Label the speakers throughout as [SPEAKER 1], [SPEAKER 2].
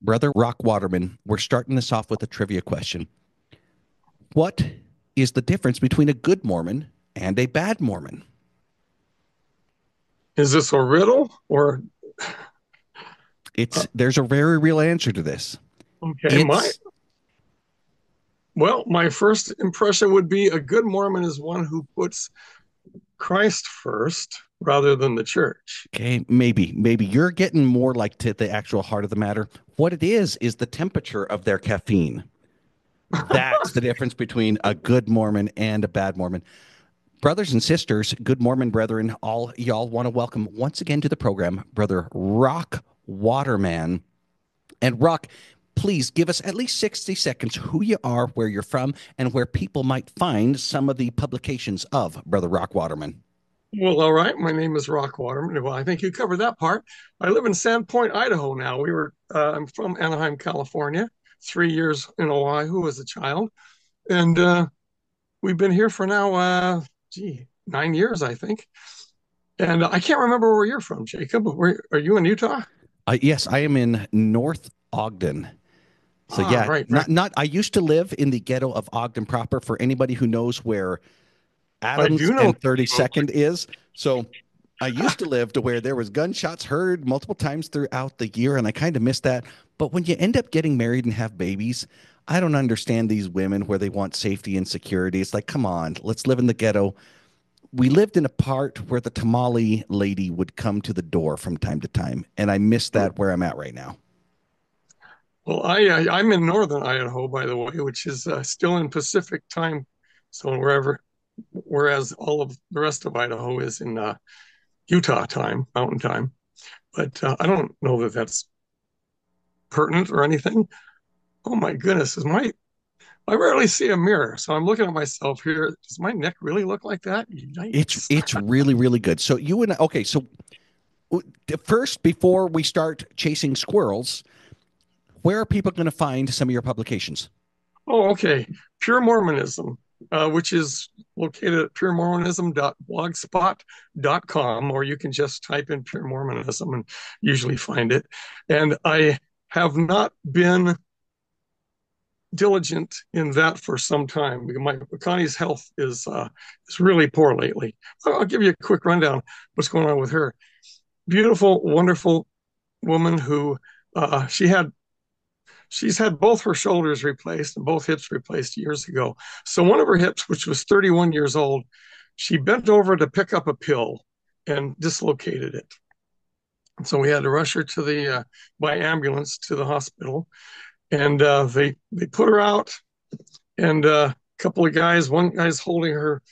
[SPEAKER 1] Brother Rock Waterman, we're starting this off with a trivia question. What is the difference between a good Mormon and a bad Mormon?
[SPEAKER 2] Is this a riddle or
[SPEAKER 1] It's
[SPEAKER 2] uh,
[SPEAKER 1] there's a very real answer to this.
[SPEAKER 2] okay?
[SPEAKER 1] It's
[SPEAKER 2] My first impression would be a good Mormon is one who puts Christ first rather than the church.
[SPEAKER 1] okay, maybe you're getting more like to the actual heart of the matter. What it is the temperature of their caffeine. That's the difference between a good Mormon and a bad Mormon. Brothers and sisters, good Mormon brethren, all y'all want to welcome once again to the program, Brother Rock Waterman. And Rock, please give us at least 60 seconds who you are, where you're from, and where people might find some of the publications of Brother Rock Waterman.
[SPEAKER 2] Well, all right. My name is Rock Waterman. Well, I think you covered that part. I live in Sandpoint, Idaho now. I'm from Anaheim, California. 3 years in Oahu as a child, and we've been here for now, 9 years, I think. And I can't remember where you're from, Jacob. Where are you in Utah?
[SPEAKER 1] Yes, I am in North Ogden. So
[SPEAKER 2] Ah,
[SPEAKER 1] yeah,
[SPEAKER 2] right, right.
[SPEAKER 1] not. I used to live in the ghetto of Ogden proper. For anybody who knows where
[SPEAKER 2] I
[SPEAKER 1] Adams
[SPEAKER 2] do know.
[SPEAKER 1] and 32nd is, so I used to live to where there was gunshots heard multiple times throughout the year, and I kind of miss that. But when you end up getting married and have babies, I don't understand these women where they want safety and security. It's like, come on, let's live in the ghetto. We lived in a part where the tamale lady would come to the door from time to time, and I miss that where I'm at right now.
[SPEAKER 2] Well, I'm in northern Idaho, by the way, which is still in Pacific time zone, whereas all of the rest of Idaho is in Utah time, Mountain time. But I don't know that that's pertinent or anything. Oh my goodness, I rarely see a mirror, so I'm looking at myself here. Does my neck really look like that?
[SPEAKER 1] It's
[SPEAKER 2] Yikes!
[SPEAKER 1] it's really really good. So you and okay, so first before we start chasing squirrels, where are people going to find some of your publications?
[SPEAKER 2] Oh, okay. Pure Mormonism, which is located at puremormonism.blogspot.com, or you can just type in Pure Mormonism and usually find it. And I have not been diligent in that for some time because my Connie's health is really poor lately. So I'll give you a quick rundown what's going on with her. Beautiful, wonderful woman who she had she's had both her shoulders replaced and both hips replaced years ago. So one of her hips, which was 31 years old, she bent over to pick up a pill and dislocated it. So we had to rush her to the by ambulance to the hospital, and they put her out, and a couple of guys, one guy's holding her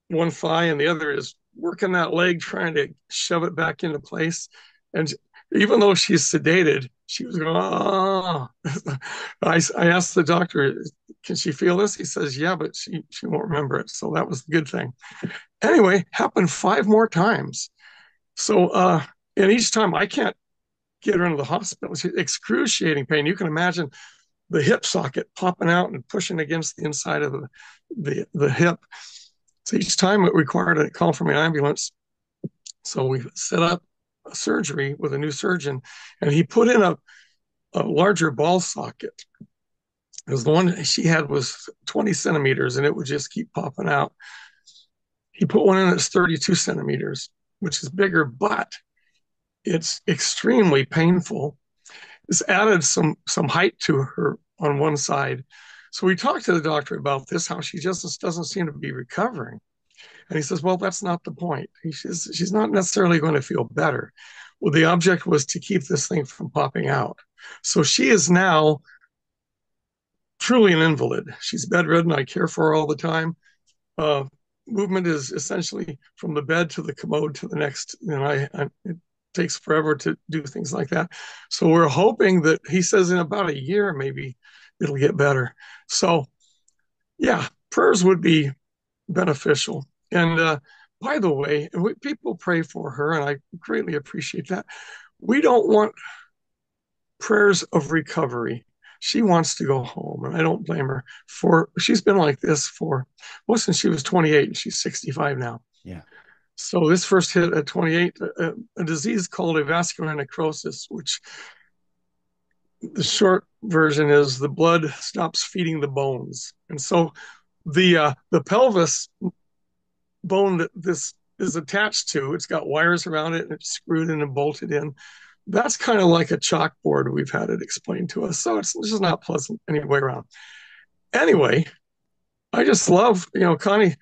[SPEAKER 2] one thigh, and the other is working that leg, trying to shove it back into place. And even though she's sedated, she was going, oh. I asked the doctor, can she feel this? He says, yeah, but she won't remember it. So that was the good thing. Anyway, happened 5 more times. So, and each time I can't get her into the hospital. It's excruciating pain. You can imagine the hip socket popping out and pushing against the inside of the hip. So each time it required a call from an ambulance. So we set up a surgery with a new surgeon, and he put in a larger ball socket because the one she had was 20 centimeters and it would just keep popping out. He put one in that's 32 centimeters, which is bigger, but it's extremely painful. It's added some height to her on one side. So we talked to the doctor about this, how she just doesn't seem to be recovering. And he says, well, that's not the point. She's not necessarily going to feel better. Well, the object was to keep this thing from popping out. So she is now truly an invalid. She's bedridden. I care for her all the time. Uh, Movement is essentially from the bed to the commode to the next. It takes forever to do things like that. So we're hoping that he says in about a year, maybe it'll get better. So yeah, prayers would be beneficial. And by the way, people pray for her, and I greatly appreciate that. We don't want prayers of recovery. She wants to go home, and I don't blame her. For she's been like this for well since she was 28, and she's 65 now.
[SPEAKER 1] Yeah.
[SPEAKER 2] So this first hit at 28, a disease called avascular necrosis, which the short version is the blood stops feeding the bones, and so the pelvis bone that this is attached to, it's got wires around it and it's screwed in and bolted in. That's kind of like a chalkboard. We've had it explained to us, so it's just not pleasant any way around. Anyway, I just love, Connie.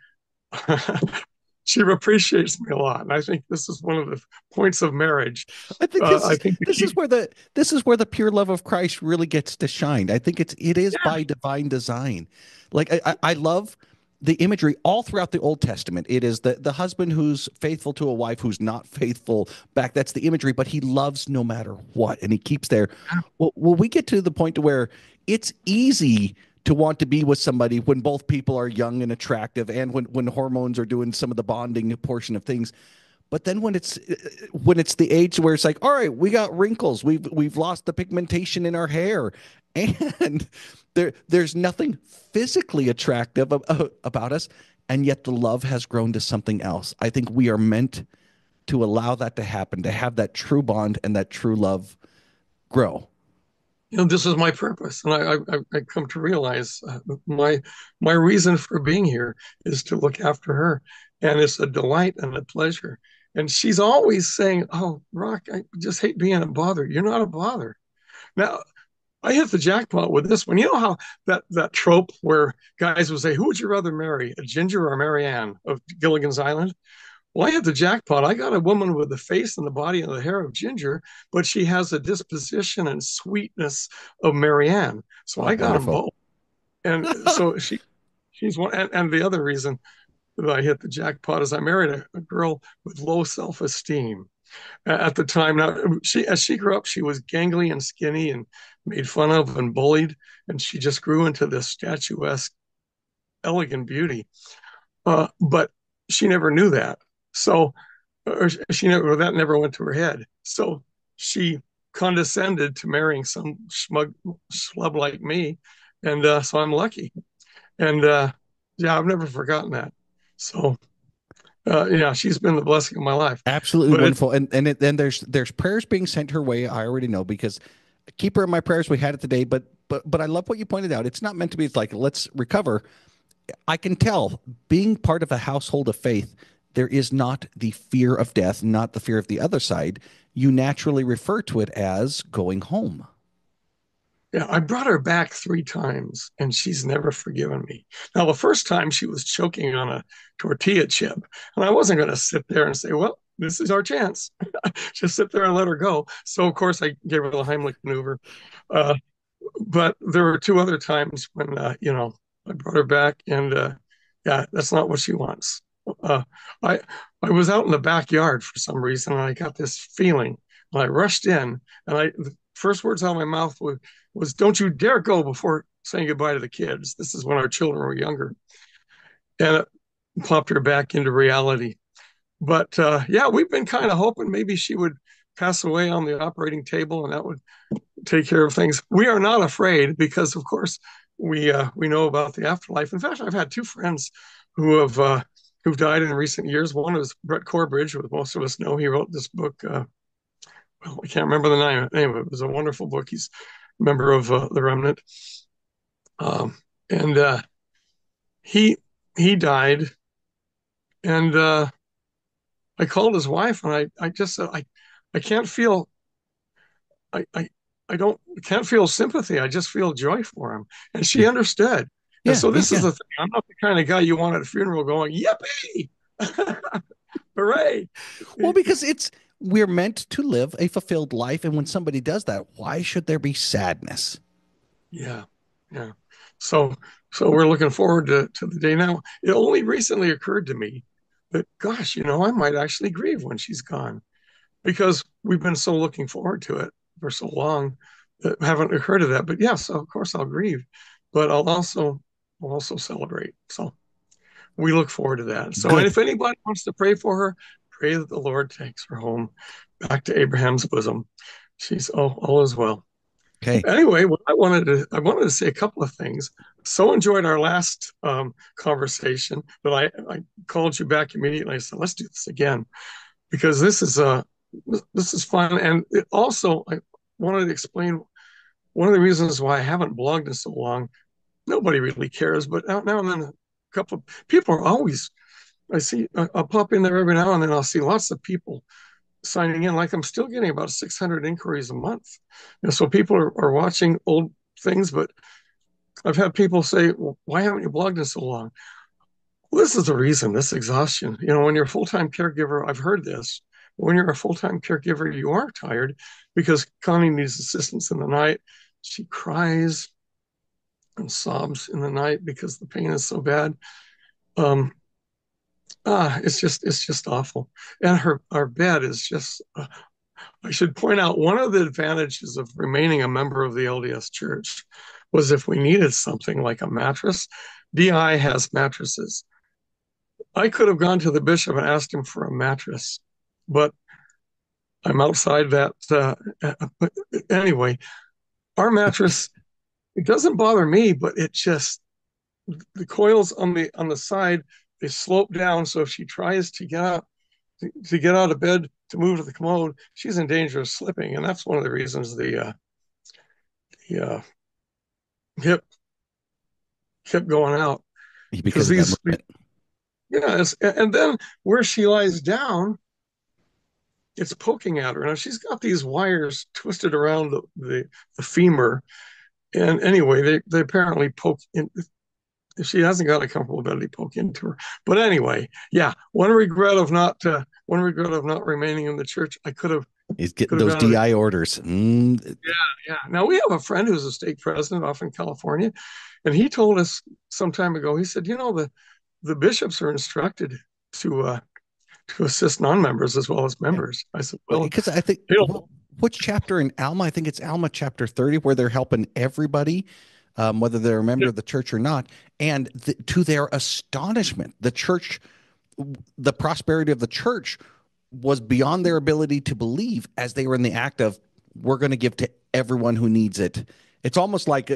[SPEAKER 2] She appreciates me a lot, and I think this is one of the points of marriage.
[SPEAKER 1] I think
[SPEAKER 2] I think the
[SPEAKER 1] this is
[SPEAKER 2] key.
[SPEAKER 1] where the pure love of Christ really gets to shine. I think it is
[SPEAKER 2] Yeah,
[SPEAKER 1] by divine design. Like I love the imagery all throughout the Old Testament. It is the husband who's faithful to a wife who's not faithful back. That's the imagery, but he loves no matter what, and he keeps there. Well, we get to the point to where it's easy to want to be with somebody when both people are young and attractive, and when hormones are doing some of the bonding portion of things. But then when it's the age where it's like, all right, we got wrinkles, we've lost the pigmentation in our hair, and there's nothing physically attractive about us, and yet the love has grown to something else. I think we are meant to allow that to happen, to have that true bond and that true love grow.
[SPEAKER 2] this is my purpose, and I come to realize my reason for being here is to look after her, and it's a delight and a pleasure. And she's always saying, "Oh, Rock, I just hate being a bother." You're not a bother. Now, I hit the jackpot with this one. You know how that trope where guys would say, "Who would you rather marry, a Ginger or Mary Ann of Gilligan's Island?" Well, I hit the jackpot. I got a woman with the face and the body and the hair of Ginger, but she has a disposition and sweetness of Mary Ann. So
[SPEAKER 1] Oh,
[SPEAKER 2] I got them
[SPEAKER 1] wonderful.
[SPEAKER 2] both. And so she's one. And the other reason that I hit the jackpot is I married a girl with low self-esteem at the time. Now, as she grew up, she was gangly and skinny and made fun of and bullied, and she just grew into this statuesque, elegant beauty. But she never knew that, so or she never that never went to her head. So she condescended to marrying some smug schlub like me, and so I'm lucky. And yeah, I've never forgotten that. So yeah, she's been the blessing of my life.
[SPEAKER 1] Absolutely
[SPEAKER 2] But it,
[SPEAKER 1] wonderful. And there's prayers being sent her way. I already know because keep her in my prayers. We had it today, but I love what you pointed out. It's not meant to be. It's like let's recover. I can tell being part of a household of faith, there is not the fear of death, not the fear of the other side. You naturally refer to it as going home.
[SPEAKER 2] Yeah, I brought her back 3 times and she's never forgiven me. Now, the first time she was choking on a tortilla chip, and I wasn't going to sit there and say, well, this is our chance. Just sit there and let her go. So, of course, I gave her the Heimlich maneuver. Uh, but there were 2 other times when, I brought her back and, yeah, that's not what she wants. Uh, I, I was out in the backyard for some reason and I got this feeling and I rushed in and the first words out of my mouth was "Don't you dare go" before saying goodbye to the kids. This is when our children were younger, and it plopped her back into reality. But yeah, we've been kind of hoping maybe she would pass away on the operating table, and that would take care of things. We are not afraid because, of course, we know about the afterlife. In fact, I've had 2 friends who have who've died in recent years. One is Brett Corbridge, who most of us know. He wrote this book. Well, I can't remember the name of it. It was a wonderful book. He's a member of the Remnant. And he he died, and I called his wife, and I just said I can't feel I, I I don't can't feel sympathy. I just feel joy for him, and she
[SPEAKER 1] Yeah.
[SPEAKER 2] understood. And
[SPEAKER 1] Yeah.
[SPEAKER 2] so
[SPEAKER 1] Yeah.
[SPEAKER 2] this is
[SPEAKER 1] Yeah.
[SPEAKER 2] the thing. I'm not the kind of guy you want at a funeral going, "Yippee, hooray!"
[SPEAKER 1] Well, because we're meant to live a fulfilled life. And when somebody does that, why should there be sadness?
[SPEAKER 2] Yeah, yeah. So so we're looking forward to the day now. It only recently occurred to me that, gosh, I might actually grieve when she's gone because we've been so looking forward to it for so long that haven't occurred to that. But yes, of course I'll grieve, but I'll also celebrate. So we look forward to that. So, and
[SPEAKER 1] Good.
[SPEAKER 2] if anybody wants to pray for her, pray that the Lord takes her home back to Abraham's bosom. She's all is well.
[SPEAKER 1] Okay.
[SPEAKER 2] Anyway, what I wanted to say a couple of things. So enjoyed our last conversation that I called you back immediately. I said, let's do this again because this is fun, and it also I wanted to explain. one of the reasons why I haven't blogged in so long, nobody really cares, but now and then a couple of people are always, I'll pop in there every now and then. I'll see lots of people signing in. Like I'm still getting about 600 inquiries a month. And so people are watching old things, but I've had people say, well, why haven't you blogged in so long? Well, this is the reason, this exhaustion. When you're a full time caregiver, I've heard this. When you're a full time caregiver, you are tired because Connie needs assistance in the night. She cries and sobs in the night because the pain is so bad. Um, it's just awful. And her our bed is just. I should point out one of the advantages of remaining a member of the LDS Church was if we needed something like a mattress. DI has mattresses. I could have gone to the bishop and asked him for a mattress, but I'm outside that. Anyway, our mattress, it doesn't bother me, but it just, the coils on the side, they slope down. So if she tries to get out of bed to move to the commode, she's in danger of slipping, and that's one of the reasons the hip kept going out because
[SPEAKER 1] because of that movement.
[SPEAKER 2] and then where she lies down, it's poking at her. Now she's got these wires twisted around the femur, and anyway, they apparently poke in. If she hasn't got a comfortable bed, they poke into her. But anyway, yeah, one regret of not remaining in the church. I
[SPEAKER 1] He's getting
[SPEAKER 2] could have
[SPEAKER 1] those
[SPEAKER 2] gone.
[SPEAKER 1] DI orders.
[SPEAKER 2] Yeah. Now we have a friend who's a stake president off in California, and he told us some time ago. He said, the bishops are instructed to uh, to assist non-members as well as
[SPEAKER 1] Yeah.
[SPEAKER 2] members. I said,
[SPEAKER 1] Well,
[SPEAKER 2] well,
[SPEAKER 1] because I think,
[SPEAKER 2] you know,
[SPEAKER 1] which chapter in Alma? I think it's Alma chapter 30, where they're helping everybody, whether they're a member of the church or not. And to their astonishment, the prosperity of the church was beyond their ability to believe as they were in the act of, we're going to give to everyone who needs it. It's almost like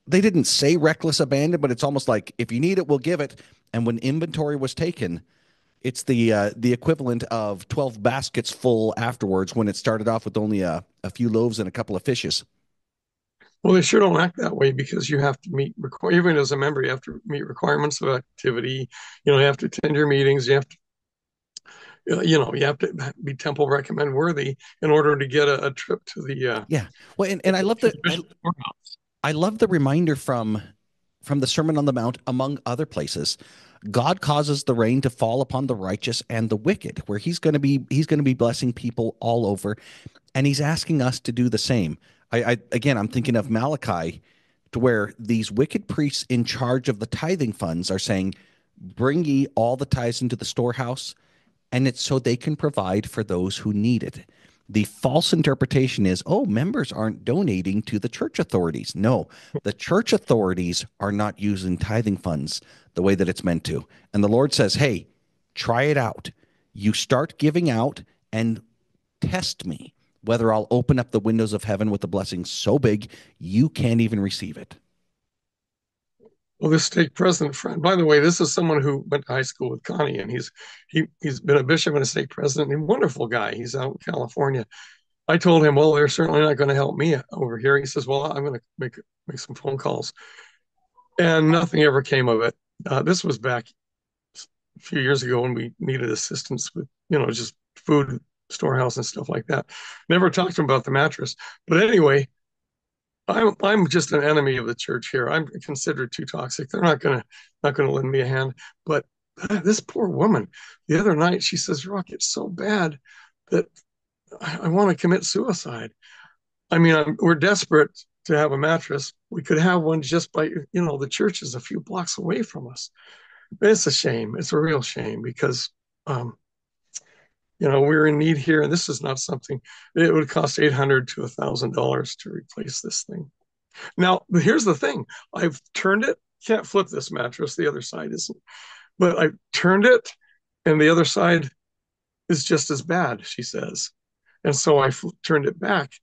[SPEAKER 1] they didn't say reckless abandon, but it's almost like if you need it, we'll give it. And when inventory was taken, it's the equivalent of 12 baskets full afterwards when it started off with only a few loaves and a couple of fishes.
[SPEAKER 2] well, they sure don't act that way because you have to even as a member, you have to meet requirements of activity. You have to attend your meetings. You have to be temple recommend worthy in order to get a trip to
[SPEAKER 1] Yeah. Well, and I love
[SPEAKER 2] to
[SPEAKER 1] the
[SPEAKER 2] the bishop's courthouse.
[SPEAKER 1] I love the reminder from the Sermon on the Mount, among other places. God causes the rain to fall upon the righteous and the wicked, where he's going to be blessing people all over, and he's asking us to do the same. Again, I'm thinking of Malachi, to where these wicked priests in charge of the tithing funds are saying, "Bring ye all the tithes into the storehouse," and it's so they can provide for those who need it. The false interpretation is, oh, members aren't donating to the church authorities. No, the church authorities are not using tithing funds the way that it's meant to. And the Lord says, hey, try it out. You start giving out and test me whether I'll open up the windows of heaven with a blessing so big you can't even receive it.
[SPEAKER 2] Well, this stake president friend, by the way, this is someone who went to high school with Connie, and he's been a bishop and a stake president. A wonderful guy. He's out in California. I told him, well, they're certainly not going to help me over here. He says, well, I'm going to make some phone calls, and nothing ever came of it. This was back a few years ago when we needed assistance with, just food storehouse and stuff like that. Never talked to him about the mattress, but anyway, I'm just an enemy of the church here. I'm considered too toxic. They're not gonna lend me a hand. But this poor woman, the other night, she says, "Rock, it's so bad that I want to commit suicide." I mean, we're desperate to have a mattress. We could have one just by the church is a few blocks away from us. It's a shame. It's a real shame because um, we're in need here, and this is not something. It would cost $800 to $1,000 to replace this thing. Now, here's the thing. I've turned it. Can't flip this mattress. The other side isn't. But I turned it, and the other side is just as bad, she says. And so I turned it back.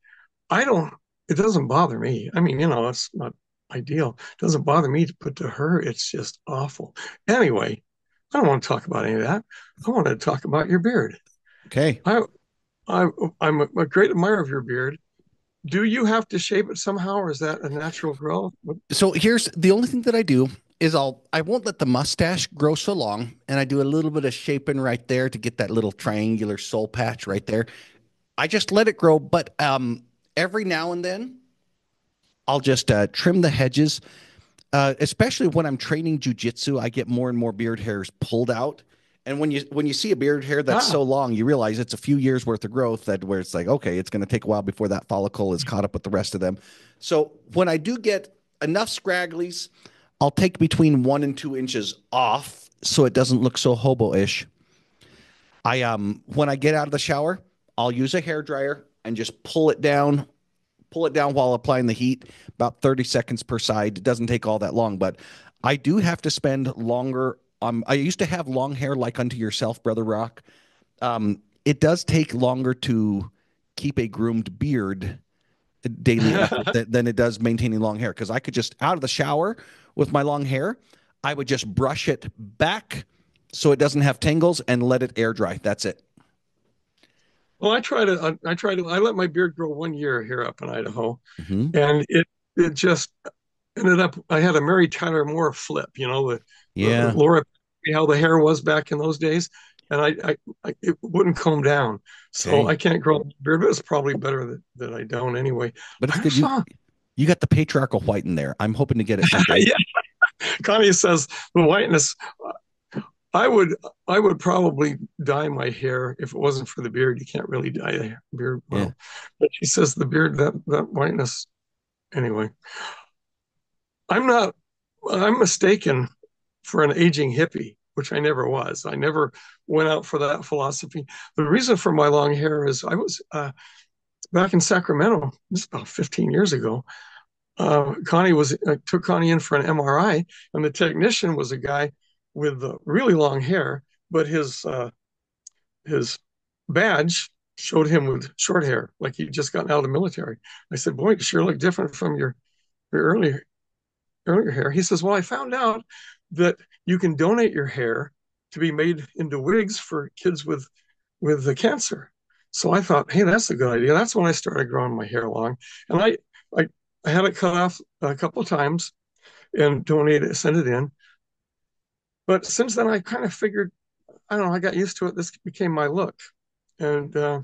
[SPEAKER 2] I don't, it doesn't bother me. I mean, it's not ideal. It doesn't bother me to put to her. It's just awful. Anyway, I don't want to talk about any of that. I want to talk about your beard.
[SPEAKER 1] Okay.
[SPEAKER 2] I, I I'm a great admirer of your beard. do you have to shape it somehow, or is that a natural growth?
[SPEAKER 1] So here's the only thing that I do is I won't let the mustache grow so long, and I do a little bit of shaping right there to get that little triangular soul patch right there. I just let it grow, but every now and then I'll just trim the hedges. Especially when I'm training jujitsu, I get more and more beard hairs pulled out. And when you see a beard hair that's
[SPEAKER 2] Ah,
[SPEAKER 1] so long, you realize it's a few years worth of growth that where it's like, okay, it's going to take a while before that follicle is caught up with the rest of them. So when I do get enough scragglies, I'll take between 1 and 2 inches off so it doesn't look so hobo-ish. I when I get out of the shower, I'll use a hair dryer and just pull it down while applying the heat, about 30 seconds per side. It doesn't take all that long, but I do have to spend longer. I used to have long hair like unto yourself, Brother Rock. It does take longer to keep a groomed beard daily effort than it does maintaining long hair because I could just out of the shower with my long hair, I would just brush it back so it doesn't have tangles and let it air dry. That's it.
[SPEAKER 2] well, I let my beard grow 1 year here up in Idaho,
[SPEAKER 1] Hmm.
[SPEAKER 2] and it just ended up. I had a Mary Tyler Moore flip, the
[SPEAKER 1] Yeah.
[SPEAKER 2] Laura, how the hair was back in those days, and it wouldn't comb down, so
[SPEAKER 1] Okay.
[SPEAKER 2] I can't grow a beard. But it's probably better that I don't anyway.
[SPEAKER 1] But it's
[SPEAKER 2] I
[SPEAKER 1] good.
[SPEAKER 2] just saw,
[SPEAKER 1] You got the patriarchal white in there. I'm hoping to get it someday.
[SPEAKER 2] yeah, Connie says the whiteness. I would I would probably dye my hair if it wasn't for the beard. You can't really dye the beard
[SPEAKER 1] Yeah.
[SPEAKER 2] well, but she says the beard that whiteness anyway. I'm not. I'm mistaken for an aging hippie, which I never was. I never went out for that philosophy. The reason for my long hair is I was back in Sacramento. This is about 15 years ago. Connie was took Connie in for an MRI, and the technician was a guy with really long hair, but his badge showed him with short hair, like he'd just gotten out of the military. I said, "Boy, you sure look different from your earlier hair." He says, "Well, I found out that you can donate your hair to be made into wigs for kids with the cancer." So I thought, hey, that's a good idea. That's when I started growing my hair long, and I, I had it cut off a couple of times and donate it, send it in. But since then, I kind of figured, I don't know, I got used to it. This became my look, and I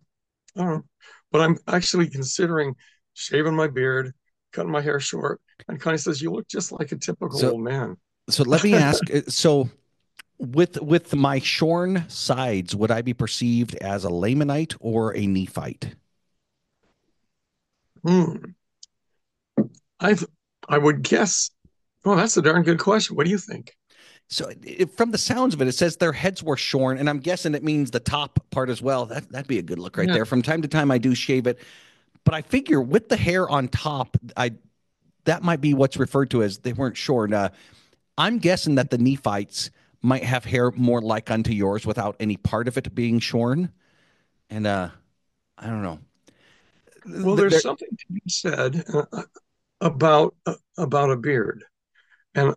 [SPEAKER 2] don't know. But I'm actually considering shaving my beard, cutting my hair short. And Connie says, "You look just like a typical
[SPEAKER 1] So
[SPEAKER 2] old man."
[SPEAKER 1] so let me ask. So with my shorn sides, would I be perceived as a Lamanite or a Nephite?
[SPEAKER 2] Hmm. I I would guess. Oh, that's a darn good question. What do you think?
[SPEAKER 1] So from the sounds of it, it says their heads were shorn, and I'm guessing it means the top part as well. That'd be a good look right
[SPEAKER 2] Yeah.
[SPEAKER 1] there. From time to time, I do shave it, but I figure with the hair on top, I that might be what's referred to as they weren't shorn. I'm guessing that the Nephites might have hair more like unto yours without any part of it being shorn. And I don't know.
[SPEAKER 2] Well, there's
[SPEAKER 1] They're,
[SPEAKER 2] something to be said about a beard. And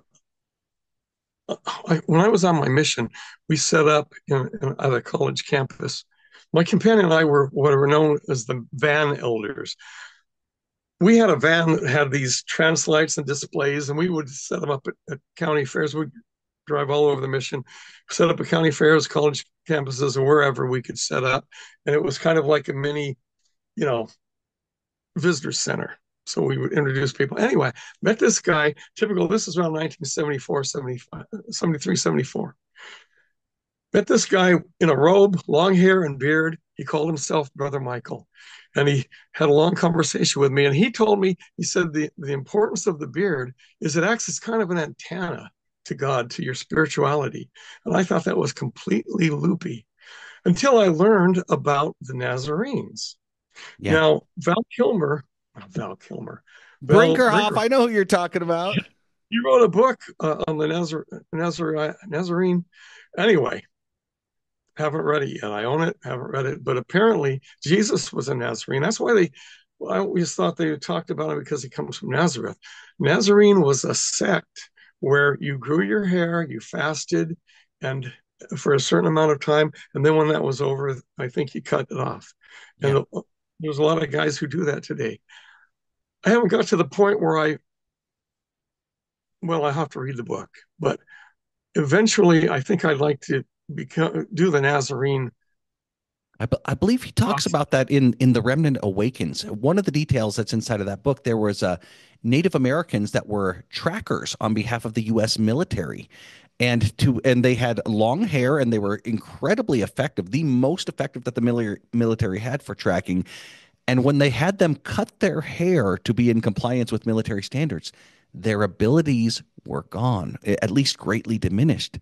[SPEAKER 2] when I was on my mission, we set up at a college campus. My companion and I were what are known as the van elders. We had a van that had these translights and displays, and we would set them up at county fairs. We'd drive all over the mission, set up at county fairs, college campuses, or wherever we could set up. And it was kind of like a mini, you know, visitor center. So we would introduce people. Anyway, met this guy, typical, this is around 1974, 75, 73, 74. Met this guy in a robe, long hair and beard. He called himself Brother Michael. And he had a long conversation with me. And he told me, he said, the importance of the beard is it acts as kind of an antenna to God, to your spirituality. And I thought that was completely loopy until I learned about the Nazarenes.
[SPEAKER 1] yeah.
[SPEAKER 2] Now, Val Kilmer, Val
[SPEAKER 1] Brinkerhoff,
[SPEAKER 2] Brinker,
[SPEAKER 1] I know who you're talking about.
[SPEAKER 2] he wrote a book on the Nazarene. Anyway, haven't read it yet. I own it, haven't read it. But apparently, Jesus was a Nazarene. That's why I always thought they talked about him because he comes from Nazareth. Nazarene was a sect where you grew your hair, you fasted, and for a certain amount of time. And then when that was over, I think he cut it off.
[SPEAKER 1] Yeah.
[SPEAKER 2] And there's a lot of guys who do that today. I haven't got to the point where well, I have to read the book, but eventually I think I'd like to do the Nazarene
[SPEAKER 1] I believe he talks
[SPEAKER 2] process.
[SPEAKER 1] about that in The Remnant Awakens. One of the details that's inside of that book, there was Native Americans that were trackers on behalf of the U.S. military, and they had long hair and they were incredibly effective, the most effective that the military had for tracking. And when they had them cut their hair to be in compliance with military standards, their abilities were gone, at least greatly diminished.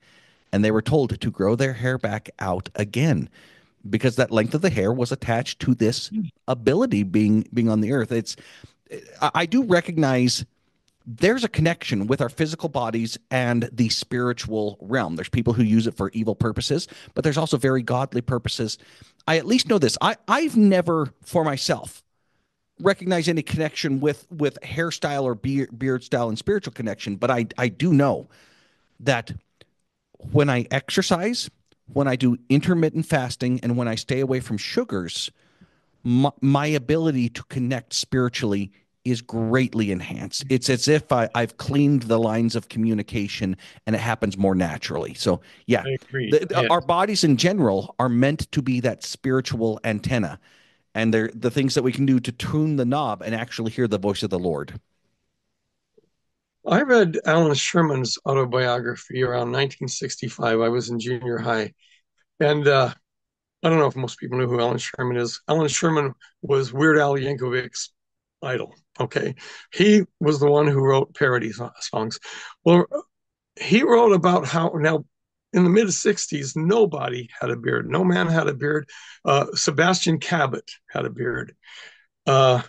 [SPEAKER 1] And they were told to grow their hair back out again because that length of the hair was attached to this ability being on the earth. I do recognize there's a connection with our physical bodies and the spiritual realm. There's people who use it for evil purposes, but there's also very godly purposes. I at least know this. I've never for myself recognized any connection with hairstyle or beard style and spiritual connection, but I do know that when I exercise, when I do intermittent fasting, and when I stay away from sugars, my ability to connect spiritually is greatly enhanced. It's as if I've cleaned the lines of communication and it happens more naturally. So, yeah,
[SPEAKER 2] I agree.
[SPEAKER 1] our bodies in general are meant to be that spiritual antenna. And they're the things that we can do to tune the knob and actually hear the voice of the Lord.
[SPEAKER 2] I read Alan Sherman's autobiography around 1965. I was in junior high. And I don't know if most people know who Alan Sherman is. Alan Sherman was Weird Al Yankovic's idol. Okay. He was the one who wrote parody songs. Well, he wrote about how now in the mid 60s, nobody had a beard. No man had a beard. Sebastian Cabot had a beard, uh,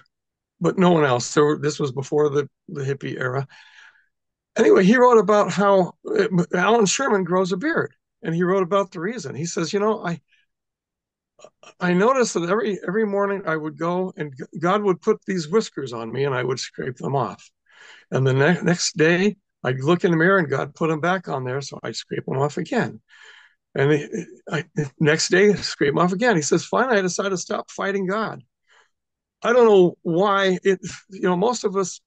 [SPEAKER 2] but no one else. This was before the hippie era. Anyway, he wrote about how Alan Sherman grows a beard. And he wrote about the reason. He says, I noticed that every morning I would go and God would put these whiskers on me and I would scrape them off. And the next day I'd look in the mirror and God put them back on there, so I'd scrape them off again. And next day scrape them off again. He says, finally I decided to stop fighting God. I don't know why most of us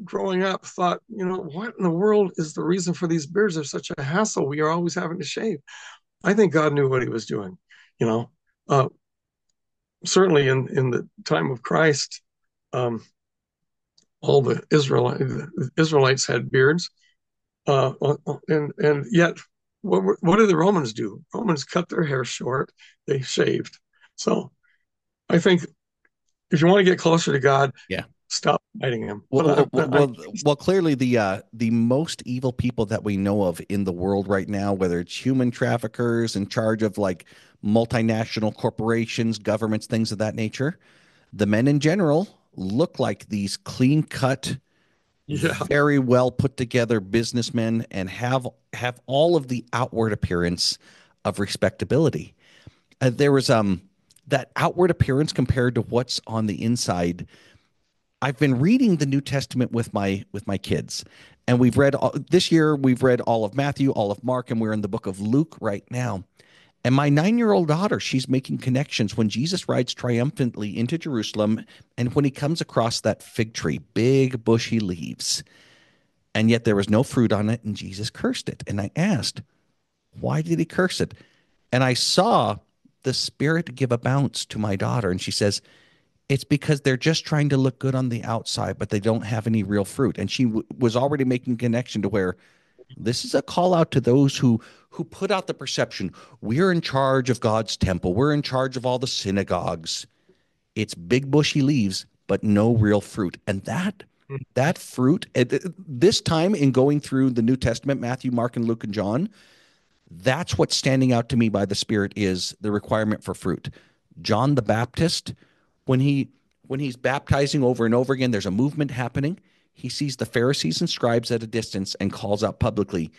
[SPEAKER 2] growing up thought, what in the world is the reason for these beards? They're such a hassle. We are always having to shave. I think God knew what he was doing, you know. Uh, Certainly in the time of Christ, um, all the Israelites had beards, and yet, what did the Romans do? Romans cut their hair short; they shaved. So I think if you want to get closer to God,
[SPEAKER 1] Yeah.
[SPEAKER 2] stop fighting him.
[SPEAKER 1] Well,
[SPEAKER 2] But
[SPEAKER 1] well, well, well, clearly the most evil people that we know of in the world right now, whether it's human traffickers in charge of like multinational corporations, governments, things of that nature, the men in general look like these clean cut,
[SPEAKER 2] yeah,
[SPEAKER 1] very well put together businessmen and have all of the outward appearance of respectability. There was that outward appearance compared to what's on the inside. I've been reading the New Testament with my kids, and this year. We've read all of Matthew, all of Mark, and we're in the book of Luke right now. And my 9 year old daughter, she's making connections when Jesus rides triumphantly into Jerusalem, and when he comes across that fig tree, big bushy leaves, and yet there was no fruit on it, and Jesus cursed it. And I asked, why did he curse it? And I saw the Spirit give a bounce to my daughter, and she says, it's because they're just trying to look good on the outside, but they don't have any real fruit. And she was already making a connection to where this is a call out to those who put out the perception we're in charge of God's temple, we're in charge of all the synagogues. It's big bushy leaves, but no real fruit. And that fruit at this time in going through the New Testament, Matthew, Mark, and Luke and John, that's what's standing out to me by the Spirit is the requirement for fruit. John the Baptist, when he when he's baptizing over and over again, there's a movement happening. He sees the Pharisees and scribes at a distance and calls out publicly,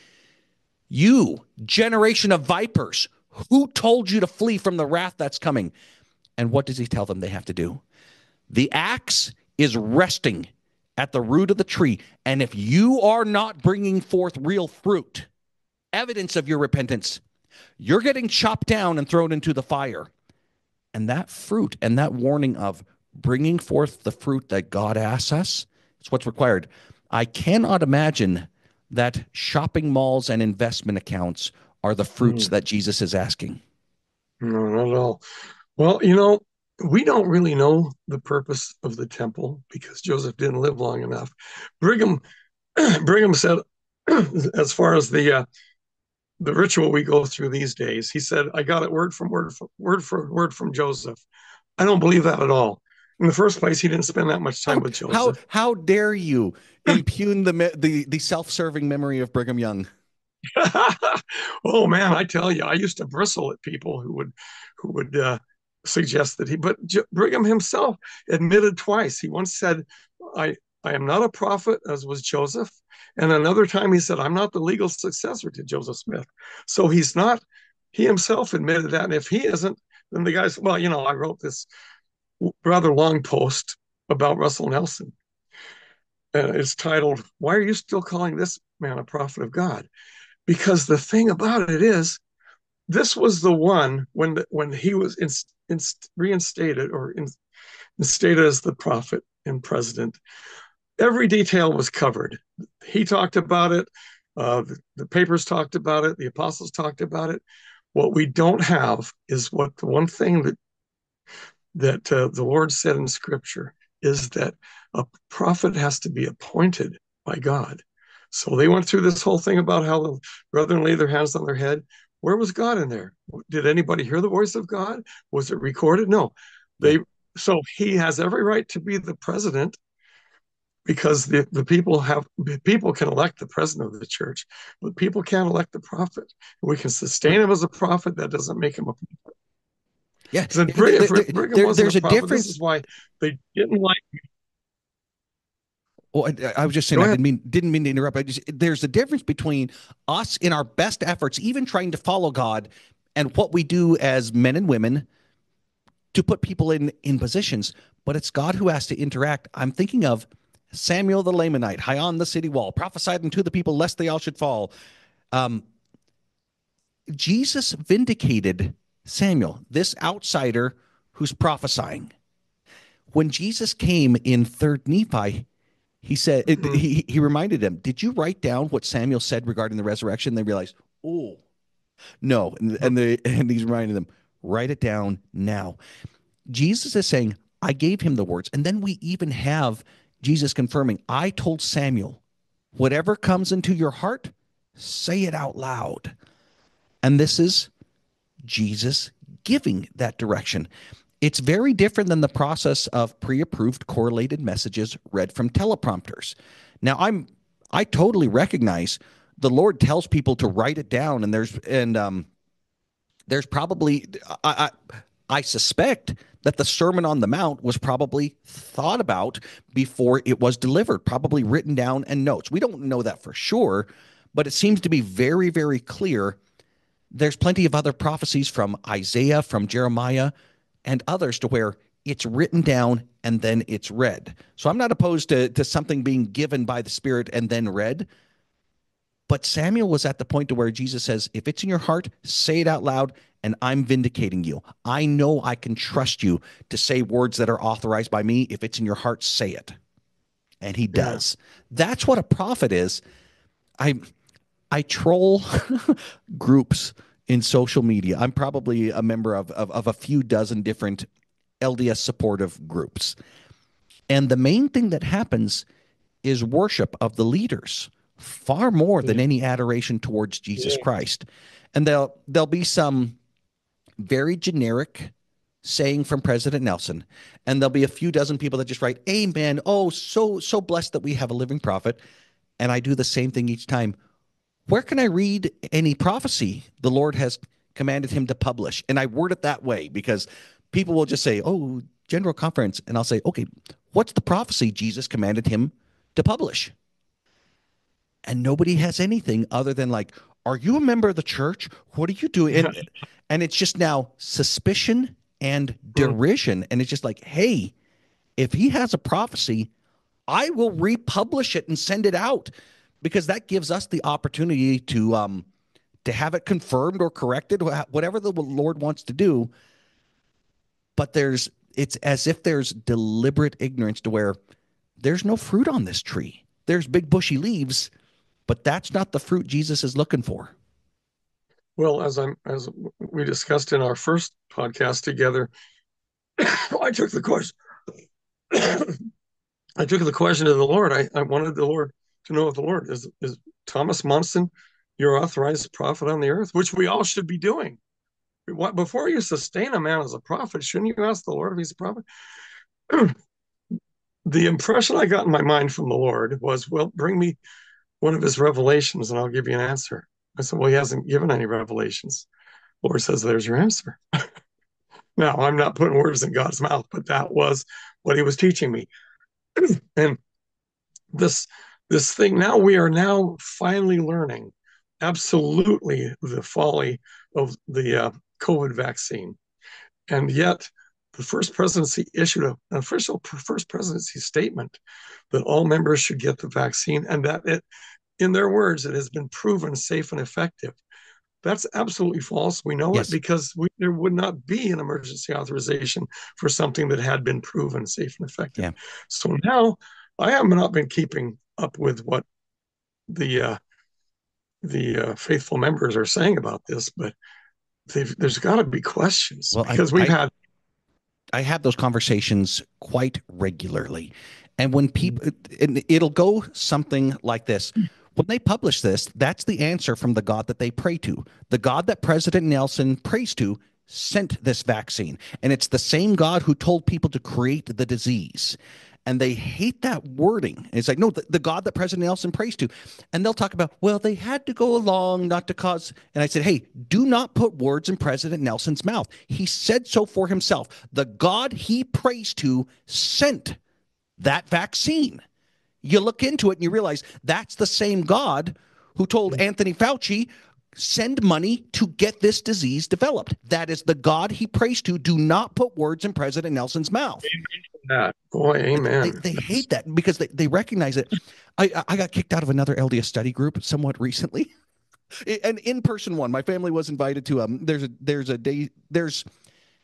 [SPEAKER 1] "You generation of vipers, who told you to flee from the wrath that's coming?" And what does he tell them they have to do? The axe is resting at the root of the tree, and if you are not bringing forth real fruit, evidence of your repentance, you're getting chopped down and thrown into the fire. And that fruit and that warning of bringing forth the fruit that God asks us. It's what's required. I cannot imagine that shopping malls and investment accounts are the fruits
[SPEAKER 2] Mm,
[SPEAKER 1] that Jesus is asking.
[SPEAKER 2] no, not at all. Well, we don't really know the purpose of the temple because Joseph didn't live long enough. Brigham Brigham said, as far as the ritual we go through these days, he said, "I got it word for word from Joseph." I don't believe that at all. In the first place, he didn't spend that much time
[SPEAKER 1] How
[SPEAKER 2] with
[SPEAKER 1] how
[SPEAKER 2] Joseph.
[SPEAKER 1] how dare you impugn the self-serving memory of Brigham Young?
[SPEAKER 2] Oh man, I tell you, I used to bristle at people who would suggest that he. But Brigham himself admitted twice. He once said, "I I am not a prophet," as was Joseph, and another time he said, "I'm not the legal successor to Joseph Smith." So he's not. He himself admitted that, and if he isn't, then the guys. Well, I wrote this rather long post about Russell Nelson. It's titled, "Why are you still calling this man a prophet of God?" Because the thing about it is, this was the one when he was reinstated or instated as the prophet and president. Every detail was covered. He talked about it. The papers talked about it. The apostles talked about it. What we don't have is what the one thing that the Lord said in Scripture is that a prophet has to be appointed by God. So they went through this whole thing about how the brethren lay their hands on their head. Where was God in there? Did anybody hear the voice of God? Was it recorded? No.
[SPEAKER 1] Yeah.
[SPEAKER 2] They so he has every right to be the president because the people can elect the president of the church, but people can't elect the prophet. We can sustain him as a prophet. That doesn't make him a
[SPEAKER 1] Yeah,
[SPEAKER 2] so if Brigham wasn't a
[SPEAKER 1] there's a
[SPEAKER 2] prophet, this
[SPEAKER 1] difference.
[SPEAKER 2] is why they didn't like.
[SPEAKER 1] Well, I was just saying
[SPEAKER 2] Go
[SPEAKER 1] I
[SPEAKER 2] ahead.
[SPEAKER 1] didn't mean to interrupt. There's a difference between us in our best efforts, even trying to follow God, and what we do as men and women to put people in positions. But it's God who has to interact. I'm thinking of Samuel the Lamanite, high on the city wall, prophesied unto the people lest they all should fall. Um, Jesus vindicated Samuel, this outsider who's prophesying. When Jesus came in Third Nephi, he said
[SPEAKER 2] Mm-hmm.
[SPEAKER 1] he reminded them, "Did you write down what Samuel said regarding the resurrection?" They realized, "Oh no," and he's reminding them, "Write it down now." Jesus is saying, "I gave him the words," and then we even have Jesus confirming, "I told Samuel, whatever comes into your heart, say it out loud." And this is Jesus giving that direction. It's very different than the process of pre-approved correlated messages read from teleprompters. Now, I totally recognize the Lord tells people to write it down, and there's probably I suspect that the Sermon on the Mount was probably thought about before it was delivered, probably written down and notes. We don't know that for sure, but it seems to be very, very clear. There's plenty of other prophecies from Isaiah, from Jeremiah, and others to where it's written down and then it's read. So I'm not opposed to something being given by the Spirit and then read. But Samuel was at the point to where Jesus says, if it's in your heart, say it out loud, and I'm vindicating you. I know I can trust you to say words that are authorized by me. If it's in your heart, say it. And he
[SPEAKER 2] Yeah.
[SPEAKER 1] does. That's what a prophet is. I I troll groups in social media. I'm probably a member of a few dozen different LDS supportive groups. And the main thing that happens is worship of the leaders far more than
[SPEAKER 2] Yeah.
[SPEAKER 1] any adoration towards Jesus
[SPEAKER 2] Yeah.
[SPEAKER 1] Christ. And there'll be some very generic saying from President Nelson, and there'll be a few dozen people that just write, "Amen. Oh, so blessed that we have a living prophet." And I do the same thing each time. Where can I read any prophecy the Lord has commanded him to publish? And I word it that way because people will just say, "Oh, general conference." And I'll say, "Okay, what's the prophecy Jesus commanded him to publish?" And nobody has anything other than like, "Are you a member of the church? What are you doing?" And it's just now suspicion and derision. And it's just like, hey, if he has a prophecy, I will republish it and send it out because that gives us the opportunity to have it confirmed or corrected, whatever the Lord wants to do. But it's as if there's deliberate ignorance to where there's no fruit on this tree. There's big bushy leaves, but that's not the fruit Jesus is looking for.
[SPEAKER 2] Well, as we discussed in our first podcast together, I took the question. I took the question to the Lord. I wanted the Lord to know if the Lord is Thomas Monson your authorized prophet on the earth, which we all should be doing. Before you sustain a man as a prophet, shouldn't you ask the Lord if he's a prophet? The impression I got in my mind from the Lord was, well, bring me one of his revelations and I'll give you an answer. I said, well, he hasn't given any revelations. The Lord says, there's your answer. Now, I'm not putting words in God's mouth, but that was what he was teaching me. And this this thing now we are now finally learning absolutely the folly of the COVID vaccine. And yet the first presidency issued an official first presidency statement that all members should get the vaccine and that it, in their words, it has been proven safe and effective. That's absolutely false. We know it
[SPEAKER 1] Yes.
[SPEAKER 2] because there would not be an emergency authorization for something that had been proven safe and effective.
[SPEAKER 1] Yeah.
[SPEAKER 2] So now I have not been keeping up with what the faithful members are saying about this, but there's got to be questions
[SPEAKER 1] Well,
[SPEAKER 2] because we've had.
[SPEAKER 1] I have those conversations quite regularly. And when people, and it'll go something like this. When they publish this, that's the answer from the God that they pray to. The God that President Nelson prays to sent this vaccine. And it's the same God who told people to create the disease. And they hate that wording. It's like, no, the God that President Nelson prays to. And they'll talk about, well, they had to go along not to cause. And I said, hey, do not put words in President Nelson's mouth. He said so for himself. The God he prays to sent that vaccine. You look into it and you realize that's the same God who told Anthony Fauci, send money to get this disease developed. That is the God he prays to. Do not put words in President Nelson's mouth.
[SPEAKER 2] That boy, amen.
[SPEAKER 1] They hate that because they recognize it. I got kicked out of another LDS study group somewhat recently, an in-person one. My family was invited to. There's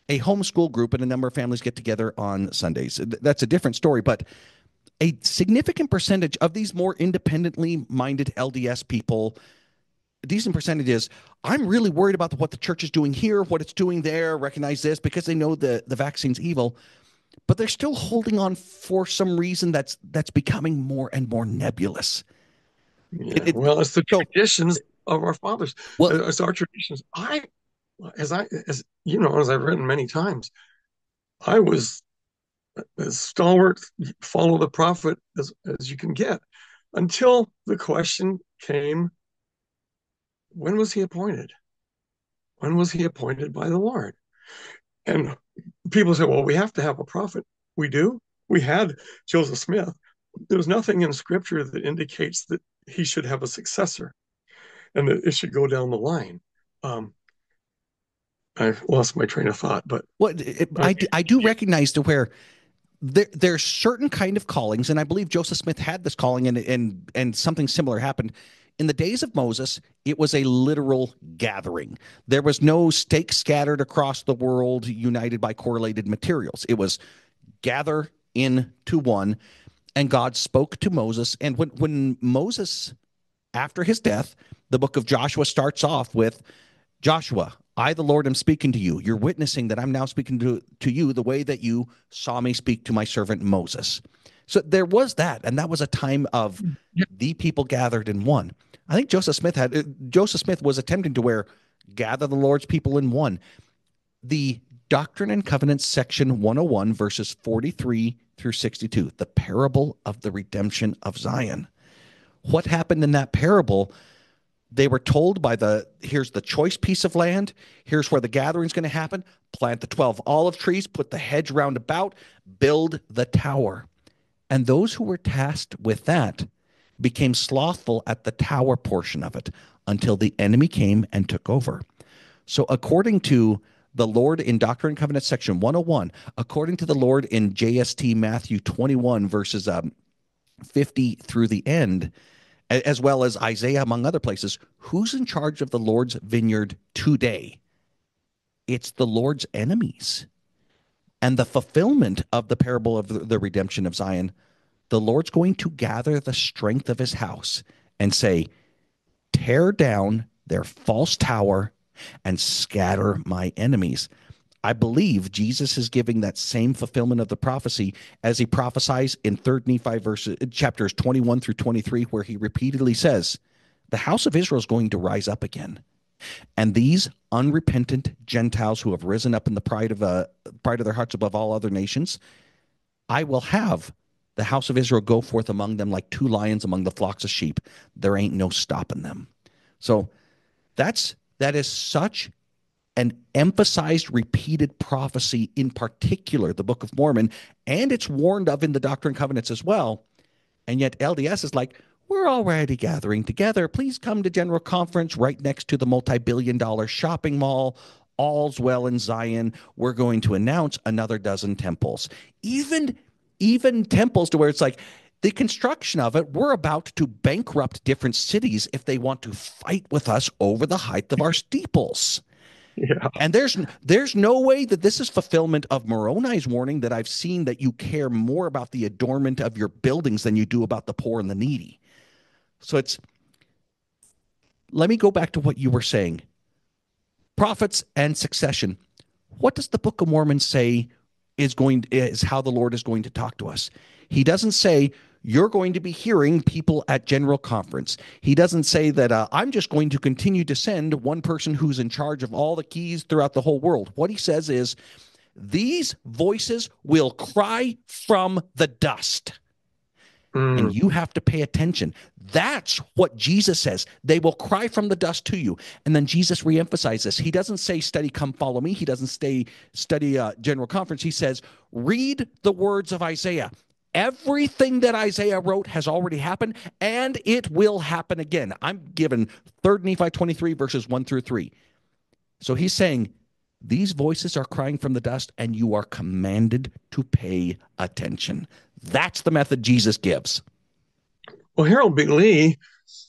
[SPEAKER 1] a homeschool group and a number of families get together on Sundays. That's a different story, but a significant percentage of these more independently minded LDS people, a decent percentage is, I'm really worried about what the church is doing here, what it's doing there, recognize this because they know the vaccine's evil, but they're still holding on for some reason that's becoming more and more nebulous.
[SPEAKER 2] Yeah, well, it's the
[SPEAKER 1] So,
[SPEAKER 2] traditions of our fathers.
[SPEAKER 1] well,
[SPEAKER 2] It's our traditions. As you know, as I've written many times, I was as stalwart, follow the prophet as you can get, until the question came: when was he appointed? When was he appointed by the Lord? And people say, well, we have to have a prophet. We do. We had Joseph Smith. There's nothing in Scripture that indicates that he should have a successor and that it should go down the line. Um, I lost my train of thought, but I,
[SPEAKER 1] I do recognize to where there's certain kind of callings, and I believe Joseph Smith had this calling, and something similar happened. In the days of Moses, it was a literal gathering. There was no stakes scattered across the world united by correlated materials. It was gather into one, and God spoke to Moses. And when Moses, after his death, the book of Joshua starts off with, Joshua, I, the Lord, am speaking to you. You're witnessing that I'm now speaking to you the way that you saw me speak to my servant Moses. So there was that, and that was a time of the people gathered in one. I think Joseph Smith was attempting to gather the Lord's people in one. The Doctrine and Covenants section 101 verses 43 through 62, the parable of the redemption of Zion. What happened in that parable? They were told here's the choice piece of land. Here's where the gathering's going to happen. Plant the 12 olive trees, put the hedge round about, build the tower. And those who were tasked with that became slothful at the tower portion of it until the enemy came and took over. So according to the Lord in Doctrine and Covenants section 101, according to the Lord in JST Matthew 21 verses 50 through the end, as well as Isaiah, among other places, who's in charge of the Lord's vineyard today? It's the Lord's enemies. And the fulfillment of the parable of the redemption of Zion, the Lord's going to gather the strength of his house and say, tear down their false tower and scatter my enemies. I believe Jesus is giving that same fulfillment of the prophecy as he prophesies in 3rd Nephi chapters 21 through 23, where he repeatedly says, the house of Israel is going to rise up again. And these unrepentant Gentiles who have risen up in the pride of their hearts above all other nations, I will have the house of Israel go forth among them like two lions among the flocks of sheep. There ain't no stopping them. So that is such an emphasized, repeated prophecy, in particular, the Book of Mormon, and it's warned of in the Doctrine and Covenants as well. And yet LDS is like, we're already gathering together. Please come to General Conference right next to the multi-billion-dollar shopping mall. All's well in Zion. We're going to announce another dozen temples. Even temples to where it's like, the construction of it, we're about to bankrupt different cities if they want to fight with us over the height of our steeples.
[SPEAKER 2] Yeah.
[SPEAKER 1] And there's no way that this is fulfillment of Moroni's warning that I've seen, that you care more about the adornment of your buildings than you do about the poor and the needy. So let me go back to what you were saying. Prophets and succession. What does the Book of Mormon say is how the Lord is going to talk to us? He doesn't say you're going to be hearing people at General Conference. He doesn't say that I'm just going to continue to send one person who's in charge of all the keys throughout the whole world. What he says is these voices will cry from the dust. And
[SPEAKER 2] Mm.
[SPEAKER 1] you have to pay attention. That's what Jesus says. They will cry from the dust to you. And then Jesus reemphasizes. He doesn't say, study, come follow me. He doesn't study General Conference. He says, read the words of Isaiah. Everything that Isaiah wrote has already happened, and it will happen again. I'm given 3rd Nephi 23, verses 1 through 3. So he's saying, these voices are crying from the dust, and you are commanded to pay attention. That's the method Jesus gives.
[SPEAKER 2] Well, Harold B. Lee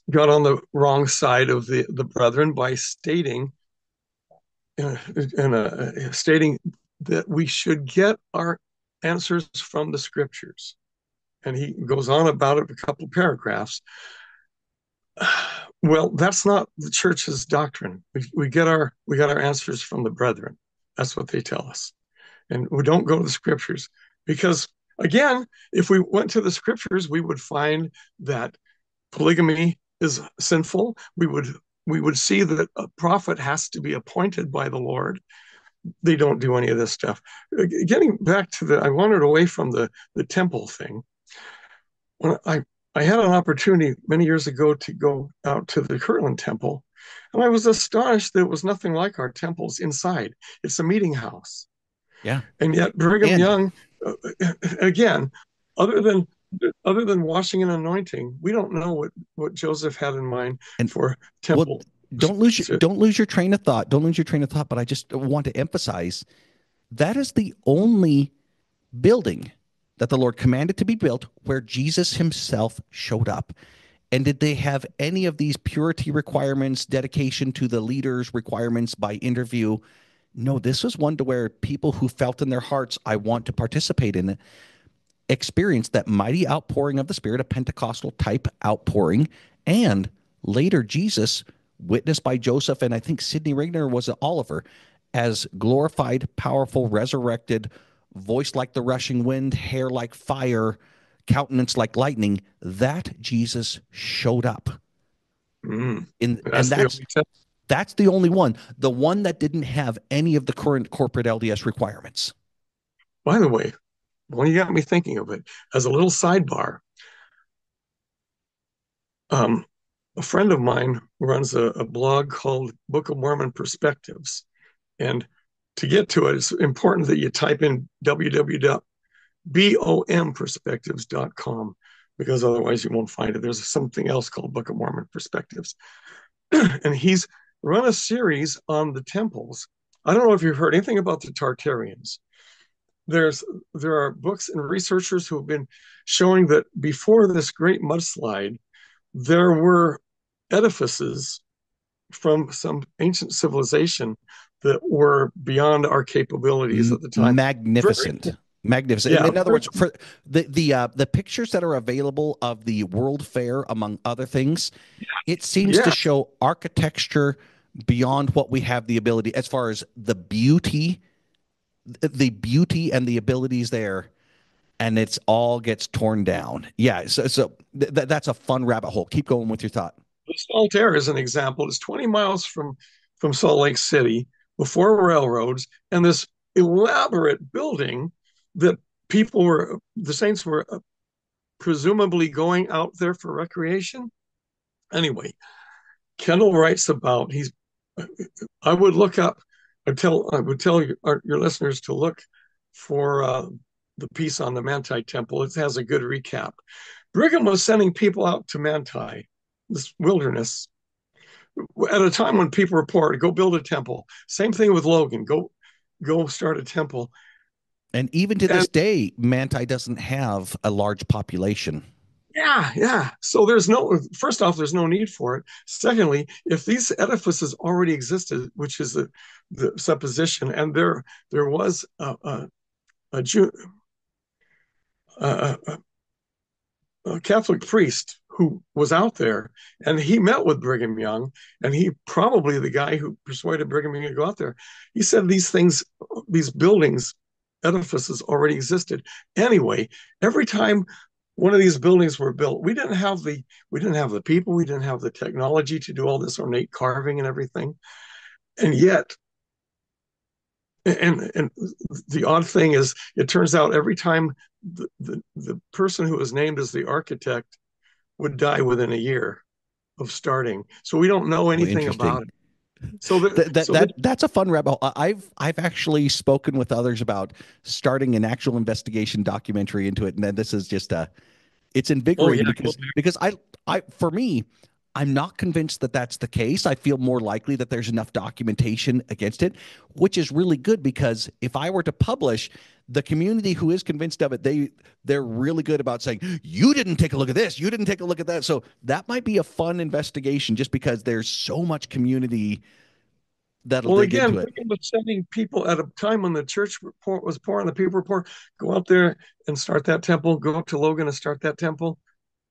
[SPEAKER 2] got on the wrong side of the brethren by stating that we should get our answers from the scriptures. And he goes on about it a couple of paragraphs. Well, that's not the church's doctrine. We get our answers from the brethren. That's what they tell us. And we don't go to the scriptures because, again, if we went to the scriptures, we would find that polygamy is sinful. We would see that a prophet has to be appointed by the Lord. They don't do any of this stuff. Getting back to I wandered away from the temple thing. When I had an opportunity many years ago to go out to the Kirtland Temple, and I was astonished that it was nothing like our temples inside. It's a meeting house.
[SPEAKER 1] Yeah.
[SPEAKER 2] And yet Brigham
[SPEAKER 1] And
[SPEAKER 2] Young, again, other than washing and anointing, we don't know what Joseph had in mind
[SPEAKER 1] and
[SPEAKER 2] for
[SPEAKER 1] well,
[SPEAKER 2] temple.
[SPEAKER 1] don't lose your train of thought. Don't lose your train of thought. But I just want to emphasize that is the only building that the Lord commanded to be built where Jesus himself showed up. And did they have any of these purity requirements, dedication to the leaders requirements by interview? No, this was one to where people who felt in their hearts, I want to participate in it, experienced that mighty outpouring of the Spirit, a Pentecostal type outpouring. And later, Jesus, witnessed by Joseph, and I think Sidney Rigner was it Oliver, as glorified, powerful, resurrected, voice like the rushing wind, hair like fire, countenance like lightning, that Jesus showed up. And
[SPEAKER 2] That's the only temple.
[SPEAKER 1] that's the only one, the one that didn't have any of the current corporate LDS requirements.
[SPEAKER 2] By the way, when you got me thinking of it, as a little sidebar, um, a friend of mine runs a blog called Book of Mormon Perspectives. And to get to it, it's important that you type in www.bomperspectives.com because otherwise you won't find it. There's something else called Book of Mormon Perspectives. And he's run a series on the temples. I don't know if you've heard anything about the Tartarians. There are books and researchers who have been showing that before this great mudslide, there were edifices from some ancient civilization that were beyond our capabilities at the time. Very,
[SPEAKER 1] Magnificent. Magnificent.
[SPEAKER 2] yeah,
[SPEAKER 1] In other
[SPEAKER 2] very,
[SPEAKER 1] words, for the pictures that are available of the World Fair, among other things, it seems to
[SPEAKER 2] yeah.
[SPEAKER 1] show architecture beyond what we have the ability as far as the beauty and the abilities there, and it's all gets torn down. Yeah, that's a fun rabbit hole. Keep going with your thought.
[SPEAKER 2] The Salt Air is an example. It's 20 miles from Salt Lake City before railroads, and this elaborate building that the Saints were presumably going out there for recreation. Anyway, Kendall writes about he's. I would look up. I would tell your listeners to look for the piece on the Manti Temple. It has a good recap. Brigham was sending people out to Manti, this wilderness, at a time when people were poor. Go build a temple. Same thing with Logan. Go start a temple.
[SPEAKER 1] And even to
[SPEAKER 2] And
[SPEAKER 1] this day, Manti doesn't have a large population.
[SPEAKER 2] yeah, yeah. So first off, there's no need for it. Secondly, if these edifices already existed, which is the supposition, and there was a Jew, a, a Catholic priest who was out there, and he met with Brigham Young, and he probably the guy who persuaded Brigham Young to go out there. He said these buildings, edifices already existed. Anyway, every time one of these buildings were built, we didn't have the people, we didn't have the technology to do all this ornate carving and everything, and yet. And the odd thing is, it turns out every time the person who was named as the architect would die within a year of starting. So we don't know
[SPEAKER 1] Oh,
[SPEAKER 2] anything about
[SPEAKER 1] interesting.
[SPEAKER 2] it. So
[SPEAKER 1] That's a fun rabbit hole. I've actually spoken with others about starting an actual investigation documentary into it, and then this is just it's
[SPEAKER 2] oh yeah,
[SPEAKER 1] invigorating because I for me, I'm not convinced that that's the case. I feel more likely that there's enough documentation against it, which is really good because if I were to publish, the community who is convinced of it, they're really good about saying you didn't take a look at this, you didn't take a look at that. So that might be a fun investigation just because there's so much community that'll
[SPEAKER 2] well,
[SPEAKER 1] dig
[SPEAKER 2] again,
[SPEAKER 1] into it.
[SPEAKER 2] Brigham was sending people at a time when the church was poor and the people were poor. Go out there and start that temple. Go up to Logan and start that temple.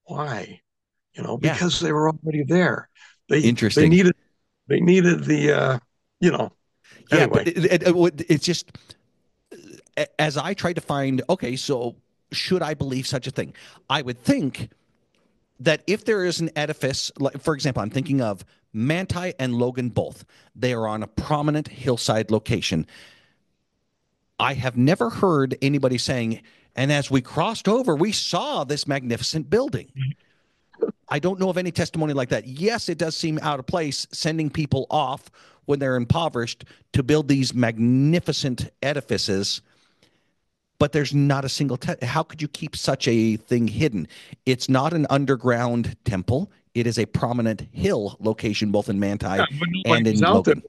[SPEAKER 2] Why?
[SPEAKER 1] Yeah,
[SPEAKER 2] Because they were already there. They they
[SPEAKER 1] interesting.
[SPEAKER 2] needed they needed the you know.
[SPEAKER 1] Yeah, but
[SPEAKER 2] Anyway,
[SPEAKER 1] it's just as I tried to find, okay, so should I believe such a thing? I would think that if there is an edifice, like for example, I'm thinking of Manti and Logan both, they are on a prominent hillside location. I have never heard anybody saying, and as we crossed over, we saw this magnificent building. I don't know of any testimony like that. Yes, it does seem out of place sending people off when they're impoverished to build these magnificent edifices, but there's not a single how could you keep such a thing hidden? It's not an underground temple. It is a prominent hill location both in
[SPEAKER 2] yeah,
[SPEAKER 1] Manti
[SPEAKER 2] but
[SPEAKER 1] and in Logan.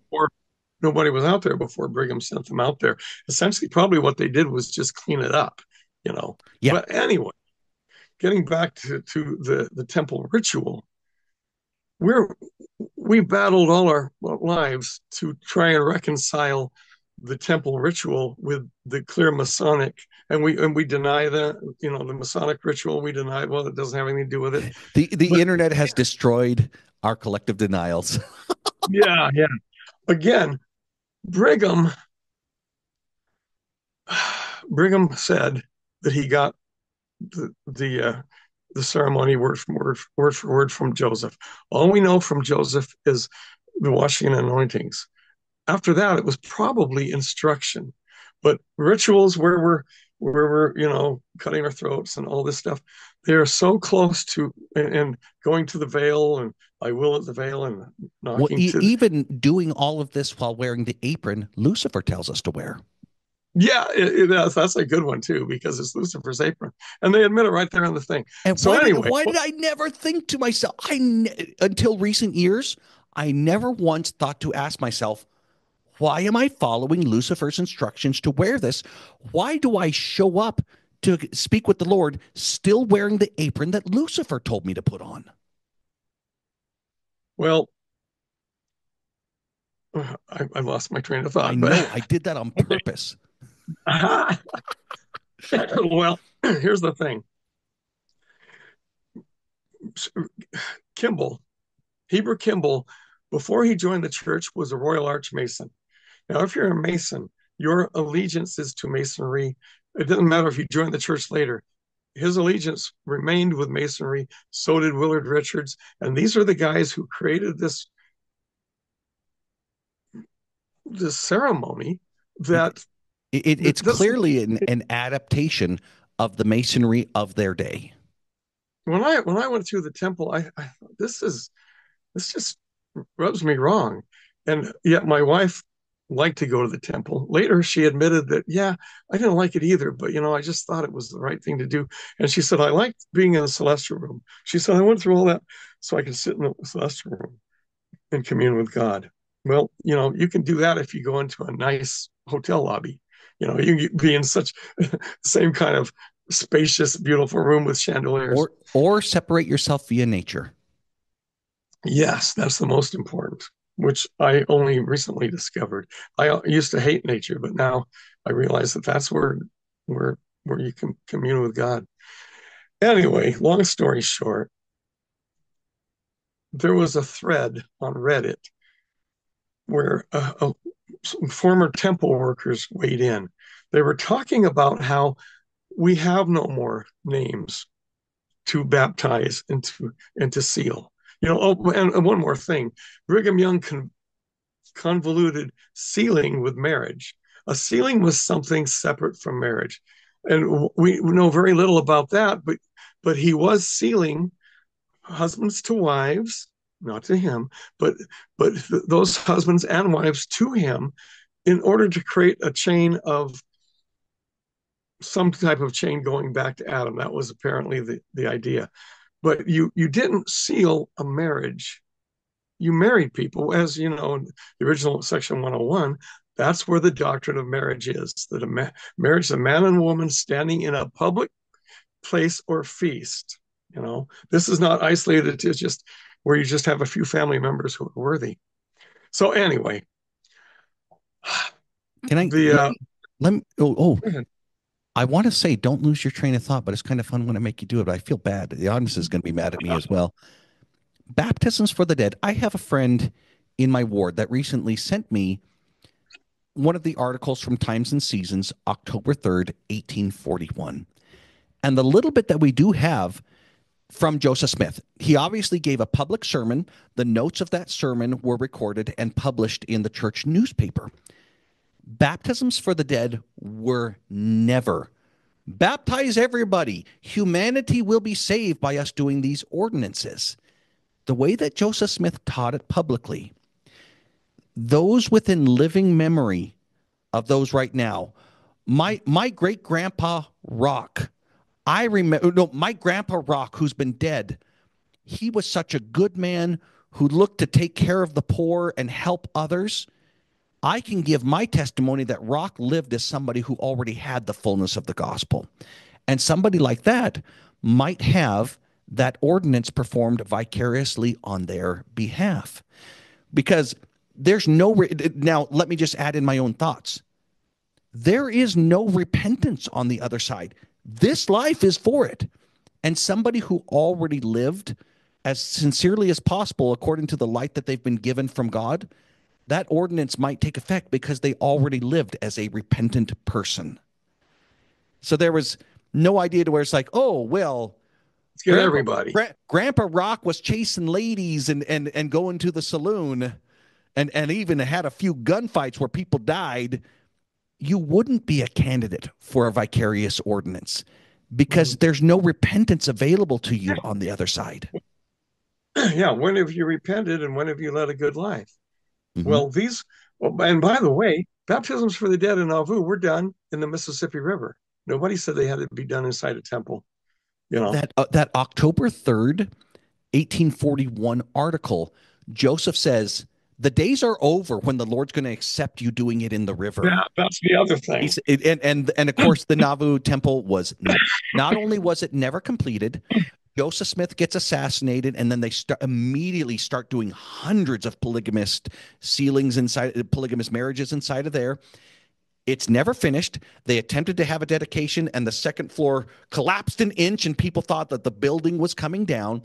[SPEAKER 2] nobody was out there before Brigham sent them out there. Essentially, probably what they did was just clean it up, you know.
[SPEAKER 1] Yeah.
[SPEAKER 2] But anyway, getting back to the temple ritual, we're we battled all our lives to try and reconcile the temple ritual with the clear Masonic, and we deny that, the Masonic ritual. We deny, well, it doesn't have anything to do with it.
[SPEAKER 1] The
[SPEAKER 2] But
[SPEAKER 1] internet has destroyed our collective denials.
[SPEAKER 2] yeah, yeah. Again, Brigham Brigham said that he got the ceremony word for word from Joseph. All we know from Joseph is the washing and anointings. After that, it was probably instruction, but rituals where we're cutting our throats and all this stuff, they are so close to and going to the veil and I will at the veil and
[SPEAKER 1] Well,
[SPEAKER 2] knocking to
[SPEAKER 1] even doing all of this while wearing the apron Lucifer tells us to wear.
[SPEAKER 2] yeah, that's a good one too because it's Lucifer's apron and they admit it right there on the thing.
[SPEAKER 1] And
[SPEAKER 2] So anyway,
[SPEAKER 1] why did I never think to myself? Until recent years, I never once thought to ask myself, why am I following Lucifer's instructions to wear this? Why do I show up to speak with the Lord still wearing the apron that Lucifer told me to put on?
[SPEAKER 2] well, I lost my train of
[SPEAKER 1] I
[SPEAKER 2] thought, but
[SPEAKER 1] know I did that on
[SPEAKER 2] okay.
[SPEAKER 1] purpose.
[SPEAKER 2] Well, here's the thing. Kimball, Heber Kimball, before he joined the church, was a Royal Arch Mason. Now, if you're a Mason, your allegiance is to Masonry. It doesn't matter if you join the church later. His allegiance remained with Masonry. So did Willard Richards. And these are the guys who created this ceremony
[SPEAKER 1] It,
[SPEAKER 2] that
[SPEAKER 1] it's
[SPEAKER 2] this
[SPEAKER 1] clearly an adaptation of the masonry of their day.
[SPEAKER 2] when I went through the temple, I thought this just rubs me wrong. And yet my wife liked to go to the temple. Later, she admitted that, yeah, I didn't like it either, but I just thought it was the right thing to do. And she said, I liked being in the celestial room. She said, I went through all that so I could sit in the celestial room and commune with God. Well, you can do that if you go into a nice hotel lobby. You can be in such same kind of spacious, beautiful room with chandeliers.
[SPEAKER 1] Or separate yourself via nature.
[SPEAKER 2] Yes, that's the most important, which I only recently discovered. I used to hate nature, but now I realize that that's where where you can commune with God. Anyway, long story short, there was a thread on Reddit where some former temple workers weighed in. They were talking about how we have no more names to baptize and to seal. Oh, and one more thing. Brigham Young convoluted sealing with marriage. A sealing was something separate from marriage. And we know very little about that, but he was sealing husbands to wives, not to him, but those husbands and wives to him in order to create a chain of some type of chain going back to Adam. That was apparently the idea. But you didn't seal a marriage. You married people, as you know, in the original section 101. That's where the doctrine of marriage is, that marriage is a man and woman standing in a public place or feast. This is not isolated to just where you just have a few family members who are worthy. So anyway,
[SPEAKER 1] Can I
[SPEAKER 2] the
[SPEAKER 1] let me I want to say don't lose your train of thought, but it's kind of fun when I make you do it. But I feel bad. The audience is going to be mad at me as well. Baptisms for the dead. I have a friend in my ward that recently sent me one of the articles from Times and Seasons, October 3rd, 1841. And the little bit that we do have from Joseph Smith, he obviously gave a public sermon. The notes of that sermon were recorded and published in the church newspaper. Baptisms for the dead were never baptize everybody. Humanity will be saved by us doing these ordinances. The way that Joseph Smith taught it publicly, those within living memory of those right now, my great grandpa Rock, I remember, no, my grandpa Rock, who's been dead, he was such a good man who looked to take care of the poor and help others. I can give my testimony that Rock lived as somebody who already had the fullness of the gospel. And somebody like that might have that ordinance performed vicariously on their behalf. Because there's no, now let me just add in my own thoughts. There is no repentance on the other side. This life is for it. And somebody who already lived as sincerely as possible according to the light that they've been given from God, that ordinance might take effect because they already lived as a repentant person. So there was no idea to where it's like, oh, well,
[SPEAKER 2] let's get everybody.
[SPEAKER 1] Grandpa Rock was chasing ladies and going to the saloon and even had a few gunfights where people died. You wouldn't be a candidate for a vicarious ordinance because there's no repentance available to you on the other side.
[SPEAKER 2] Yeah, when have you repented and when have you led a good life?
[SPEAKER 1] Mm-hmm.
[SPEAKER 2] Well, and by the way, baptisms for the dead in Nauvoo were done in the Mississippi River. Nobody said they had to be done inside a temple.
[SPEAKER 1] That October 3rd, 1841 article, Joseph says, the days are over when the Lord's going to accept you doing it in the river.
[SPEAKER 2] Yeah, that's the other thing.
[SPEAKER 1] And of course, the Nauvoo temple was not only was it never completed, Joseph Smith gets assassinated, and then they immediately start doing hundreds of polygamous marriages inside of there. It's never finished. They attempted to have a dedication, and the second floor collapsed an inch, and people thought that the building was coming down.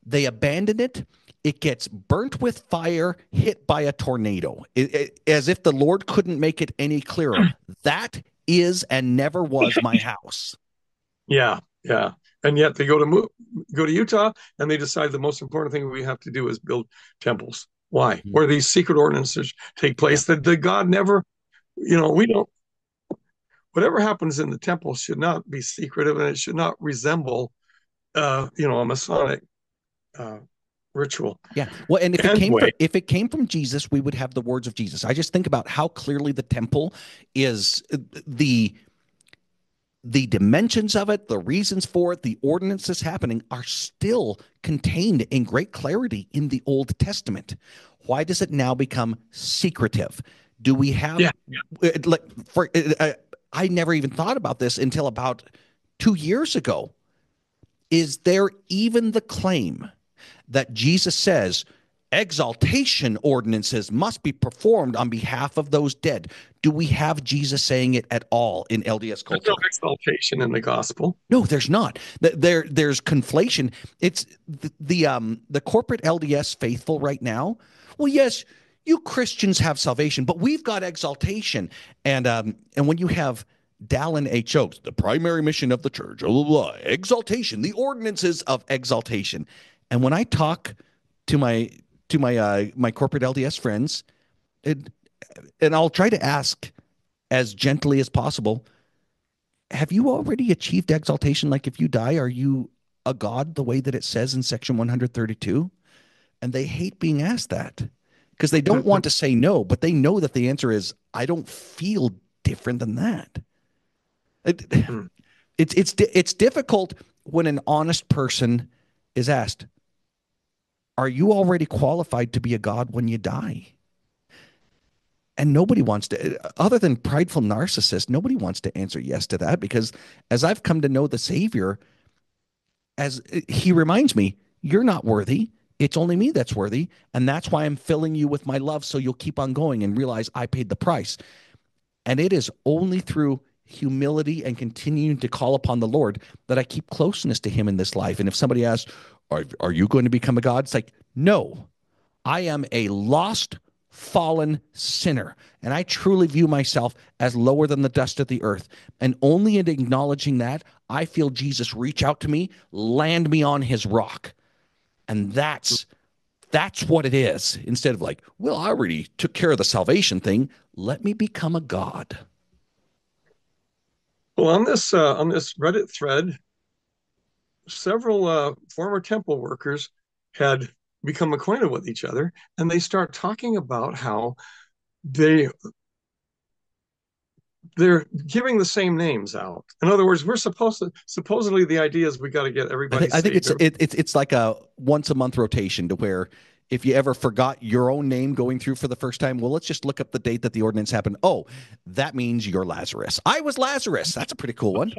[SPEAKER 1] They abandon it. It gets burnt with fire, hit by a tornado, as if the Lord couldn't make it any clearer. That is and never was my house.
[SPEAKER 2] Yeah, yeah. And yet they go to Utah and they decide the most important thing we have to do is build temples. Why? Where these secret ordinances take
[SPEAKER 1] Yeah.
[SPEAKER 2] place that the God never, we don't. Whatever happens in the temple should not be secretive, and it should not resemble, a Masonic uh, ritual.
[SPEAKER 1] Yeah. Well, and
[SPEAKER 2] Anyway,
[SPEAKER 1] if it came from Jesus, we would have the words of Jesus. I just think about how clearly the temple is the dimensions of it, the reasons for it, the ordinances happening are still contained in great clarity in the Old Testament. Why does it now become secretive? Do we have
[SPEAKER 2] yeah,
[SPEAKER 1] like for I never even thought about this until about 2 years ago. Is there even the claim that Jesus says exaltation ordinances must be performed on behalf of those dead? Do we have Jesus saying it at all in LDS
[SPEAKER 2] there's no
[SPEAKER 1] culture?
[SPEAKER 2] exaltation in the gospel.
[SPEAKER 1] No, there's not. There's conflation. It's the corporate LDS faithful right now. Well, yes, you Christians have salvation, but we've got exaltation. And when you have Dallin H. Oates, the primary mission of the church, blah, blah, blah, exaltation, the ordinances of exaltation. And when I talk to my corporate LDS friends, it, and I'll try to ask as gently as possible, have you already achieved exaltation? Like if you die, are you a god the way that it says in section 132? And they hate being asked that because they don't want to say no, but they know that the answer is, I don't feel different than that. It, it's difficult when an honest person is asked, are you already qualified to be a god when you die? And nobody wants to, other than prideful narcissists, nobody wants to answer yes to that because as I've come to know the Savior, as he reminds me, you're not worthy. It's only me that's worthy. And that's why I'm filling you with my love so you'll keep on going and realize I paid the price. And it is only through humility and continuing to call upon the Lord that I keep closeness to him in this life. And if somebody asks, are you going to become a God? It's like, no, I am a lost, fallen sinner. And I truly view myself as lower than the dust of the earth. And only in acknowledging that, I feel Jesus reach out to me, land me on his rock. And that's what it is. Instead of like, well, I already took care of the salvation thing. Let me become a God.
[SPEAKER 2] Well, on this Reddit thread, several former temple workers had become acquainted with each other, and they start talking about how they they're giving the same names out. In other words, we're supposedly the idea is we got to get everybody
[SPEAKER 1] I think
[SPEAKER 2] saved.
[SPEAKER 1] it's like a once a month rotation to where if you ever forgot your own name going through for the first time, well, let's just look up the date that the ordinance happened. Oh, that means you're Lazarus. I was Lazarus. That's a pretty cool one.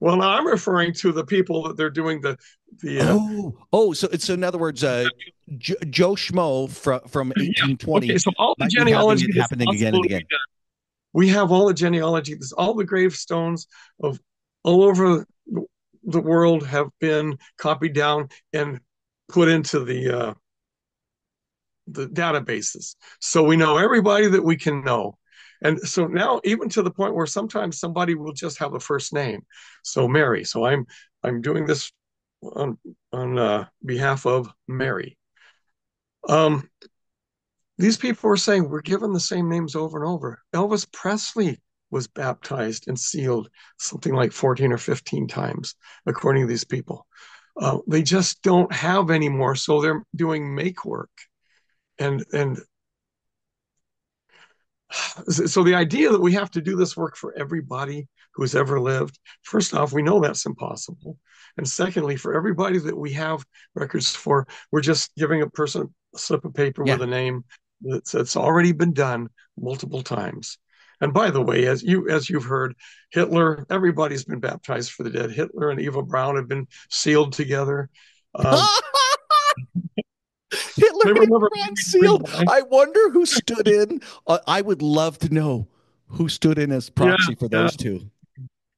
[SPEAKER 2] Well, now I'm referring to the people that they're doing the
[SPEAKER 1] So in other words, Joe Schmo from
[SPEAKER 2] yeah.
[SPEAKER 1] 1820
[SPEAKER 2] Okay, so all the
[SPEAKER 1] might be having
[SPEAKER 2] genealogy
[SPEAKER 1] it
[SPEAKER 2] that's
[SPEAKER 1] happening again
[SPEAKER 2] possible
[SPEAKER 1] and
[SPEAKER 2] to be
[SPEAKER 1] again.
[SPEAKER 2] done. We have all the genealogy, all the gravestones of all over the world have been copied down and put into the databases. So we know everybody that we can know. And so now, even to the point where sometimes somebody will just have a first name. So Mary. So I'm doing this on behalf of Mary. Um, these people were saying we're given the same names over and over. Elvis Presley was baptized and sealed something like 14 or 15 times, according to these people. They just don't have anymore, so they're doing make work. And so the idea that we have to do this work for everybody who's ever lived, first off, we know that's impossible. And secondly, for everybody that we have records for, we're just giving a person a slip of paper
[SPEAKER 1] Yeah.
[SPEAKER 2] with a name that's already been done multiple times. And by the way, as you've heard, Hitler, everybody's been baptized for the dead. Hitler and Eva Braun have been sealed together. Um,
[SPEAKER 1] Hitler
[SPEAKER 2] they
[SPEAKER 1] and
[SPEAKER 2] were never
[SPEAKER 1] Brown
[SPEAKER 2] married,
[SPEAKER 1] sealed. I wonder who stood in. I would love to know who stood in as
[SPEAKER 2] yeah,
[SPEAKER 1] proxy for
[SPEAKER 2] yeah.
[SPEAKER 1] those two.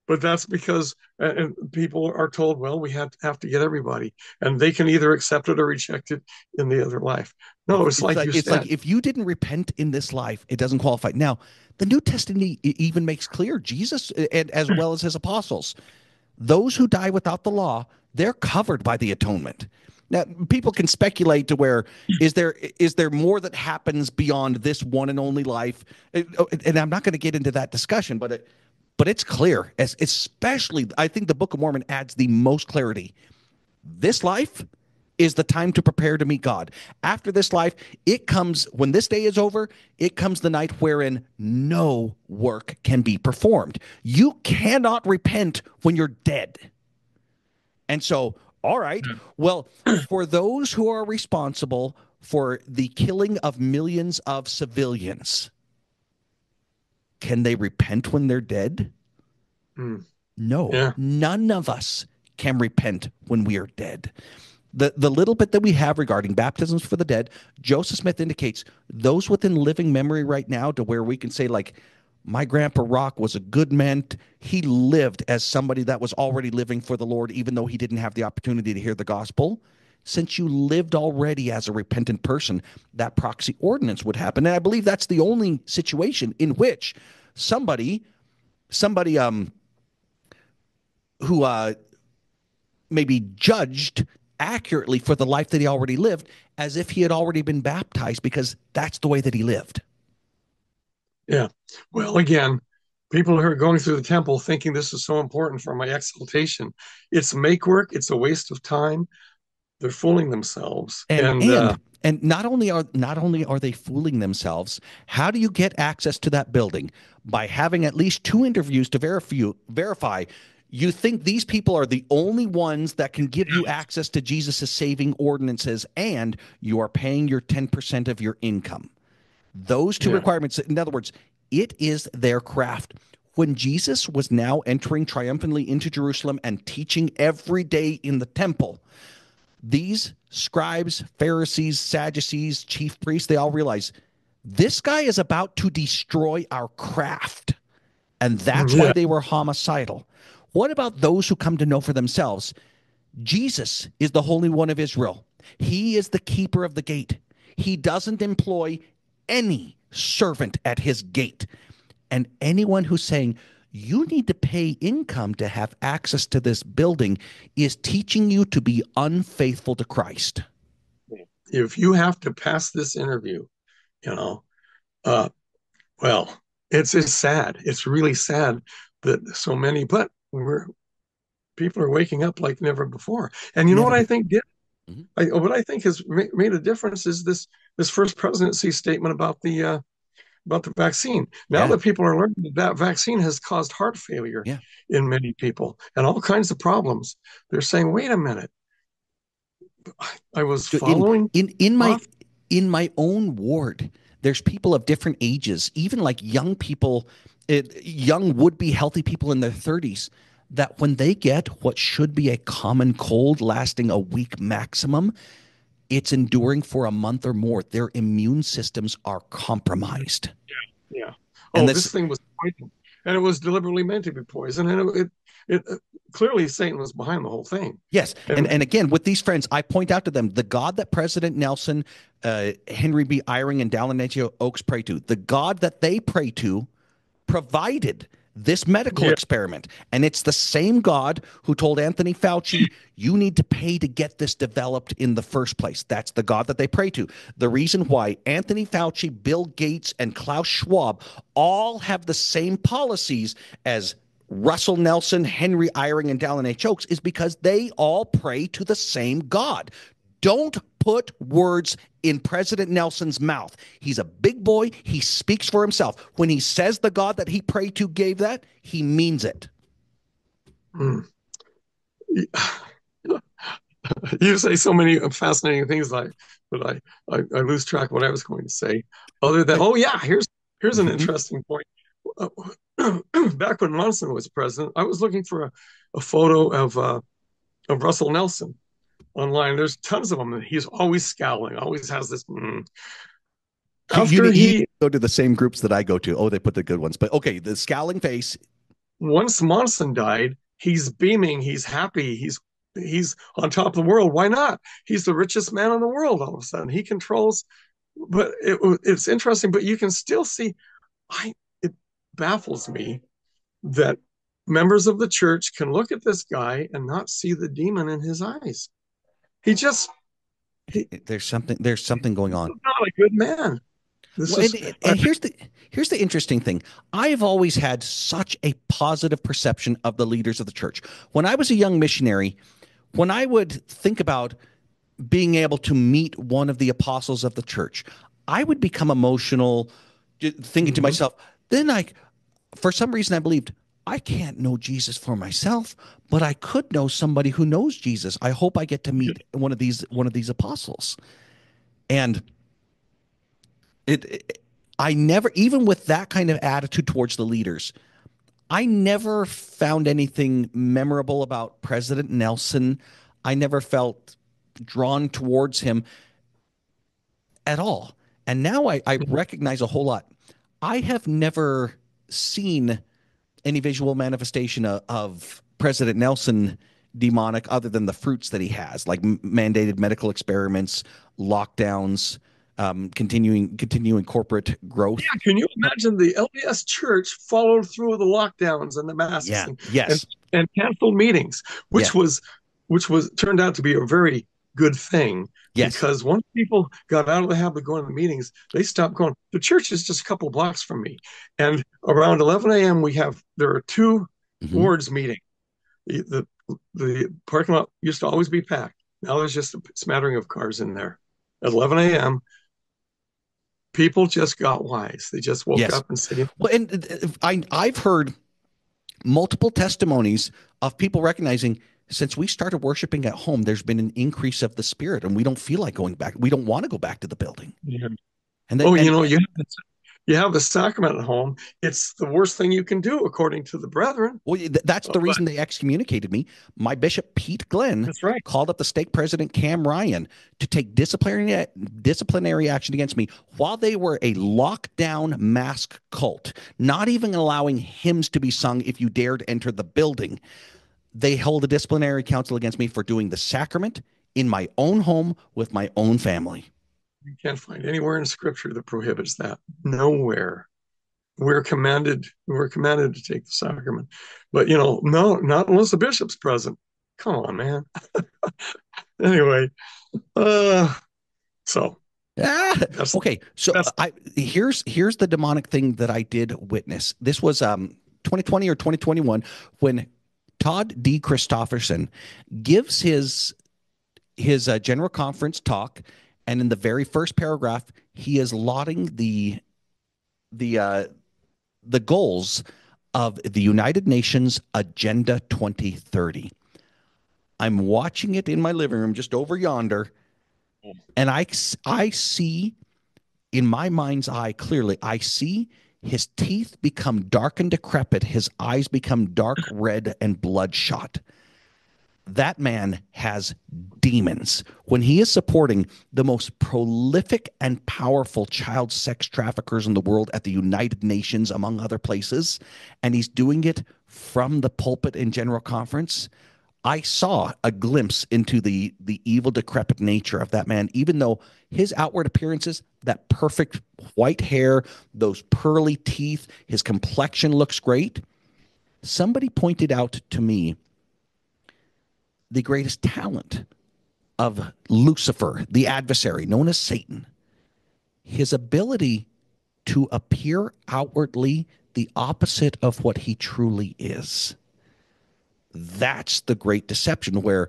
[SPEAKER 2] But that's because and people are told, well, we have to get everybody, and they can either accept it or reject it in the other life. No, it's like you
[SPEAKER 1] It's like
[SPEAKER 2] said.
[SPEAKER 1] if you didn't repent in this life, it doesn't qualify. Now, the New Testament even makes clear Jesus and as well as his apostles, those who die without the law, they're covered by the atonement. Now, people can speculate to where is there more that happens beyond this one and only life, and I'm not going to get into that discussion, but it's clear, especially I think the Book of Mormon adds the most clarity. This life is the time to prepare to meet God. After this life, it comes when this day is over, it comes the night wherein no work can be performed. You cannot repent when you're dead. And so, all right, well, for those who are responsible for the killing of millions of civilians, can they repent when they're dead?
[SPEAKER 2] Mm,
[SPEAKER 1] No,
[SPEAKER 2] yeah.
[SPEAKER 1] none of us can repent when we are dead. The little bit that we have regarding baptisms for the dead, Joseph Smith indicates those within living memory right now to where we can say, like, my grandpa Rock was a good man. He lived as somebody that was already living for the Lord, even though he didn't have the opportunity to hear the gospel. Since you lived already as a repentant person, that proxy ordinance would happen. And I believe that's the only situation in which somebody who may be judged accurately for the life that he already lived as if he had already been baptized because that's the way that he lived.
[SPEAKER 2] Yeah. Well, again, people who are going through the temple thinking this is so important for my exaltation, it's make work, it's a waste of time. They're fooling themselves.
[SPEAKER 1] And
[SPEAKER 2] And
[SPEAKER 1] and and not only are they fooling themselves, how do you get access to that building? By having at least two interviews to verify you think these people are the only ones that can give you access to Jesus' saving ordinances, and you are paying your 10% of your income. Those two
[SPEAKER 2] yeah.
[SPEAKER 1] requirements, in other words, it is their craft. When Jesus was now entering triumphantly into Jerusalem and teaching every day in the temple, these scribes, Pharisees, Sadducees, chief priests, they all realize this guy is about to destroy our craft. And that's why
[SPEAKER 2] Yeah.
[SPEAKER 1] they were homicidal. What about those who come to know for themselves? Jesus is the Holy One of Israel. He is the keeper of the gate. He doesn't employ any servant at his gate. And anyone who's saying, you need to pay income to have access to this building is teaching you to be unfaithful to Christ.
[SPEAKER 2] If you have to pass this interview, you know, uh, well, it's sad. It's really sad that so many, but we're people are waking up like never before. And you know what
[SPEAKER 1] Never
[SPEAKER 2] I
[SPEAKER 1] been.
[SPEAKER 2] think did?
[SPEAKER 1] Mhm.
[SPEAKER 2] What I think has made a difference is this first presidency statement about the vaccine. Now
[SPEAKER 1] Yeah.
[SPEAKER 2] that people are learning that that vaccine has caused heart failure
[SPEAKER 1] Yeah.
[SPEAKER 2] in many people and all kinds of problems, they're saying, "Wait a minute, I was
[SPEAKER 1] in
[SPEAKER 2] following
[SPEAKER 1] in my
[SPEAKER 2] off."
[SPEAKER 1] in my own ward, there's people of different ages, even like young people, young would be healthy people in their 30s, that when they get what should be a common cold lasting a week maximum, it's enduring for a month or more. Their immune systems are compromised.
[SPEAKER 2] Yeah.
[SPEAKER 1] And
[SPEAKER 2] Oh,
[SPEAKER 1] this,
[SPEAKER 2] this thing was poison, and it was deliberately meant to be poison, and it clearly Satan was behind the whole thing.
[SPEAKER 1] yes. And,
[SPEAKER 2] And
[SPEAKER 1] and again, with these friends, I point out to them the God that President Nelson, Henry B. Eyring, and Dallin H. Oaks pray to, the God that they pray to provided this medical
[SPEAKER 2] yeah,
[SPEAKER 1] experiment. And it's the same God who told Anthony Fauci, you need to pay to get this developed in the first place. That's the God that they pray to. The reason why Anthony Fauci, Bill Gates, and Klaus Schwab all have the same policies as Russell Nelson, Henry Eyring, and Dallin H. Oaks is because they all pray to the same God. Don't put words in President Nelson's mouth. He's a big boy. He speaks for himself. When he says the God that he prayed to gave that, he means it.
[SPEAKER 2] mm. You say so many fascinating things, like, but I lose track of what I was going to say. Other than, oh yeah, here's an
[SPEAKER 1] Mhm.
[SPEAKER 2] interesting point. back when Monson was president, I was looking for a photo of Russell Nelson online. There's tons of them, and he's always scowling, always has this. After
[SPEAKER 1] You
[SPEAKER 2] he
[SPEAKER 1] go to the same groups that I go to. Oh, they put the good ones. But okay, the scowling face.
[SPEAKER 2] Once Monson died, he's beaming, he's happy, he's on top of the world. Why not? He's the richest man in the world. All of a sudden, he controls. But it's interesting. But you can still see. It baffles me that members of the church can look at this guy and not see the demon in his eyes. He just he,
[SPEAKER 1] There's something going
[SPEAKER 2] he's
[SPEAKER 1] on.
[SPEAKER 2] not a good man. This
[SPEAKER 1] Well,
[SPEAKER 2] is
[SPEAKER 1] and here's the interesting thing. I've always had such a positive perception of the leaders of the church. When I was a young missionary, when I would think about being able to meet one of the apostles of the church, I would become emotional, thinking to
[SPEAKER 2] mm-hmm.
[SPEAKER 1] myself, then for some reason, I believed I can't know Jesus for myself, but I could know somebody who knows Jesus. I hope I get to meet one of these apostles. And I never, even with that kind of attitude towards the leaders, I never found anything memorable about President Nelson. I never felt drawn towards him at all. And now I recognize a whole lot. I have never seen any visual manifestation of President Nelson demonic other than the fruits that he has, like mandated medical experiments, lockdowns, continuing corporate growth.
[SPEAKER 2] Yeah, can you imagine the LDS Church followed through with the lockdowns and the masks
[SPEAKER 1] Yeah.
[SPEAKER 2] and
[SPEAKER 1] Yes.
[SPEAKER 2] and canceled meetings, which
[SPEAKER 1] Yes.
[SPEAKER 2] was turned out to be a very good thing
[SPEAKER 1] Yes.
[SPEAKER 2] because once people got out of the habit of going to meetings, they stopped going. The church is just a couple blocks from me, and around 11 a.m. There are two
[SPEAKER 1] Hmm.
[SPEAKER 2] wards meeting. The parking lot used to always be packed. Now there's just a smattering of cars in there. At 11 a.m., people just got wise. They just woke
[SPEAKER 1] Yes.
[SPEAKER 2] up and said,
[SPEAKER 1] Well, and I've heard multiple testimonies of people recognizing since we started worshiping at home, there's been an increase of the spirit, and we don't feel like going back. We don't want to go back to the building.
[SPEAKER 2] yeah.
[SPEAKER 1] And that,
[SPEAKER 2] "Oh,
[SPEAKER 1] and
[SPEAKER 2] you have the sacrament at home. It's the worst thing you can do, according to the brethren."
[SPEAKER 1] well, that's the
[SPEAKER 2] But
[SPEAKER 1] reason they excommunicated me. My bishop, Pete Glenn,
[SPEAKER 2] that's right.
[SPEAKER 1] called up the stake president, Cam Ryan, to take disciplinary action against me while they were a lockdown mask cult, not even allowing hymns to be sung if you dared enter the building. They held a disciplinary council against me for doing the sacrament in my own home with my own family.
[SPEAKER 2] You can't find anywhere in Scripture that prohibits that. Nowhere. We're commanded to take the sacrament, but no, not unless the bishop's present. Come on, man. Anyway, uh, so
[SPEAKER 1] Ah,
[SPEAKER 2] that's
[SPEAKER 1] okay, so
[SPEAKER 2] that's
[SPEAKER 1] here's the demonic thing that I did witness. This was 2020 or 2021 when Todd D. Christofferson gives his general conference talk, and in the very first paragraph, he is lauding the uh, the goals of the United Nations Agenda 2030. I'm watching it in my living room just over yonder, and I see in my mind's eye clearly, I see his teeth become dark and decrepit, his eyes become dark red and bloodshot. That man has demons. When he is supporting the most prolific and powerful child sex traffickers in the world at the United Nations, among other places, and he's doing it from the pulpit in General Conference, I saw a glimpse into the evil, decrepit nature of that man, even though his outward appearances, that perfect white hair, those pearly teeth, his complexion looks great. Somebody pointed out to me the greatest talent of Lucifer, the adversary, known as Satan, his ability to appear outwardly the opposite of what he truly is. That's the great deception where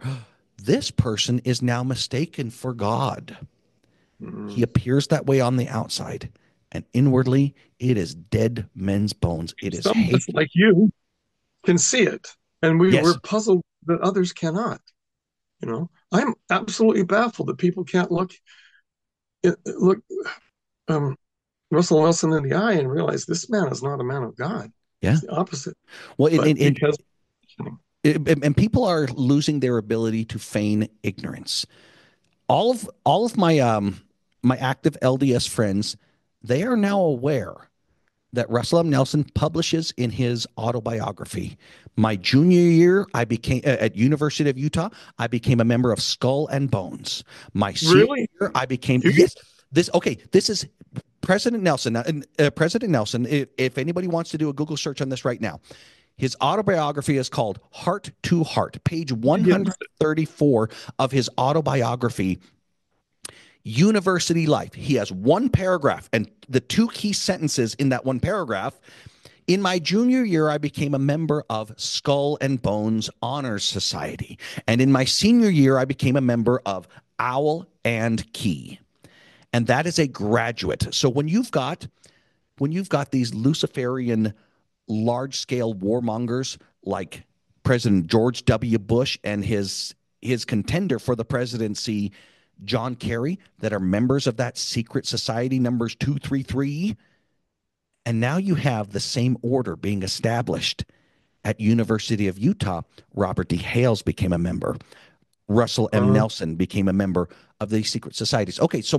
[SPEAKER 1] this person is now mistaken for God. He
[SPEAKER 2] mm,
[SPEAKER 1] appears that way on the outside, and inwardly, it is dead men's bones. It is
[SPEAKER 2] some of us
[SPEAKER 1] hate.
[SPEAKER 2] like you can see it, and we're
[SPEAKER 1] Yes,
[SPEAKER 2] puzzled that others cannot. I'm absolutely baffled that people can't look. Um, Russell Nelson in the eye and realize this man is not a man of God.
[SPEAKER 1] Yeah.
[SPEAKER 2] It's the opposite.
[SPEAKER 1] Well,
[SPEAKER 2] But because
[SPEAKER 1] and people are losing their ability to feign ignorance. All of my active LDS friends, they are now aware that Russell M. Nelson publishes in his autobiography. My junior year, I became at University of Utah. I became a member of Skull and Bones. My senior
[SPEAKER 2] really,
[SPEAKER 1] year, I became
[SPEAKER 2] you,
[SPEAKER 1] yes. This okay. This is President Nelson. President Nelson. If anybody wants to do a Google search on this right now, his autobiography is called Heart to Heart. Page
[SPEAKER 2] yes,
[SPEAKER 1] 134 of his autobiography, University Life. He has one paragraph, and the two key sentences in that one paragraph: in my junior year, I became a member of Skull and Bones Honors Society. And in my senior year, I became a member of Owl and Key. And that is a graduate. So when you've got these Luciferian large scale warmongers like President George W. Bush and his contender for the presidency, John Kerry, that are members of that secret society, numbers 233, and now you have the same order being established at University of Utah. Robert D. Hales became a member. Russell M.
[SPEAKER 2] uh,
[SPEAKER 1] Nelson became a member of these secret societies. Okay, so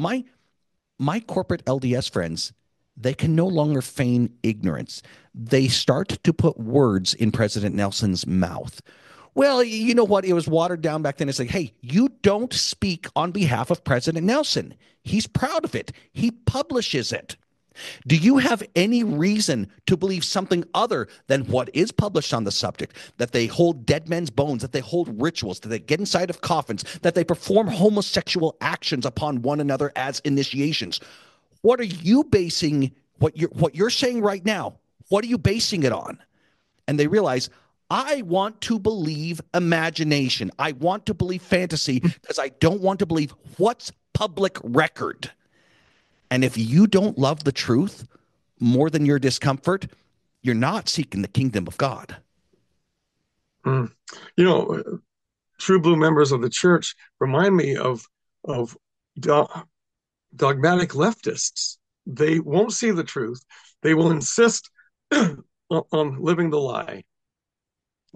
[SPEAKER 1] my corporate LDS friends, they can no longer feign ignorance. They start to put words in President Nelson's mouth. Well, you know what? It was watered down back then. It's like, hey, you don't speak on behalf of President Nelson. He's proud of it. He publishes it. Do you have any reason to believe something other than what is published on the subject? That they hold dead men's bones, that they hold rituals, that they get inside of coffins, that they perform homosexual actions upon one another as initiations? What are you basing what you're saying right now? What are you basing it on? And they realize, I want to believe imagination. I want to believe fantasy because I don't want to believe what's public record. And if you don't love the truth more than your discomfort, you're not seeking the kingdom of God.
[SPEAKER 2] mm. you know, true blue members of the church remind me of do- dogmatic leftists. They won't see the truth. They will insist on living the lie.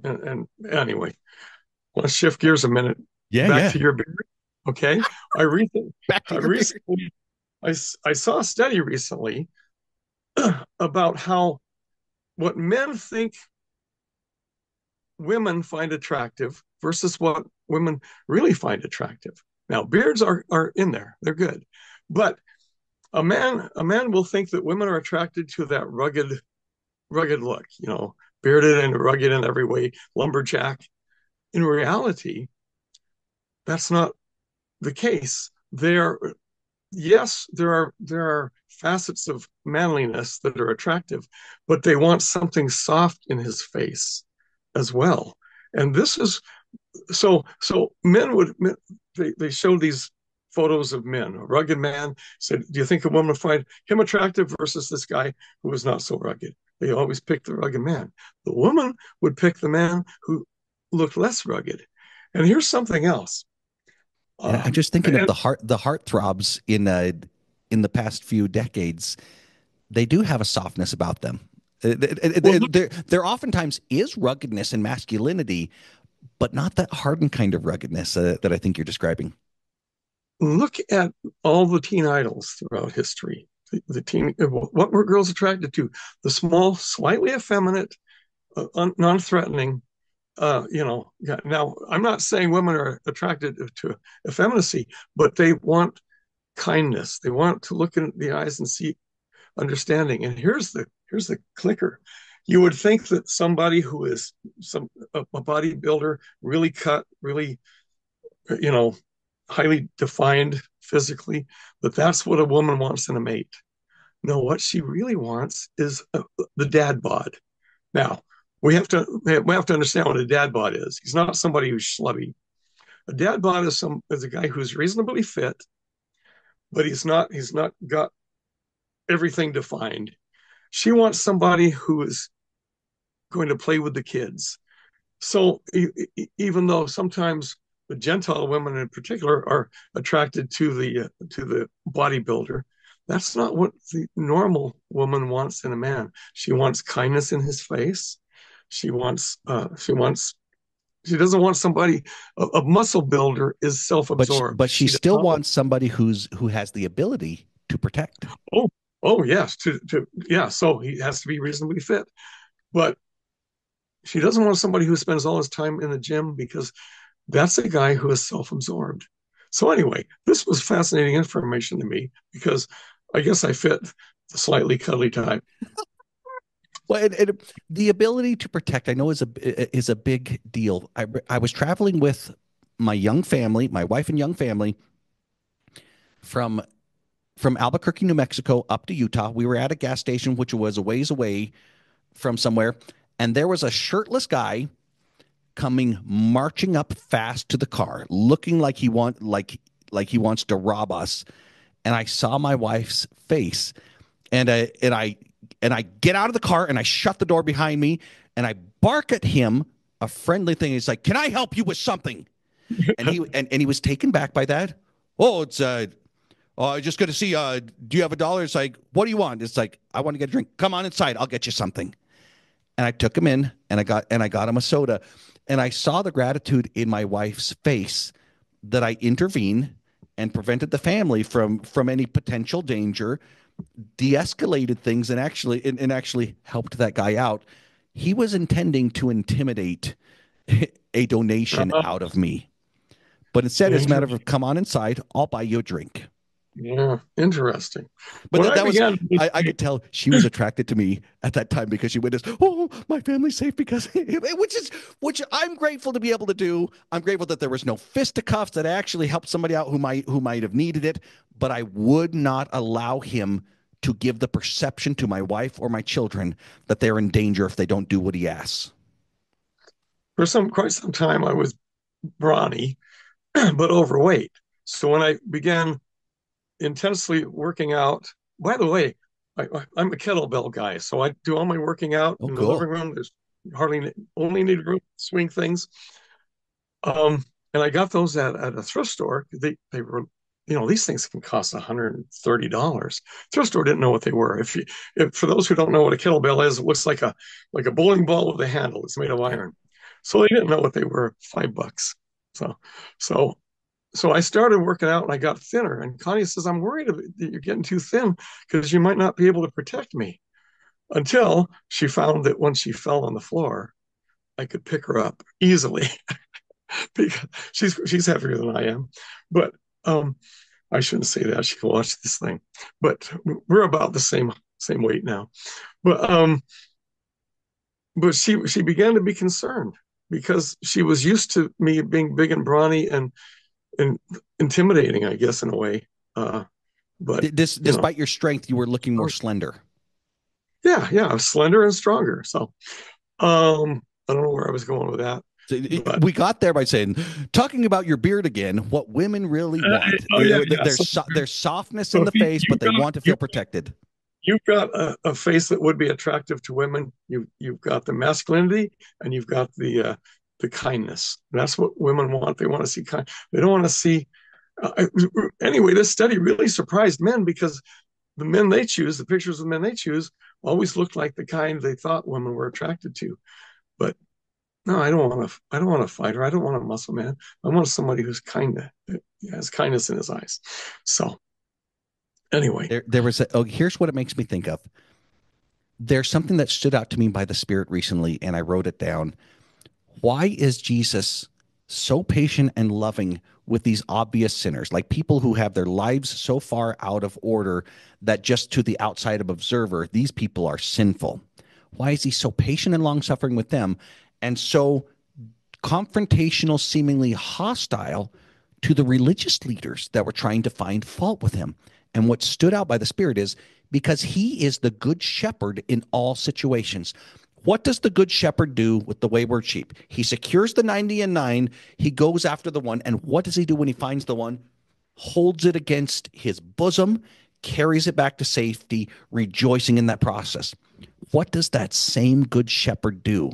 [SPEAKER 2] And anyway, let's shift gears a minute.
[SPEAKER 1] Yeah,
[SPEAKER 2] Back
[SPEAKER 1] yeah.
[SPEAKER 2] to your beard. Okay. I recently,
[SPEAKER 1] Back to
[SPEAKER 2] I
[SPEAKER 1] your beard.
[SPEAKER 2] recently, I saw a study recently about how what men think women find attractive versus what women really find attractive. Now, beards are in there; they're good, but a man will think that women are attracted to that rugged look, bearded and rugged in every way, lumberjack. In reality, that's not the case. There are facets of manliness that are attractive, but they want something soft in his face as well. And this is so they showed these photos of men. A rugged man said, do you think a woman would find him attractive versus this guy who was not so rugged? They always picked the rugged man. The woman would pick the man who looked less rugged. And here's something else.
[SPEAKER 1] And I'm
[SPEAKER 2] Um,
[SPEAKER 1] just thinking of
[SPEAKER 2] and
[SPEAKER 1] the heartthrobs in the past few decades. They do have a softness about them.
[SPEAKER 2] well, look,
[SPEAKER 1] There oftentimes is ruggedness and masculinity, but not that hardened kind of ruggedness that I think you're describing.
[SPEAKER 2] look at all the teen idols throughout history. The teen, what were girls attracted to? The small, slightly effeminate, non-threatening. Now I'm not saying women are attracted to effeminacy, but they want kindness. They want to look in the eyes and see understanding. And here's the clicker. You would think that somebody who is a bodybuilder, really cut, really, you know, highly defined physically, that that's what a woman wants in a mate. No, what she really wants is the dad bod. Now, we have to understand what a dad bod is. He's not somebody who's schlubby. A dad bod is a guy who's reasonably fit, but he's not got everything defined. She wants somebody who is going to play with the kids. So even though sometimes the Gentile women in particular are attracted to the bodybuilder, That's not what the normal woman wants in a man. She wants kindness in his face. She doesn't want somebody, a muscle builder is self-absorbed.
[SPEAKER 1] But she
[SPEAKER 2] She does
[SPEAKER 1] still
[SPEAKER 2] not
[SPEAKER 1] wants somebody who has the ability to protect.
[SPEAKER 2] oh, oh yes, yeah, so he has to be reasonably fit. But she doesn't want somebody who spends all his time in the gym because that's a guy who is self-absorbed. So anyway, this was fascinating information to me because I guess I fit the slightly cuddly type.
[SPEAKER 1] Well, the ability to protect, I know, is a big deal. I was traveling with my young family, my wife and young family, from Albuquerque, New Mexico, up to Utah. We were at a gas station, which was a ways away from somewhere, and there was a shirtless guy coming marching up fast to the car, looking like he wants to rob us. And I saw my wife's face, and I get out of the car and I shut the door behind me and I bark at him a friendly thing. He's like, "Can I help you with something?" And he was taken back by that. Oh, it's I just got to see. Do you have $1? It's like, what do you want? It's like, I want to get a drink. Come on inside. I'll get you something. And I took him in and I got him a soda. And I saw the gratitude in my wife's face that I intervened and prevented the family from any potential danger, de-escalated things, and actually helped that guy out. He was intending to intimidate a donation
[SPEAKER 2] Uh,
[SPEAKER 1] out of me, but instead, it's a matter
[SPEAKER 2] inter-
[SPEAKER 1] of come on inside. I'll buy you a drink.
[SPEAKER 2] yeah, interesting.
[SPEAKER 1] But
[SPEAKER 2] When I
[SPEAKER 1] that was
[SPEAKER 2] began,
[SPEAKER 1] I could tell she was attracted to me at that time because she witnessed, oh, my family's safe because which I'm grateful to be able to do. I'm grateful that there was no fisticuffs, that I actually helped somebody out who might have needed it. But I would not allow him to give the perception to my wife or my children that they're in danger if they don't do what he asks.
[SPEAKER 2] for some quite some time, I was brawny but overweight. So when I began intensely working out, by the way, I'm a kettlebell guy, so I do all my working out
[SPEAKER 1] Oh,
[SPEAKER 2] in the living
[SPEAKER 1] cool.
[SPEAKER 2] room. There's hardly only need room to swing things. And I got those at a thrift store. They were, these things can cost $130. Thrift store didn't know what they were. If for those who don't know what a kettlebell is, it looks like a bowling ball with a handle. It's made of iron. So they didn't know what they were. $5. So so so I started working out and I got thinner. And Connie says, I'm worried that you're getting too thin because you might not be able to protect me. Until she found that when she fell on the floor, I could pick her up easily because she's heavier than I am. But I shouldn't say that. She can watch this thing. But we're about the same weight now. But she began to be concerned because she was used to me being big and brawny and intimidating, I guess, in a way. But you know,
[SPEAKER 1] Despite your strength, you were looking more slender.
[SPEAKER 2] yeah, I was slender and stronger. So I don't know where I was going with that, but
[SPEAKER 1] We got there by saying, talking about your beard again, what women really want.
[SPEAKER 2] oh yeah.
[SPEAKER 1] There's softness
[SPEAKER 2] So
[SPEAKER 1] in
[SPEAKER 2] if
[SPEAKER 1] the face, but they want to feel
[SPEAKER 2] you
[SPEAKER 1] protected.
[SPEAKER 2] you've got a face that would be attractive to women. You've got the masculinity and you've got the kindness. And that's what women want. They want to see kind. They don't want to see. Uh, anyway, this study really surprised men because the men they choose, the pictures of the men they choose, always looked like the kind they thought women were attracted to. But no, I don't want to. I don't want a fighter. I don't want a muscle man. I want somebody who's kind, that has kindness in his eyes. So anyway,
[SPEAKER 1] There was here's what it makes me think of. There's something that stood out to me by the Spirit recently, and I wrote it down. Why is Jesus so patient and loving with these obvious sinners, like people who have their lives so far out of order that just to the outside of observer, these people are sinful? Why is he so patient and long suffering with them and so confrontational, seemingly hostile to the religious leaders that were trying to find fault with him? And what stood out by the Spirit is because he is the good shepherd in all situations. What does the good shepherd do with the wayward sheep? He secures the 90 and 9. He goes after the one. And what does he do when he finds the one? Holds it against his bosom, carries it back to safety, rejoicing in that process. What does that same good shepherd do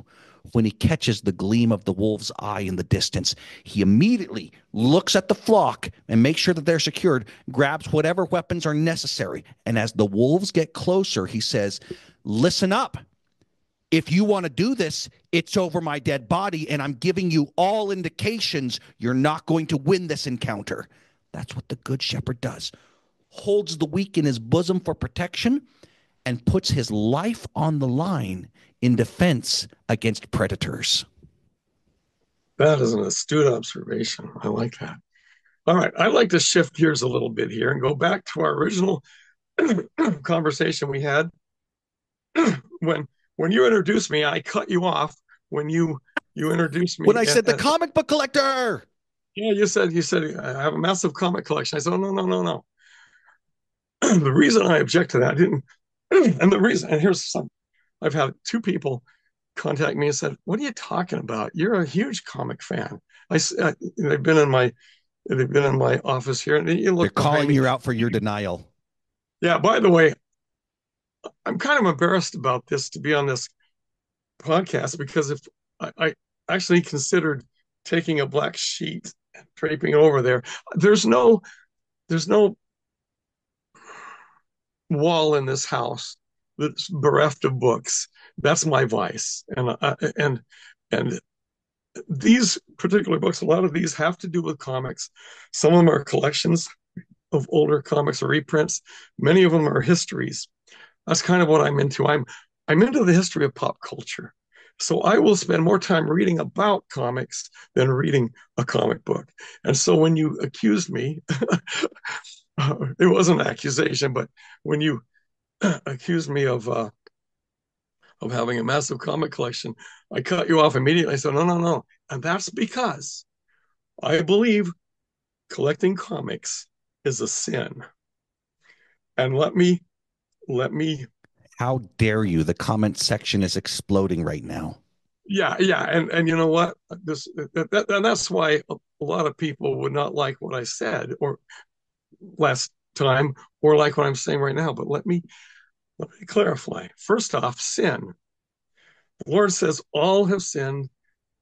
[SPEAKER 1] when he catches the gleam of the wolf's eye in the distance. He immediately looks at the flock and makes sure that they're secured, grabs whatever weapons are necessary. And as the wolves get closer, he says, "Listen up. If you want to do this, it's over my dead body, and I'm giving you all indications you're not going to win this encounter." That's what the good shepherd does. Holds the weak in his bosom for protection and puts his life on the line in defense against predators.
[SPEAKER 2] That is an astute observation. I like that. All right, I'd like to shift gears a little bit here and go back to our original conversation we had when you introduced me. I cut you off when you introduced me.
[SPEAKER 1] When I said the comic book collector.
[SPEAKER 2] Yeah, you said I have a massive comic collection. I said, oh, no, no, no, no. The reason I object to that, I didn't, and the reason, and here's some, I've had two people contact me and said, "What are you talking about? You're a huge comic fan." They've been in my office here, and you look.
[SPEAKER 1] They're calling you out for your denial.
[SPEAKER 2] Yeah. By the way, I'm kind of embarrassed about this to be on this podcast because if I actually considered taking a black sheet and draping over there, there's no wall in this house that's bereft of books. That's my vice, and these particular books, a lot of these have to do with comics. Some of them are collections of older comics or reprints. Many of them are histories. That's kind of what I'm into. I'm into the history of pop culture. So I will spend more time reading about comics than reading a comic book. And so when you accused me, it wasn't an accusation, but when you accused me of having a massive comic collection, I cut you off immediately. I said, no, no, no. And that's because I believe collecting comics is a sin. And let me.
[SPEAKER 1] How dare you? The comment section is exploding right now.
[SPEAKER 2] Yeah, yeah. And you know what? And that's why a lot of people would not like what I said or last time or like what I'm saying right now. But let me clarify. First off, sin. The Lord says all have sinned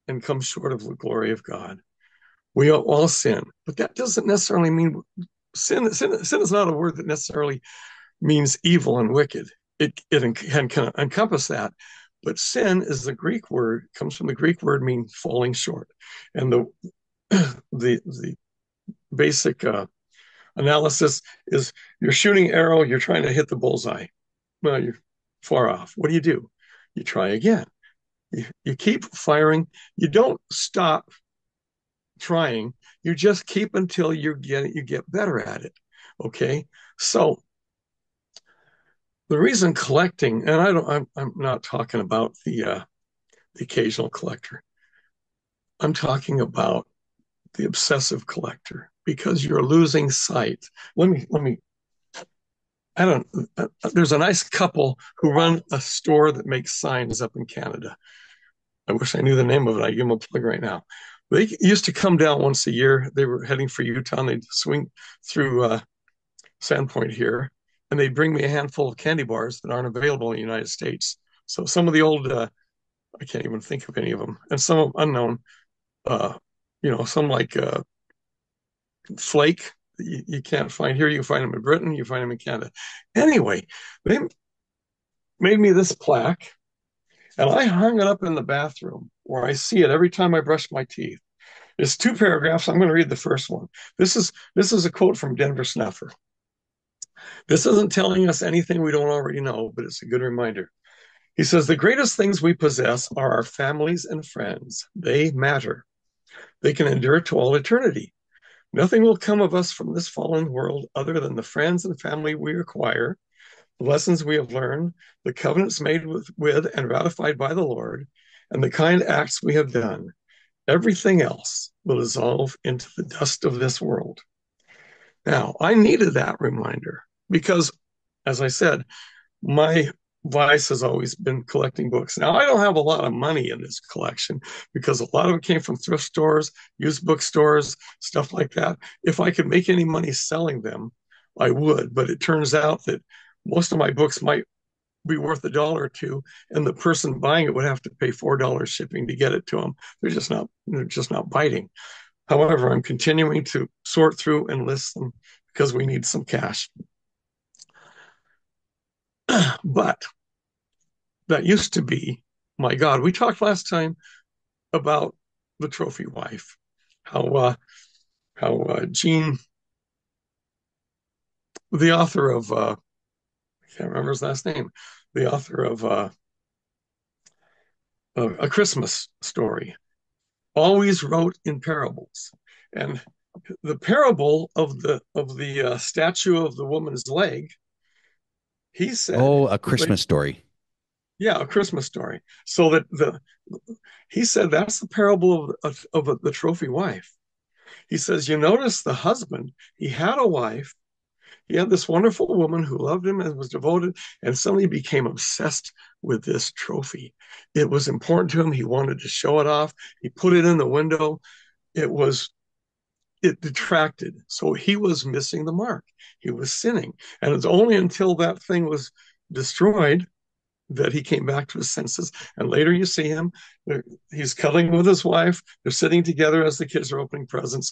[SPEAKER 2] and come short of the glory of God. We all sin, but that doesn't necessarily mean sin. Sin is not a word that necessarily means evil and wicked. It can encompass that, but sin is the Greek word, comes from the Greek word mean falling short, and the basic analysis is you're shooting arrow, you're trying to hit the bullseye. Well, you're far off. What do? You try again. You keep firing. You don't stop trying. You just keep until you get better at it. Okay. So the reason collecting, and I'm not talking about the occasional collector. I'm talking about the obsessive collector because you're losing sight. Let me. I don't. There's a nice couple who run a store that makes signs up in Canada. I wish I knew the name of it. I give them a plug right now. They used to come down once a year. They were heading for Utah, and they'd swing through Sandpoint here, and they'd bring me a handful of candy bars that aren't available in the United States. So some of the old, I can't even think of any of them, and some unknown, some like Flake you can't find here. You can find them in Britain. You find them in Canada. Anyway, they made me this plaque, and I hung it up in the bathroom where I see it every time I brush my teeth. It's two paragraphs. I'm going to read the first one. This is a quote from Denver Snuffer. This isn't telling us anything we don't already know, but it's a good reminder. He says, the greatest things we possess are our families and friends. They matter. They can endure to all eternity. Nothing will come of us from this fallen world other than the friends and family we acquire, the lessons we have learned, the covenants made with and ratified by the Lord, and the kind acts we have done. Everything else will dissolve into the dust of this world. Now, I needed that reminder because, as I said, my vice has always been collecting books. Now, I don't have a lot of money in this collection because a lot of it came from thrift stores, used bookstores, stuff like that. If I could make any money selling them, I would. But it turns out that most of my books might be worth $1 or $2, and the person buying it would have to pay $4 shipping to get it to them. They're just not biting. However, I'm continuing to sort through and list them because we need some cash. But that used to be, my God, we talked last time about the trophy wife, how Gene, the author of I can't remember his last name, the author of A Christmas Story, always wrote in parables, and the parable of the statue of the woman's leg, he said,
[SPEAKER 1] Oh, A Christmas Story.
[SPEAKER 2] yeah, A Christmas Story. So that the he said that's the parable of the trophy wife. He says, you notice the husband, he had a wife, he had this wonderful woman who loved him and was devoted, and suddenly became obsessed with this trophy. It was important to him. He wanted to show it off. He put it in the window. It was it detracted. So he was missing the mark. He was sinning. And it's only until that thing was destroyed that he came back to his senses. And later you see him, he's cuddling with his wife. They're sitting together as the kids are opening presents.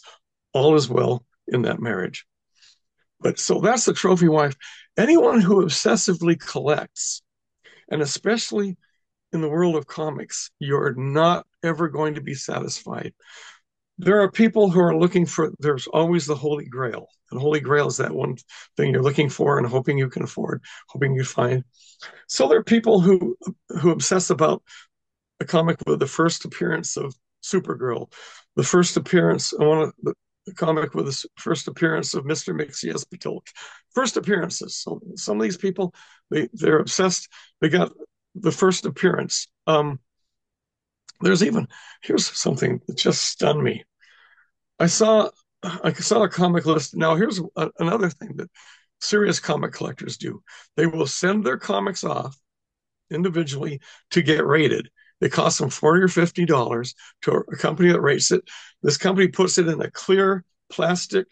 [SPEAKER 2] All is well in that marriage. But so that's the trophy wife. Anyone who obsessively collects, and especially in the world of comics, you're not ever going to be satisfied. There are people who are looking for, there's always the Holy Grail. And Holy Grail is that one thing you're looking for and hoping you can afford, hoping you find. So there are people who obsess about a comic with the first appearance of Supergirl, the first appearance, I want to, the comic with the first appearance of Mr. Mixie-Espetil, first appearances. So some of these people, they're obsessed. They got the first appearance. Here's something that just stunned me. I saw a comic list. Now here's another thing that serious comic collectors do. They will send their comics off individually to get rated. They cost them $40 or $50 to a company that rates it. This company puts it in a clear plastic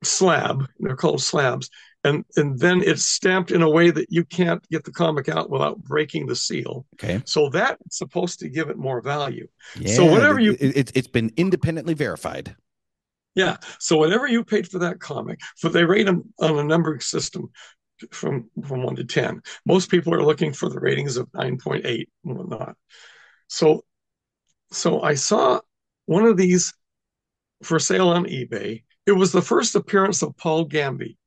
[SPEAKER 2] slab. They're called slabs. And then it's stamped in a way that you can't get the comic out without breaking the seal.
[SPEAKER 1] Okay.
[SPEAKER 2] So that's supposed to give it more value. So
[SPEAKER 1] Yeah,
[SPEAKER 2] whatever you
[SPEAKER 1] it's been independently verified.
[SPEAKER 2] yeah, so whatever you paid for that comic, for they rate them on a numbering system from 1 to 10. Most people are looking for the ratings of 9.8 and whatnot. So I saw one of these for sale on eBay. It was the first appearance of Paul Gamby.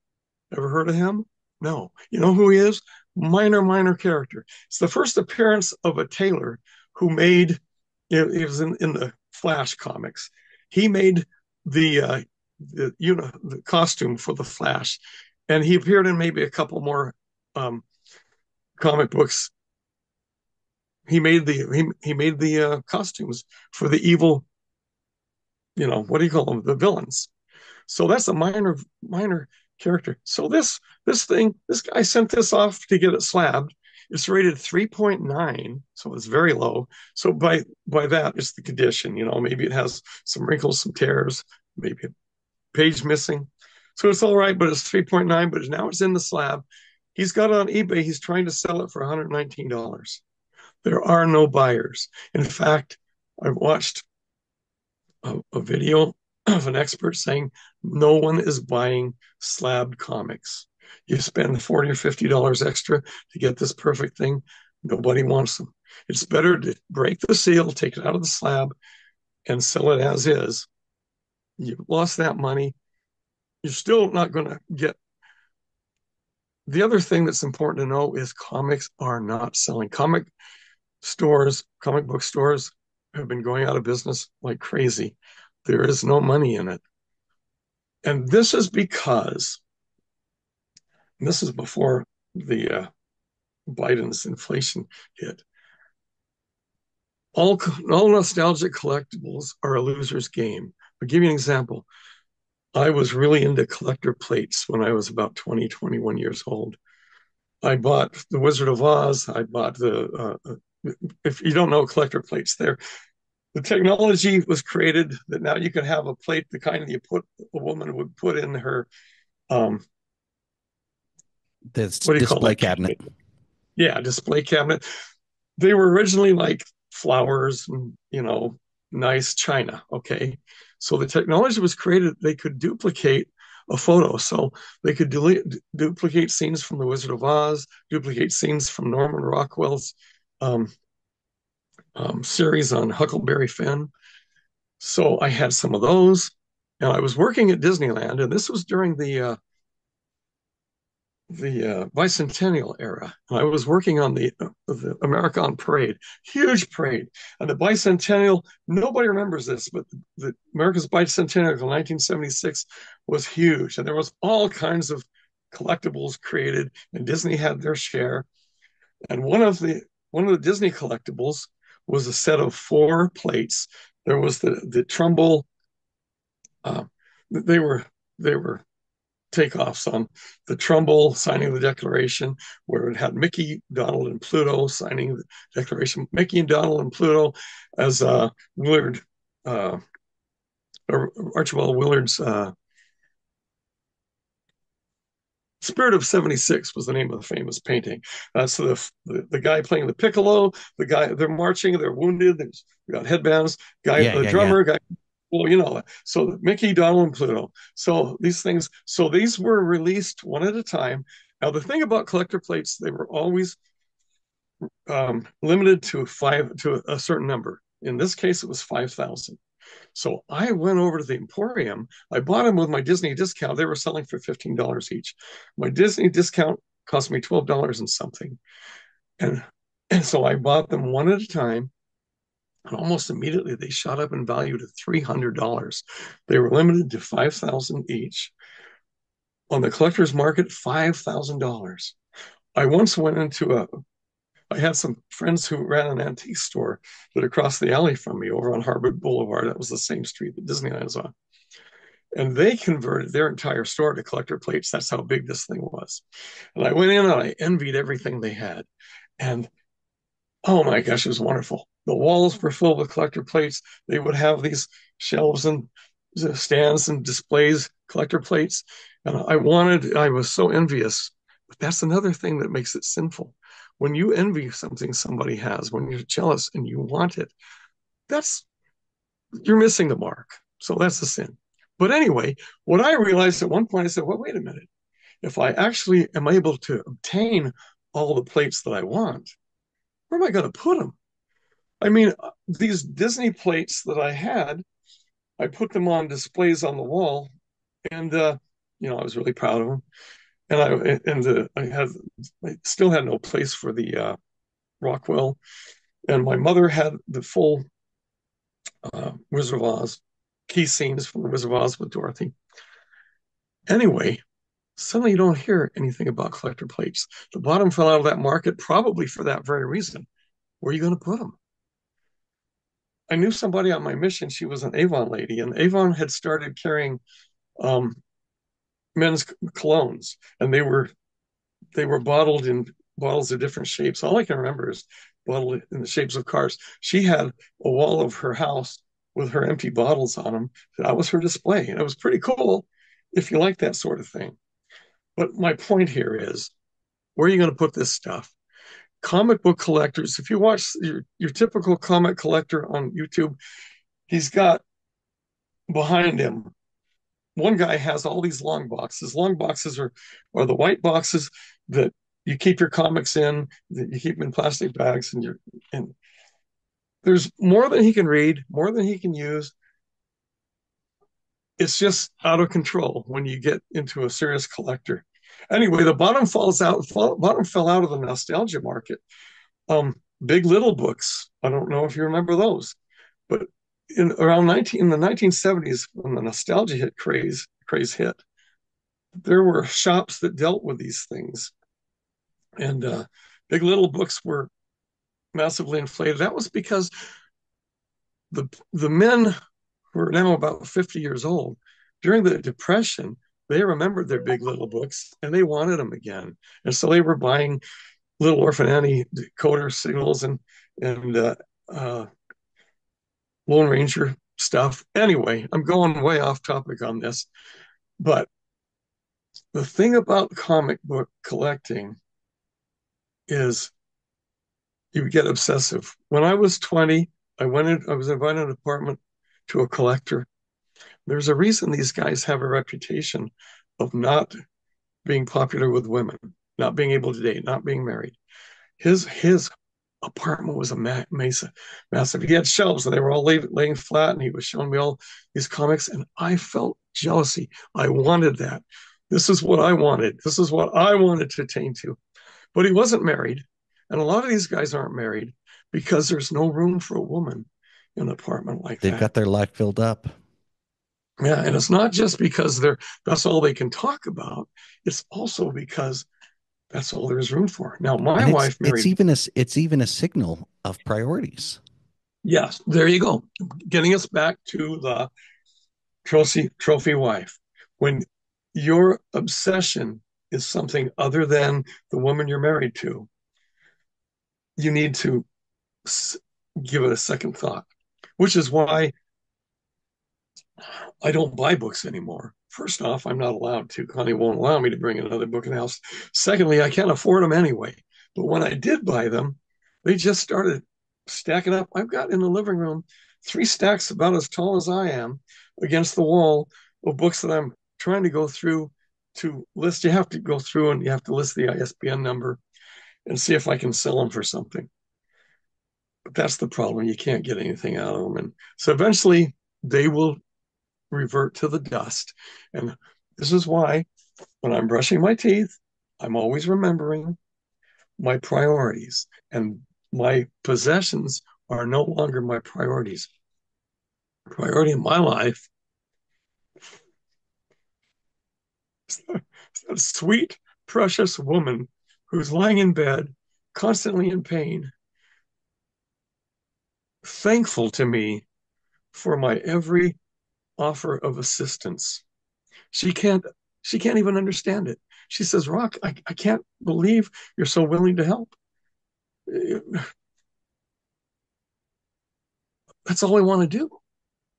[SPEAKER 2] Ever heard of him? No. You know who he is? Minor character. It's the first appearance of a tailor who made, it was in the Flash comics. He made the costume for the Flash, and he appeared in maybe a couple more comic books. He made the costumes for the evil, what do you call them? The villains. So that's a minor character. So this guy sent this off to get it slabbed. It's rated 3.9, so it's very low. So by that, it's the condition. Maybe it has some wrinkles, some tears, maybe a page missing. So it's all right, but it's 3.9. But now it's in the slab. He's got it on eBay. He's trying to sell it for $119. There are no buyers. In fact, I watched a video of an expert saying no one is buying slabbed comics. You spend $40 or $50 extra to get this perfect thing. Nobody wants them. It's better to break the seal, take it out of the slab, and sell it as is. You've lost that money. You're still not going to get. The other thing that's important to know is comics are not selling. Comic book stores have been going out of business like crazy. There is no money in it. And this is because, and this is before the Biden's inflation hit, all nostalgic collectibles are a loser's game. I'll give you an example. I was really into collector plates when I was about 20, 21 years old. I bought The Wizard of Oz. I bought if you don't know collector plates, the technology was created that now you can have a plate, the kind that a woman would put in her
[SPEAKER 1] This
[SPEAKER 2] what do you call
[SPEAKER 1] display
[SPEAKER 2] that
[SPEAKER 1] cabinet.
[SPEAKER 2] cabinet? Yeah, display cabinet. They were originally like flowers and, nice china. Okay. So the technology was created, they could duplicate a photo. So they could duplicate scenes from The Wizard of Oz, duplicate scenes from Norman Rockwell's um, series on Huckleberry Finn. So I had some of those. And I was working at Disneyland, and this was during the bicentennial era. I was working on the American parade, huge parade. And the bicentennial, nobody remembers this, but the America's bicentennial in 1976 was huge. And there was all kinds of collectibles created, and Disney had their share. And one of the Disney collectibles was a set of 4 plates. There was the Trumbull. Uh, they were takeoffs on the Trumbull signing the Declaration, where it had Mickey, Donald, and Pluto signing the Declaration. Mickey and Donald and Pluto as Willard, uh, Archibald Willard's Spirit of 76 was the name of the famous painting. So the guy playing the piccolo, the guy, they're marching, they're wounded, there's we got headbands, guy,
[SPEAKER 1] Yeah,
[SPEAKER 2] the
[SPEAKER 1] yeah, yeah.
[SPEAKER 2] drummer, guy, well, so Mickey, Donald, and Pluto. So these were released one at a time. Now, the thing about collector plates, they were always limited to a certain number. In this case, it was 5,000. So I went over to the Emporium. I bought them with my Disney discount. They were selling for $15 each. My Disney discount cost me $12 and something. And, and so I bought them one at a time. And almost immediately they shot up in value to $300. They were limited to 5,000 each. On the collector's market, $5,000. I once went I had some friends who ran an antique store that across the alley from me over on Harvard Boulevard. That was the same street that Disneyland is on. And they converted their entire store to collector plates. That's how big this thing was. And I went in and I envied everything they had. And oh my gosh, it was wonderful. The walls were full with collector plates. They would have these shelves and stands and displays, collector plates. And I was so envious. But that's another thing that makes it sinful. When you envy something somebody has, when you're jealous and you want it, that's you're missing the mark. So that's a sin. But anyway, what I realized at one point, I said, well, wait a minute. If I actually am able to obtain all the plates that I want, where am I going to put them? I mean, these Disney plates that I had, I put them on displays on the wall, and I was really proud of them. And I still had no place for the Rockwell, and my mother had the full Wizard of Oz key scenes from the Wizard of Oz with Dorothy. Anyway, suddenly you don't hear anything about collector plates. The bottom fell out of that market probably for that very reason. Where are you going to put them? I knew somebody on my mission. She was an Avon lady, and Avon had started carrying um, men's colognes, and they were bottled in bottles of different shapes. All I can remember is bottled in the shapes of cars. She had a wall of her house with her empty bottles on them. That was her display, and it was pretty cool if you like that sort of thing. But my point here is, where are you going to put this stuff? Comic book collectors, if you watch your typical comic collector on YouTube, he's got behind him, one guy has all these long boxes. Long boxes are the white boxes that you keep your comics in, that you keep in plastic bags, and there's more than he can read, more than he can use. It's just out of control when you get into a serious collector. Anyway, the bottom fell out of the nostalgia market. Big Little books. I don't know if you remember those, but in the 1970s, when the nostalgia hit craze hit, there were shops that dealt with these things, and Big Little books were massively inflated. That was because the men who are now about 50 years old during the Depression, they remembered their Big Little books and they wanted them again, and so they were buying Little Orphan Annie decoder signals and Lone Ranger stuff. Anyway, I'm going way off topic on this, but the thing about comic book collecting is you get obsessive. When I was 20, I was invited an apartment to a collector. There's a reason these guys have a reputation of not being popular with women, not being able to date, not being married. His apartment was a massive. He had shelves and they were all laying flat, and he was showing me all these comics, and I felt jealousy. I wanted that. This is what I wanted. This is what I wanted to attain to. But he wasn't married, and a lot of these guys aren't married because there's no room for a woman in an apartment like
[SPEAKER 1] They've
[SPEAKER 2] that.
[SPEAKER 1] got their life filled up.
[SPEAKER 2] Yeah, and it's not just because that's all they can talk about. It's also because that's all there's room for. Now, my
[SPEAKER 1] And
[SPEAKER 2] wife married.
[SPEAKER 1] it's even a signal of priorities.
[SPEAKER 2] Yes, there you go. Getting us back to the trophy wife. When your obsession is something other than the woman you're married to, you need to give it a second thought, which is why I don't buy books anymore. First off, I'm not allowed to. Connie won't allow me to bring another book in the house. Secondly, I can't afford them anyway. But when I did buy them, they just started stacking up. I've got in the living room 3 stacks about as tall as I am against the wall of books that I'm trying to go through to list. You have to go through and you have to list the ISBN number and see if I can sell them for something. But that's the problem. You can't get anything out of them. And so eventually they will revert to the dust. And this is why when I'm brushing my teeth, I'm always remembering my priorities, and my possessions are no longer my priorities. Priority in my life is that sweet, precious woman who's lying in bed, constantly in pain, thankful to me for my every offer of assistance. She can't she can't even understand it. She says, Rock, I can't believe you're so willing to help. That's all I want to do.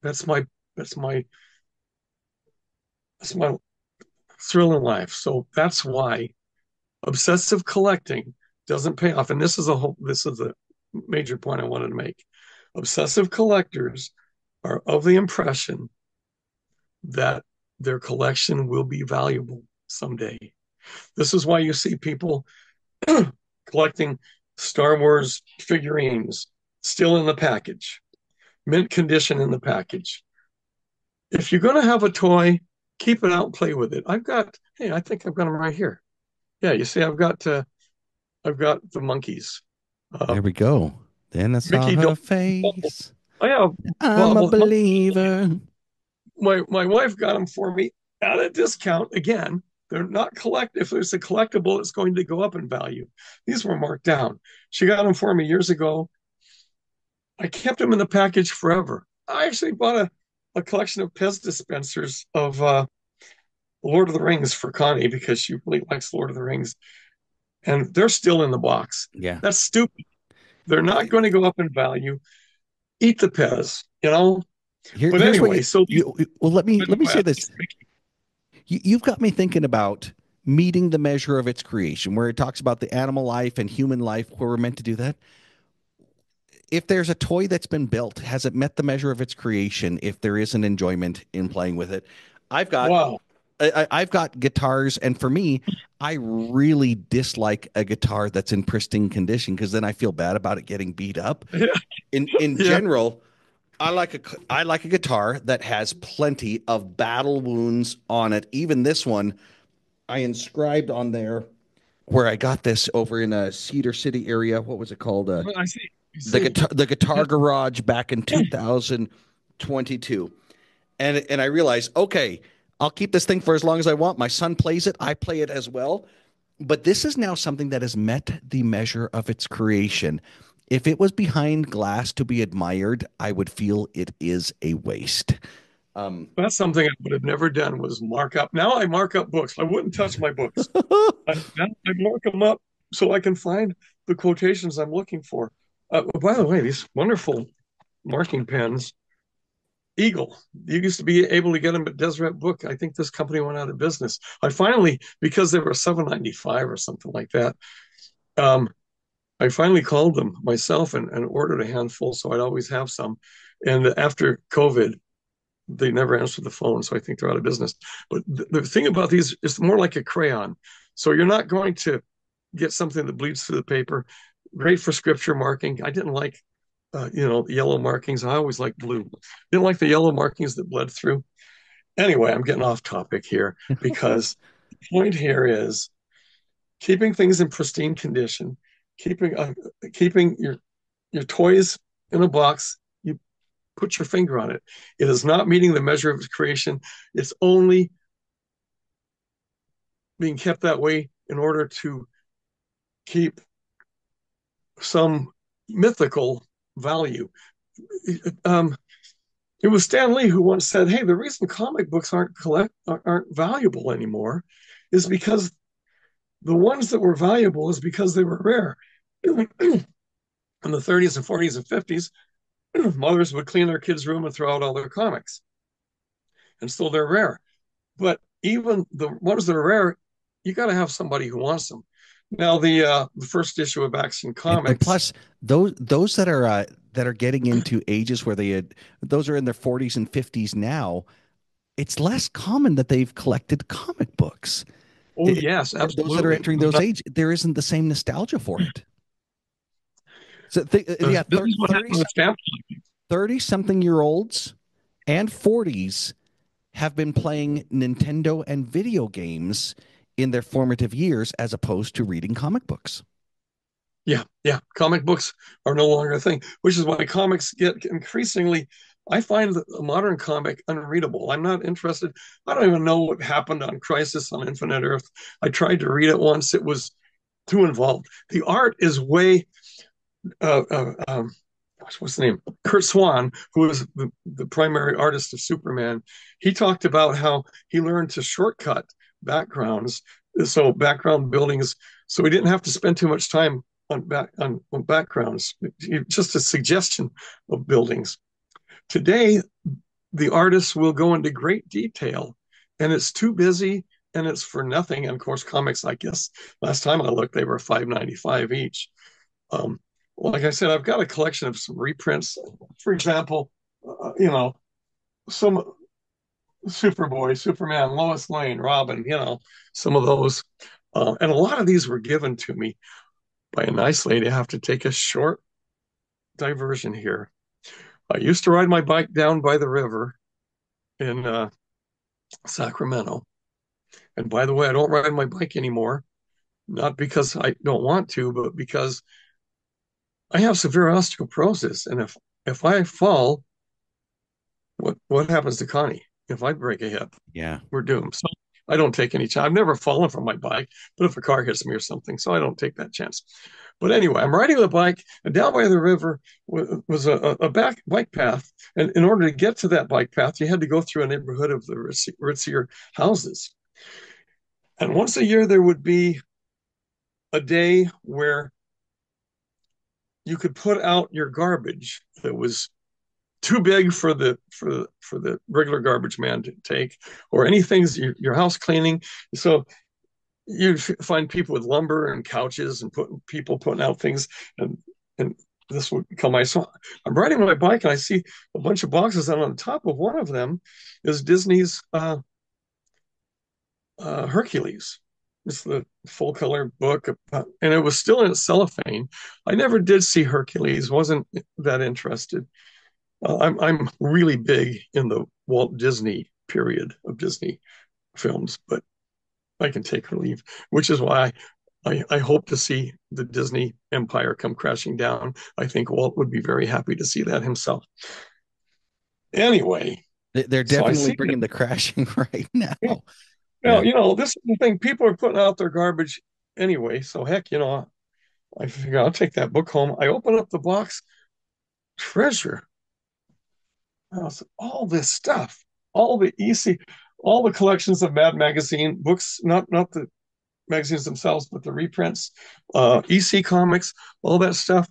[SPEAKER 2] That's my that's my that's my thrill in life. So that's why obsessive collecting doesn't pay off. And this is a major point I wanted to make. Obsessive collectors are of the impression that their collection will be valuable someday. This is why you see people collecting Star Wars figurines still in the package, mint condition in the package. If you're going to have a toy, keep it out and play with it. Hey, I think I've got them right here. Yeah, you see, I've got the monkeys. Uh,
[SPEAKER 1] There we go. Then I saw
[SPEAKER 2] Mickey,
[SPEAKER 1] her
[SPEAKER 2] don't.
[SPEAKER 1] face.
[SPEAKER 2] I have
[SPEAKER 1] I'm a
[SPEAKER 2] bobble.
[SPEAKER 1] believer.
[SPEAKER 2] My wife got them for me at a discount. Again, they're not collect. If there's a collectible, it's going to go up in value. These were marked down. She got them for me years ago. I kept them in the package forever. I actually bought a collection of Pez dispensers of Lord of the Rings for Connie because she really likes Lord of the Rings, and they're still in the box.
[SPEAKER 1] Yeah.
[SPEAKER 2] That's stupid. They're not going to go up in value. Eat the Pez, you know. But
[SPEAKER 1] Here's what
[SPEAKER 2] anyway, so these.
[SPEAKER 1] well, let me
[SPEAKER 2] Go
[SPEAKER 1] say
[SPEAKER 2] ahead.
[SPEAKER 1] this. You've got me thinking about meeting the measure of its creation, where it talks about the animal life and human life, where we're meant to do that. If there's a toy that's been built, has it met the measure of its creation? If there is an enjoyment in playing with it, I've got
[SPEAKER 2] Wow.
[SPEAKER 1] I've got guitars, and for me, I really dislike a guitar that's in pristine condition because then I feel bad about it getting beat up.
[SPEAKER 2] Yeah.
[SPEAKER 1] In
[SPEAKER 2] Yeah.
[SPEAKER 1] general, I like a guitar that has plenty of battle wounds on it. Even this one, I inscribed on there where I got this over in a Cedar City area. What was it called?
[SPEAKER 2] I see. I see.
[SPEAKER 1] The Guitar Garage back in 2022. And I realized, okay, I'll keep this thing for as long as I want. My son plays it, I play it as well. But this is now something that has met the measure of its creation. If it was behind glass to be admired, I would feel it is a waste. Um,
[SPEAKER 2] That's something I would have never done was mark up. Now I mark up books. I wouldn't touch my books. Now I mark them up so I can find the quotations I'm looking for. By the way, these wonderful marking pens. Eagle. You used to be able to get them at Deseret Book. I think this company went out of business. I finally, because they were $7.95 or something like that, um, I finally called them myself and ordered a handful so I'd always have some. And after COVID, they never answered the phone, so I think they're out of business. But the thing about these is more like a crayon. So you're not going to get something that bleeds through the paper. Great for scripture marking. I didn't like, yellow markings. I always liked blue. Didn't like the yellow markings that bled through. Anyway, I'm getting off topic here because the point here is keeping things in pristine condition, keeping your toys in a box. You put your finger on it. It is not meeting the measure of creation. It's only being kept that way in order to keep some mythical value. Um, it was Stan Lee who once said, "Hey, the reason comic books aren't valuable anymore is because the ones that were valuable is because they were rare." In the 30s and 40s and 50s, mothers would clean their kids' room and throw out all their comics, and still they're rare. But even the ones that are rare, you got to have somebody who wants them. Now, the first issue of Action
[SPEAKER 1] And
[SPEAKER 2] Comics.
[SPEAKER 1] plus those that are getting into ages where they had those are in their 40s and 50s now, it's less common that they've collected comic books.
[SPEAKER 2] Oh
[SPEAKER 1] It,
[SPEAKER 2] yes,
[SPEAKER 1] those that are
[SPEAKER 2] absolutely.
[SPEAKER 1] entering those age, there isn't the same nostalgia for it. So yeah,
[SPEAKER 2] This is what happened with stamp.
[SPEAKER 1] 30 something year olds and 40s have been playing Nintendo and video games in their formative years as opposed to reading comic books.
[SPEAKER 2] Yeah, yeah. Comic books are no longer a thing, which is why comics get increasingly. I find a modern comic unreadable. I'm not interested. I don't even know what happened on Crisis on Infinite Earth. I tried to read it once. It was too involved. The art is way. Uh, uh, um, what's the name? Kurt Swan, who was the primary artist of Superman. He talked about how he learned to shortcut backgrounds, so background buildings, so he didn't have to spend too much time on backgrounds, just a suggestion of buildings. Today, the artists will go into great detail, and it's too busy and it's for nothing. And of course, comics, I guess, last time I looked, they were $5.95 each. Um, like I said, I've got a collection of some reprints. For example, some Superboy, Superman, Lois Lane, Robin, some of those. And a lot of these were given to me by a nice lady. I have to take a short diversion here. I used to ride my bike down by the river in Sacramento. And by the way, I don't ride my bike anymore, not because I don't want to, but because I have severe osteoporosis. And if I fall, what happens to Connie? If I break a hip,
[SPEAKER 1] Yeah.
[SPEAKER 2] we're doomed. So I don't take any chance. I've never fallen from my bike, but if a car hits me or something, so I don't take that chance. But anyway, I'm riding the bike, and down by the river was a back bike path. And in order to get to that bike path, you had to go through a neighborhood of the ritzier houses. And once a year, there would be a day where you could put out your garbage that was too big for the regular garbage man to take, or anything your house cleaning. So you find people with lumber and couches and people putting out things, and this would become my. So I'm riding my bike and I see a bunch of boxes, and on top of one of them is Disney's Hercules. It's the full color book, and it was still in cellophane. I never did see Hercules, wasn't that interested. I'm really big in the Walt Disney period of Disney films, but I can take or leave, which is why I hope to see the Disney empire come crashing down. I think Walt would be very happy to see that himself. Anyway,
[SPEAKER 1] They're
[SPEAKER 2] so I
[SPEAKER 1] definitely
[SPEAKER 2] see
[SPEAKER 1] bringing
[SPEAKER 2] it.
[SPEAKER 1] the crashing right
[SPEAKER 2] Yeah.
[SPEAKER 1] now.
[SPEAKER 2] Now,
[SPEAKER 1] Yeah.
[SPEAKER 2] this is the thing. People are putting out their garbage anyway. So heck, I figure I'll take that book home. I open up the box, treasure. All this stuff, all the EC, all the collections of Mad Magazine books, not the magazines themselves, but the reprints, EC comics, all that stuff.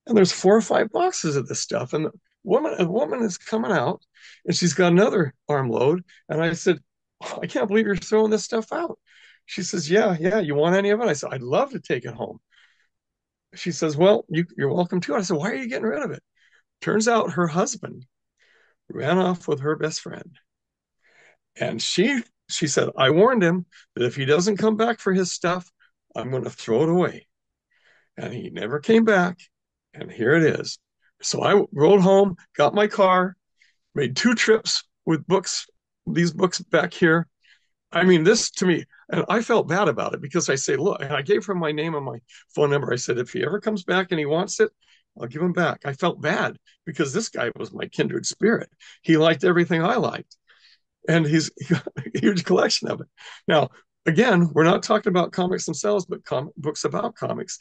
[SPEAKER 2] And there's 4 or 5 boxes of this stuff. And a woman is coming out and she's got another armload. And I said, "Oh, I can't believe you're throwing this stuff out." She says, "Yeah, yeah. You want any of it?" I said, "I'd love to take it home." She says, "Well, you're welcome to." I said, "Why are you getting rid of it?" Turns out her husband ran off with her best friend. And she said, "I warned him that if he doesn't come back for his stuff, I'm going to throw it away." And he never came back. And here it is. So I rode home, got my car, made 2 trips with books, these books back here. I mean, this to me, and I felt bad about it because I say, look, and I gave him my name and my phone number. I said, if he ever comes back and he wants it, I'll give him back. I felt bad because this guy was my kindred spirit. He liked everything I liked, and he's got a huge collection of it. Now, again, we're not talking about comics themselves, but books about comics,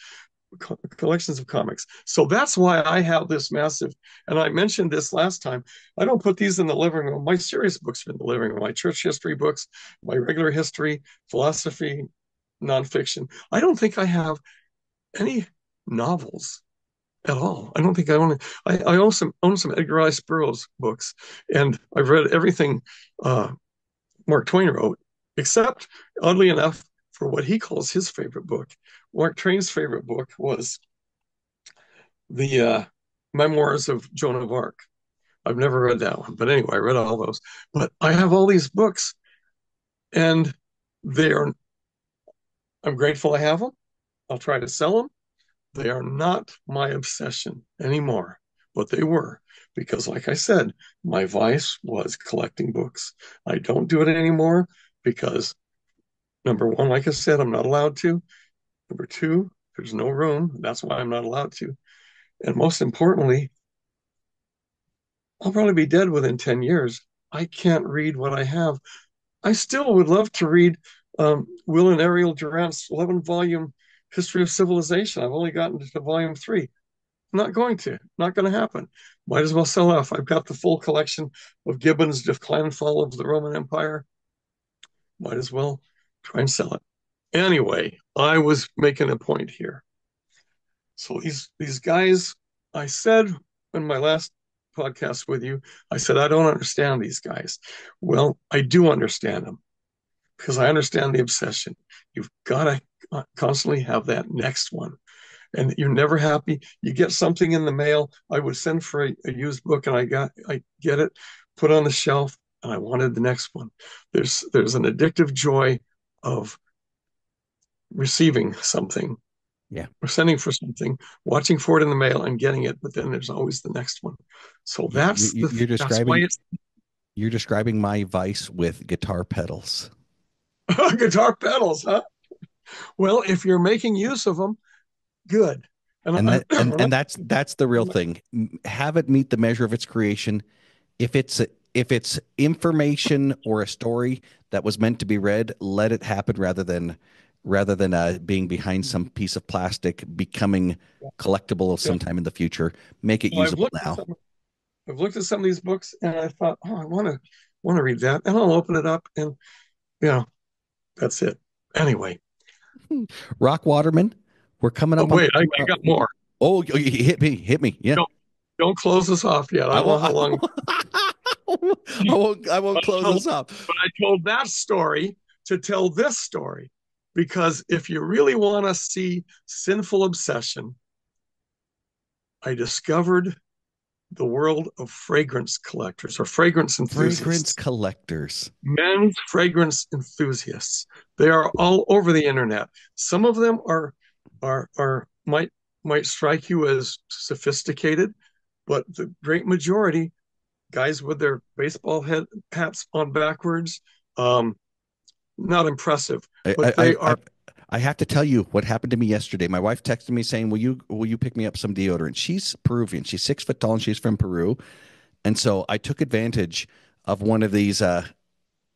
[SPEAKER 2] collections of comics. So that's why I have this massive, and I mentioned this last time, I don't put these in the living room. My serious books are in the living room, my church history books, my regular history, philosophy, nonfiction. I don't think I have any novels at all. I don't think I own it. I own some Edgar Rice Burroughs books, and I've read everything Mark Twain wrote, except, oddly enough, for what he calls his favorite book. Mark Twain's favorite book was the Memoirs of Joan of Arc. I've never read that one, but anyway, I read all those. But I have all these books, and they are. I'm grateful I have them. I'll try to sell them. They are not my obsession anymore, but they were because, like I said, my vice was collecting books. I don't do it anymore because, number one, like I said, I'm not allowed to. Number two, there's no room. That's why I'm not allowed to. And most importantly, I'll probably be dead within 10 years. I can't read what I have. I still would love to read Will and Ariel Durant's 11 volume History of Civilization. I've only gotten to volume 3. I'm not going to, not going to happen. Might as well sell off. I've got the full collection of Gibbon's Decline and Fall of the Roman Empire. Might as well try and sell it. Anyway, I was making a point here. So these guys, I said in my last podcast with you, I said I don't understand these guys. Well, I do understand them because I understand the obsession. You've got to constantly have that next one, and you're never happy. You get something in the mail. I would send for a used book, and I get it, put on the shelf, and I wanted the next one. There's an addictive joy of receiving something
[SPEAKER 1] Yeah.
[SPEAKER 2] or sending for something, watching for it in the mail and getting it, but then there's always the next one. So
[SPEAKER 1] You, you, you're
[SPEAKER 2] that's why
[SPEAKER 1] describing
[SPEAKER 2] it's
[SPEAKER 1] you're describing my vice with guitar pedals.
[SPEAKER 2] guitar pedals, huh? Well, if you're making use of them, good. And
[SPEAKER 1] And that and that's the real thing. Have it meet the measure of its creation. If it's information or a story that was meant to be read, let it happen rather than being behind some piece of plastic, becoming collectible
[SPEAKER 2] yeah.
[SPEAKER 1] sometime in the future. Make it
[SPEAKER 2] So
[SPEAKER 1] usable now.
[SPEAKER 2] I've looked at some of these books, and I thought, oh, I want to read that, and I'll open it up, and you know, that's it. Anyway,
[SPEAKER 1] Rock Waterman, we're coming
[SPEAKER 2] oh
[SPEAKER 1] up on
[SPEAKER 2] wait,
[SPEAKER 1] the
[SPEAKER 2] I got more.
[SPEAKER 1] oh, you hit me. Yeah.
[SPEAKER 2] Don't don't close this off yet. I
[SPEAKER 1] I
[SPEAKER 2] don't know
[SPEAKER 1] won't
[SPEAKER 2] how long.
[SPEAKER 1] I won't close
[SPEAKER 2] But
[SPEAKER 1] this up.
[SPEAKER 2] I told that story to tell this story because if you really want to see sinful obsession, I discovered the world of fragrance collectors or fragrance
[SPEAKER 1] Fragrance
[SPEAKER 2] enthusiasts,
[SPEAKER 1] collectors.
[SPEAKER 2] men's fragrance enthusiasts. They are all over the internet. Some of them are might strike you as sophisticated, but the great majority, guys with their baseball hats on backwards, um, not impressive.
[SPEAKER 1] I,
[SPEAKER 2] But
[SPEAKER 1] I,
[SPEAKER 2] they
[SPEAKER 1] I,
[SPEAKER 2] are.
[SPEAKER 1] I have to tell you what happened to me yesterday. My wife texted me saying, "Will you pick me up some deodorant?" She's Peruvian. She's 6 foot tall and she's from Peru. And so I took advantage of one of these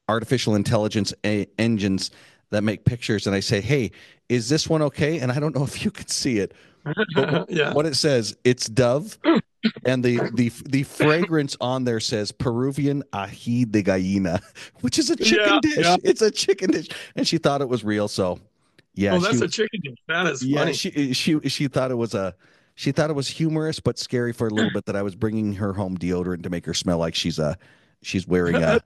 [SPEAKER 1] artificial intelligence engines that make pictures, and I say, "Hey, is this one okay?" And I don't know if you can see it, but
[SPEAKER 2] Yeah.
[SPEAKER 1] what it says, it's Dove, and the fragrance on there says Peruvian ají de gallina, which is a
[SPEAKER 2] Yeah,
[SPEAKER 1] chicken
[SPEAKER 2] yeah.
[SPEAKER 1] dish. It's a chicken dish, and she thought it was real. So, yeah,
[SPEAKER 2] Oh,
[SPEAKER 1] she
[SPEAKER 2] that's a
[SPEAKER 1] was.
[SPEAKER 2] chicken dish. That is
[SPEAKER 1] Yeah,
[SPEAKER 2] funny.
[SPEAKER 1] she thought it was a. She thought it was humorous but scary for a little bit that I was bringing her home deodorant to make her smell like she's wearing a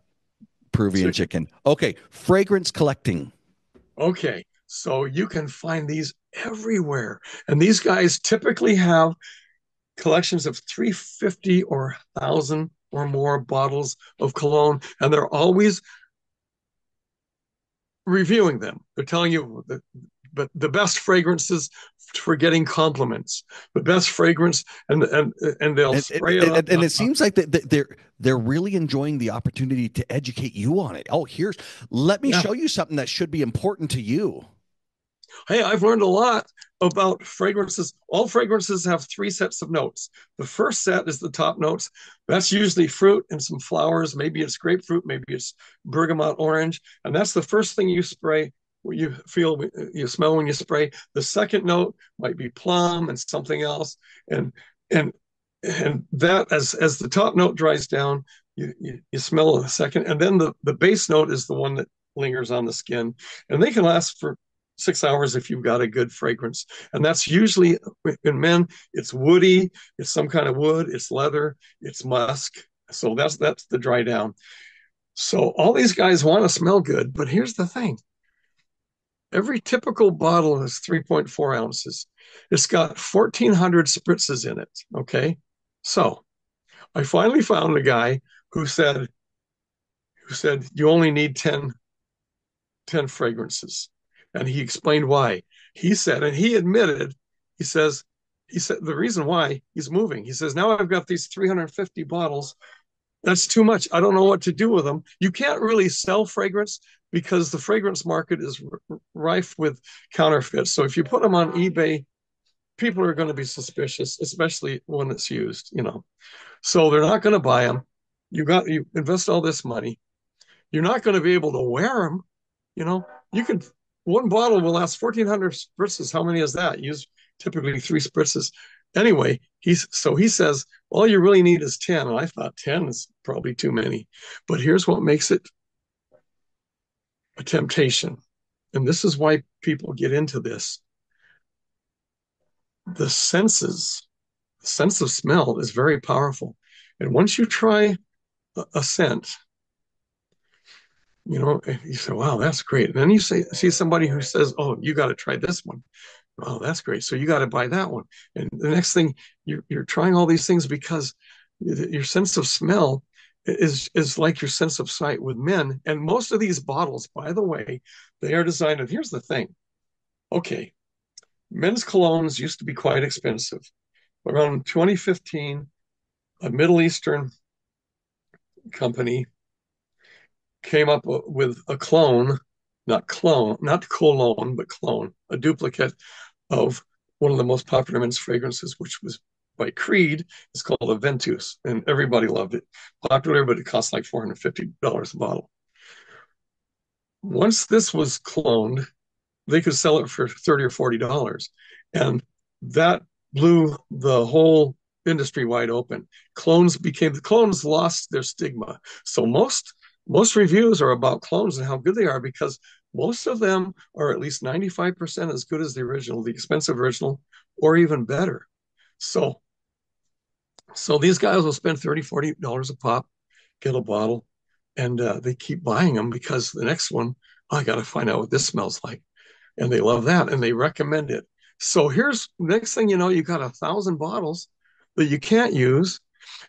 [SPEAKER 1] Peruvian
[SPEAKER 2] Chicken.
[SPEAKER 1] chicken. Okay, fragrance collecting.
[SPEAKER 2] Okay, so you can find these everywhere. And these guys typically have collections of 350 or 1,000 or more bottles of cologne, and they're always reviewing them. They're telling you that but the best fragrances for getting compliments, the best fragrance, and they'll
[SPEAKER 1] And,
[SPEAKER 2] spray it
[SPEAKER 1] and it seems like they're really enjoying the opportunity to educate you on it. Oh, let me
[SPEAKER 2] yeah.
[SPEAKER 1] show you something that should be important to you.
[SPEAKER 2] Hey, I've learned a lot about fragrances. All fragrances have three sets of notes. The first set is the top notes. That's usually fruit and some flowers. Maybe it's grapefruit, maybe it's bergamot orange. And that's the first thing you spray, you smell when you spray. The second note might be plum and something else. And and and that as the top note dries down, you smell a second. And then the base note is the one that lingers on the skin. And they can last for 6 hours if you've got a good fragrance. And that's usually in men, it's woody, it's some kind of wood, it's leather, it's musk. So that's the dry down. So all these guys want to smell good, but here's the thing. Every typical bottle is 3.4 ounces. It's got 1,400 spritzes in it. Okay. So I finally found a guy who said you only need 10 fragrances. And he explained why. He said, and he admitted, he says, he said the reason why he's moving. He says, now I've got these 350 bottles. That's too much. I don't know what to do with them. You can't really sell fragrance because the fragrance market is rife with counterfeits. So if you put them on eBay, people are going to be suspicious, especially when it's used. So they're not going to buy them. You invest all this money. You're not going to be able to wear them. You can one bottle will last 1,400 spritzes. How many is that? Use typically 3 spritzes. Anyway, he says all you really need is 10. And I thought 10 is probably too many. But here's what makes it a temptation. And this is why people get into this. The sense of smell is very powerful. And once you try a scent, you say, wow, that's great. And then you see somebody who says, oh, you got to try this one. Oh, that's great. So you got to buy that one. And the next thing you're trying all these things because your sense of smell is like your sense of sight with men. And most of these bottles, by the way, they are designed. And here's the thing. Okay. Men's colognes used to be quite expensive. Around 2015, a Middle Eastern company came up with a not cologne, but clone, a duplicate of one of the most popular men's fragrances, which was by Creed. It's called a Ventus, and everybody loved it. Popular, but it cost like $450 a bottle. Once this was cloned, they could sell it for $30 or $40. And that blew the whole industry wide open. Clones lost their stigma. So most reviews are about clones and how good they are because most of them are at least 95% as good as the original, the expensive original, or even better. So these guys will spend $30, $40 a pop, get a bottle, and they keep buying them because the next one, I got to find out what this smells like. And they love that and they recommend it. So here's next thing you know, you got 1,000 bottles that you can't use.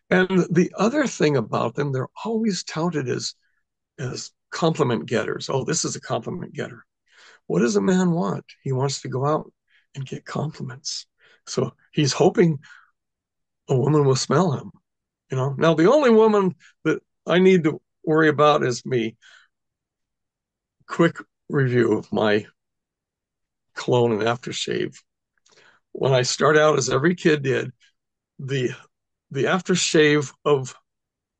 [SPEAKER 2] And the other thing about them, they're always touted as compliment getters. Oh, this is a compliment getter. What does a man want? He wants to go out and get compliments. So he's hoping a woman will smell him. Now the only woman that I need to worry about is me. Quick review of my cologne and aftershave. When I start out, as every kid did, the the aftershave of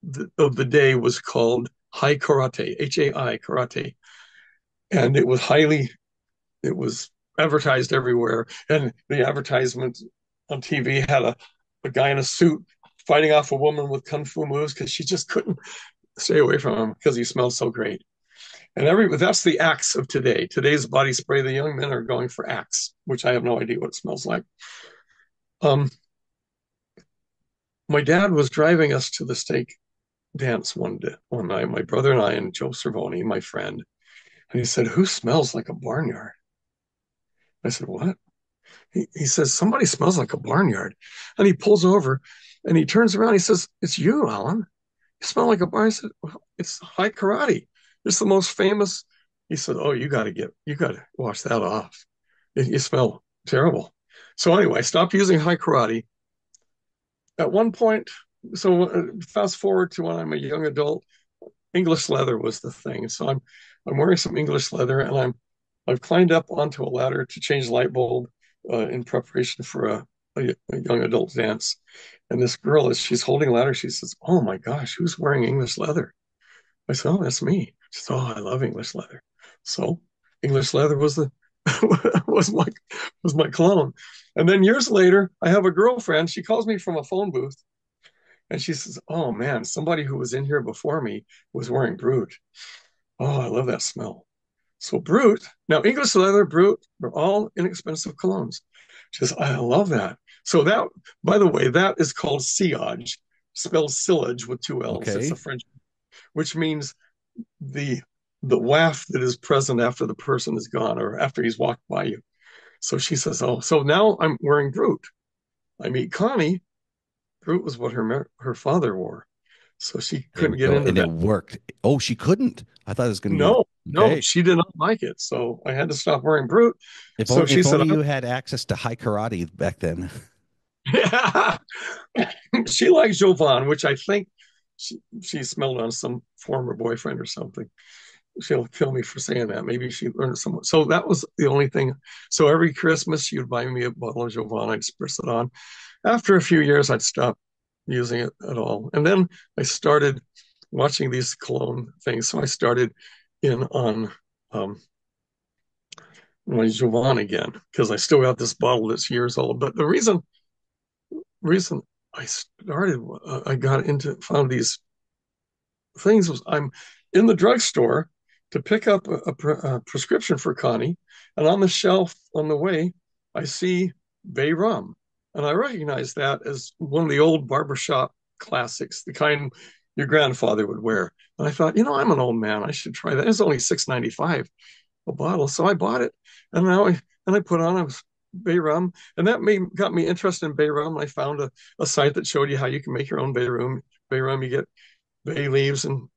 [SPEAKER 2] the day was called High Karate, HAI Karate, and it was advertised everywhere. And the advertisement on TV had a guy in a suit fighting off a woman with kung fu moves because she just couldn't stay away from him because he smelled so great. And that's the Axe of today. Today's body spray, the young men are going for Axe, which I have no idea what it smells like. Um, my dad was driving us to the stake dance one night, my brother and I and Joe Cervoni, my friend, and he said, "Who smells like a barnyard?" I said, "What?" He says, "Somebody smells like a barnyard." And he pulls over and he turns around. He says, "It's you, Alan. You smell like a barnyard." I said, "Well, it's high karate. It's the most famous." He said, "Oh, you got to wash that off. You smell terrible." So anyway, I stopped using high karate. At one point, so fast forward to when I'm a young adult, English leather was the thing. So I'm wearing some English leather, and I've climbed up onto a ladder to change the light bulb in preparation for a young adult dance. And this girl, as she's holding a ladder, she says, "Oh my gosh, who's wearing English leather?" I said, "Oh, that's me." She said, "Oh, I love English leather." So English leather was the was my was my cologne. And then years later, I have a girlfriend. She calls me from a phone booth and she says, "Oh man, somebody who was in here before me was wearing Brute. Oh, I love that smell." So Brute, now English leather, Brute, they're all inexpensive colognes. She says, "I love that." So that, by the way, that is called sillage, spelled sillage with two L's. It's a
[SPEAKER 1] Okay.
[SPEAKER 2] French, which means the the waft that is present after the person is gone or after he's walked by you. So she says, "Oh, so now I'm wearing Brute." I meet Connie. Brute was what her father wore. So she
[SPEAKER 1] There
[SPEAKER 2] couldn't
[SPEAKER 1] we
[SPEAKER 2] get
[SPEAKER 1] go.
[SPEAKER 2] into
[SPEAKER 1] And it
[SPEAKER 2] that.
[SPEAKER 1] worked. Oh, she couldn't. I thought it was going to be
[SPEAKER 2] No,
[SPEAKER 1] okay.
[SPEAKER 2] she did not like it. So I had to stop wearing Brute. So she
[SPEAKER 1] If
[SPEAKER 2] said,
[SPEAKER 1] only you had access to high karate back then.
[SPEAKER 2] yeah. She likes Jovan, which I think she smelled on some former boyfriend or something. She'll kill me for saying that. Maybe she learned it somewhere. So that was the only thing. So every Christmas, she would buy me a bottle of Jovan. I'd spritz it on. After a few years, I'd stop using it at all. And then I started watching these cologne things. So I started in on my Jovan again because I still got this bottle that's years old. But the reason I started, I got into found these things was I'm in the drugstore to pick up a prescription for Connie, and on the shelf on the way, I see Bay Rum, and I recognize that as one of the old barbershop classics, the kind your grandfather would wear. And I thought, I'm an old man, I should try that. It's only $6.95 a bottle, so I bought it, and now I put on a Bay Rum, and that got me interested in Bay Rum. I found a site that showed you how you can make your own Bay Rum. Bay Rum, you get bay leaves and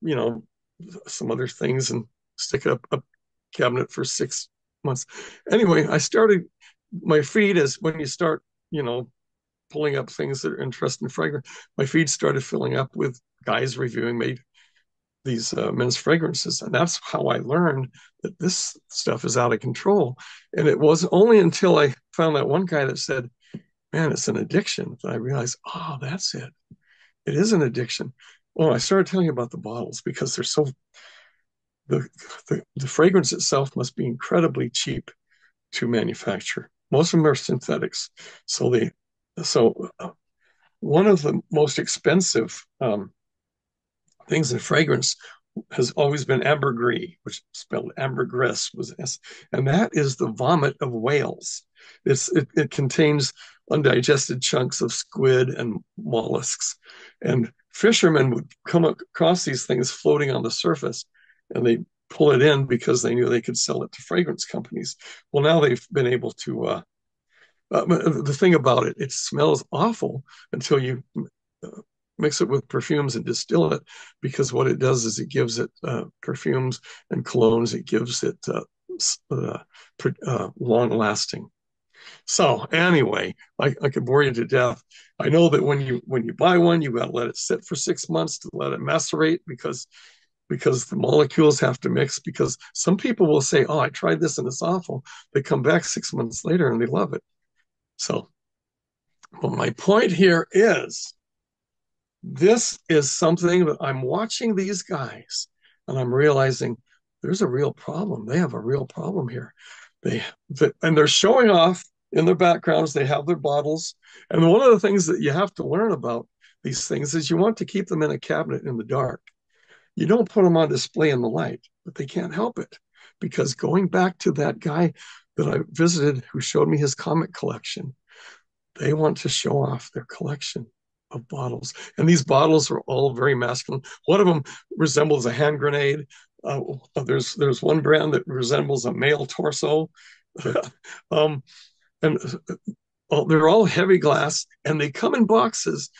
[SPEAKER 2] some other things and stick it up a cabinet for 6 months. Anyway, I started my feed is when you start, you know, pulling up things that are interesting and fragrant. My feed started filling up with guys reviewing made these men's fragrances, and that's how I learned that this stuff is out of control. And it was only until I found that one guy that said, "Man, it's an addiction," that I realized, oh, that's it. It is an addiction. Well, I started telling you about the bottles because they're so the, the fragrance itself must be incredibly cheap to manufacture. Most of them are synthetics, so they so one of the most expensive things in fragrance has always been ambergris, which is spelled ambergris was S, and that is the vomit of whales. It contains undigested chunks of squid and mollusks, and fishermen would come across these things floating on the surface, and they pull it in because they knew they could sell it to fragrance companies. Well, now they've been able to. The thing about it, it smells awful until you uh, mix it with perfumes and distill it, because what it does is it gives it perfumes and colognes. It gives it long lasting. So anyway, I could bore you to death. I know that when you buy one, you got to let it sit for 6 months to let it macerate because the molecules have to mix. Because some people will say, "Oh, I tried this and it's awful." They come back 6 months later and they love it. So, but my point here is this is something that I'm watching these guys and I'm realizing there's a real problem. They have a real problem here. They and they're showing off in their backgrounds. They have their bottles. And one of the things that you have to learn about these things is you want to keep them in a cabinet in the dark. You don't put them on display in the light, but they can't help it. Because going back to that guy that I visited who showed me his comic collection, They want to show off their collection of bottles. And these bottles are all very masculine. One of them resembles a hand grenade. There's one brand that resembles a male torso. um, and they're all heavy glass, and they come in boxes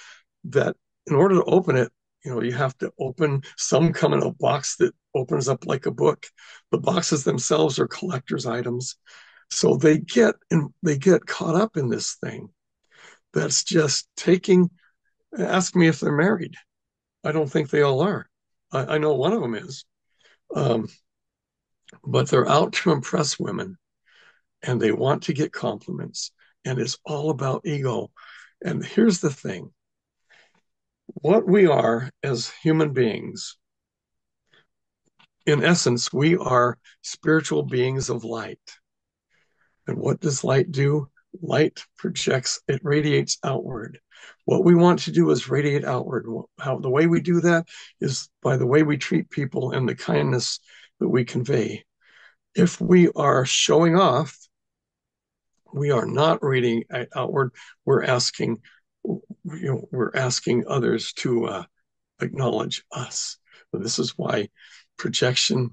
[SPEAKER 2] that, in order to open it, you have to open. Some come in a box that opens up like a book. The boxes themselves are collector's items, so they get caught up in this thing that's just taking. Ask me if they're married. I don't think they all are. I know one of them is, um, but they're out to impress women, and they want to get compliments, and it's all about ego. And here's the thing: what we are as human beings, in essence, we are spiritual beings of light. And what does light do? Light projects, it radiates outward. What we want to do is radiate outward. How the way we do that is by the way we treat people and the kindness that we convey. If we are showing off, we are not radiating outward. We're asking, we're asking others to acknowledge us. And this is why projection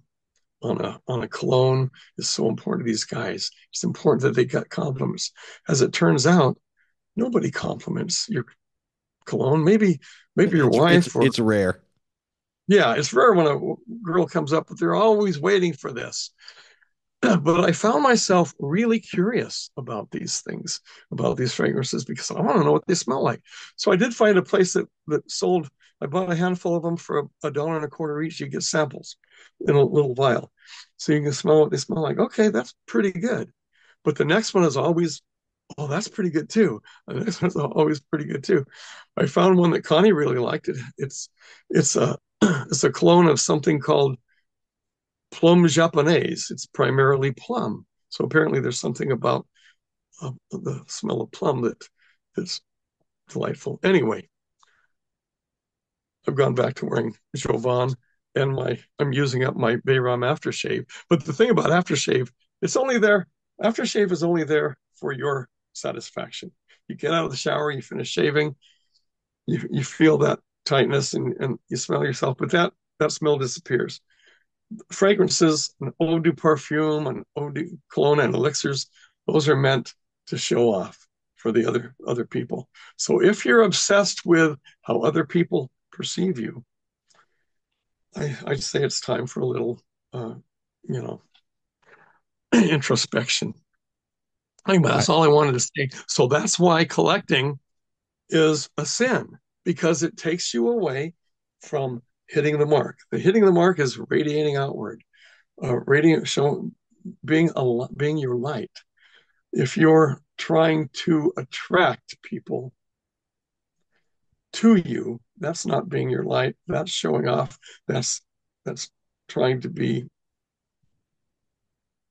[SPEAKER 2] on a cologne is so important to these guys. It's important that they got compliments. As it turns out, nobody compliments your cologne. Maybe your
[SPEAKER 1] It's
[SPEAKER 2] wife, or
[SPEAKER 1] it's rare.
[SPEAKER 2] yeah, it's rare when a girl comes up, but they're always waiting for this. But I found myself really curious about these things, about these fragrances, because I want to know what they smell like. So I did find a place that sold. I bought a handful of them for $1.25 each. You get samples in a little vial, so you can smell what they smell like. Okay, that's pretty good. But the next one is always, oh, that's pretty good too. And the next one's always pretty good too. I found one that Connie really liked. It's a it's a clone of something called plum japonese. It's primarily plum. So apparently there's something about the smell of plum that's delightful. Anyway, I've gone back to wearing Jovan, and I'm using up my Bayram aftershave. But the thing about aftershave, it's only there. Aftershave is only there for your satisfaction. You get out of the shower, you finish shaving, you feel that tightness, and you smell yourself, but that smell disappears. Fragrances, an eau de parfum, an eau de cologne, and elixirs, those are meant to show off for the other people. So if you're obsessed with how other people perceive you, I'd say it's time for a little, you know, introspection. I think
[SPEAKER 1] I,
[SPEAKER 2] that's all I wanted to say. So that's why collecting is a sin, because it takes you away from hitting the mark. The hitting the mark is radiating outward, radiant, showing, being your light. If you're trying to attract people to you, that's not being your light. That's showing off. That's trying to be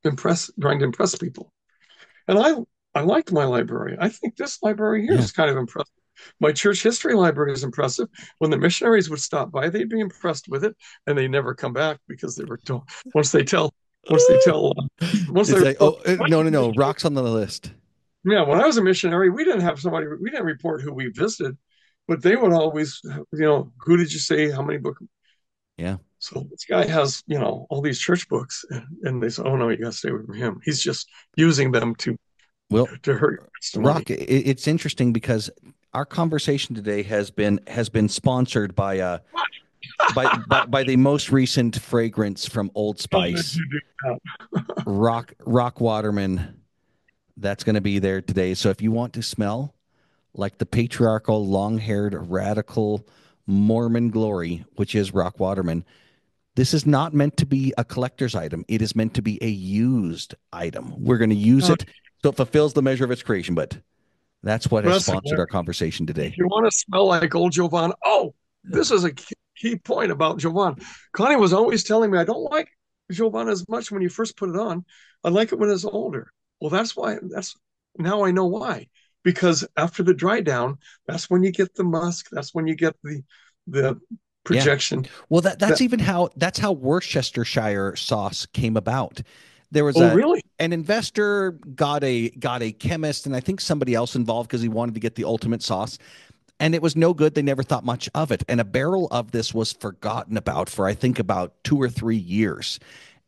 [SPEAKER 2] trying to impress people. And I liked my library. I think this library here
[SPEAKER 1] yeah.
[SPEAKER 2] is kind of impressive. My church history library is impressive. When the missionaries would stop by, they'd be impressed with it, and they never come back because they were told once they tell once they tell once they
[SPEAKER 1] It's like,
[SPEAKER 2] report.
[SPEAKER 1] oh, no, no, no. Rocks on the list.
[SPEAKER 2] Yeah, when I was a missionary, we didn't have somebody. We didn't report who we visited, but they would always, who did you say? How many books?
[SPEAKER 1] Yeah.
[SPEAKER 2] So this guy has, all these church books, and they say, "Oh no, you got to stay away from him. He's just using them
[SPEAKER 1] Well,
[SPEAKER 2] to hurt your testimony."
[SPEAKER 1] Rock, it's interesting because our conversation today has been sponsored by by the most recent fragrance from Old
[SPEAKER 2] How did
[SPEAKER 1] Spice,
[SPEAKER 2] you do that?
[SPEAKER 1] Rock Waterman. That's going to be there today. So if you want to smell like the patriarchal, long-haired, radical Mormon glory, which is Rock Waterman, this is not meant to be a collector's item. It is meant to be a used item. We're going to use
[SPEAKER 2] Oh,
[SPEAKER 1] it so it fulfills the measure of its creation. But that's what has
[SPEAKER 2] that's
[SPEAKER 1] sponsored
[SPEAKER 2] hilarious.
[SPEAKER 1] our conversation
[SPEAKER 2] If
[SPEAKER 1] today.
[SPEAKER 2] you want to smell like old Jovan, oh, this is a key point about Jovan. Connie was always telling me I don't like Jovan as much when you first put it on. I like it when it's older. Well, that's why. That's now I know why. Because after the dry down, that's when you get the musk. That's when you get the
[SPEAKER 1] Yeah.
[SPEAKER 2] projection.
[SPEAKER 1] Well, that's
[SPEAKER 2] That
[SPEAKER 1] even how that's how Worcestershire sauce came about. There was
[SPEAKER 2] Oh,
[SPEAKER 1] a
[SPEAKER 2] really?
[SPEAKER 1] an investor got a chemist and I think somebody else involved because he wanted to get the ultimate sauce. And it was no good. They never thought much of it. And a barrel of this was forgotten about for I think about 2 or 3 years.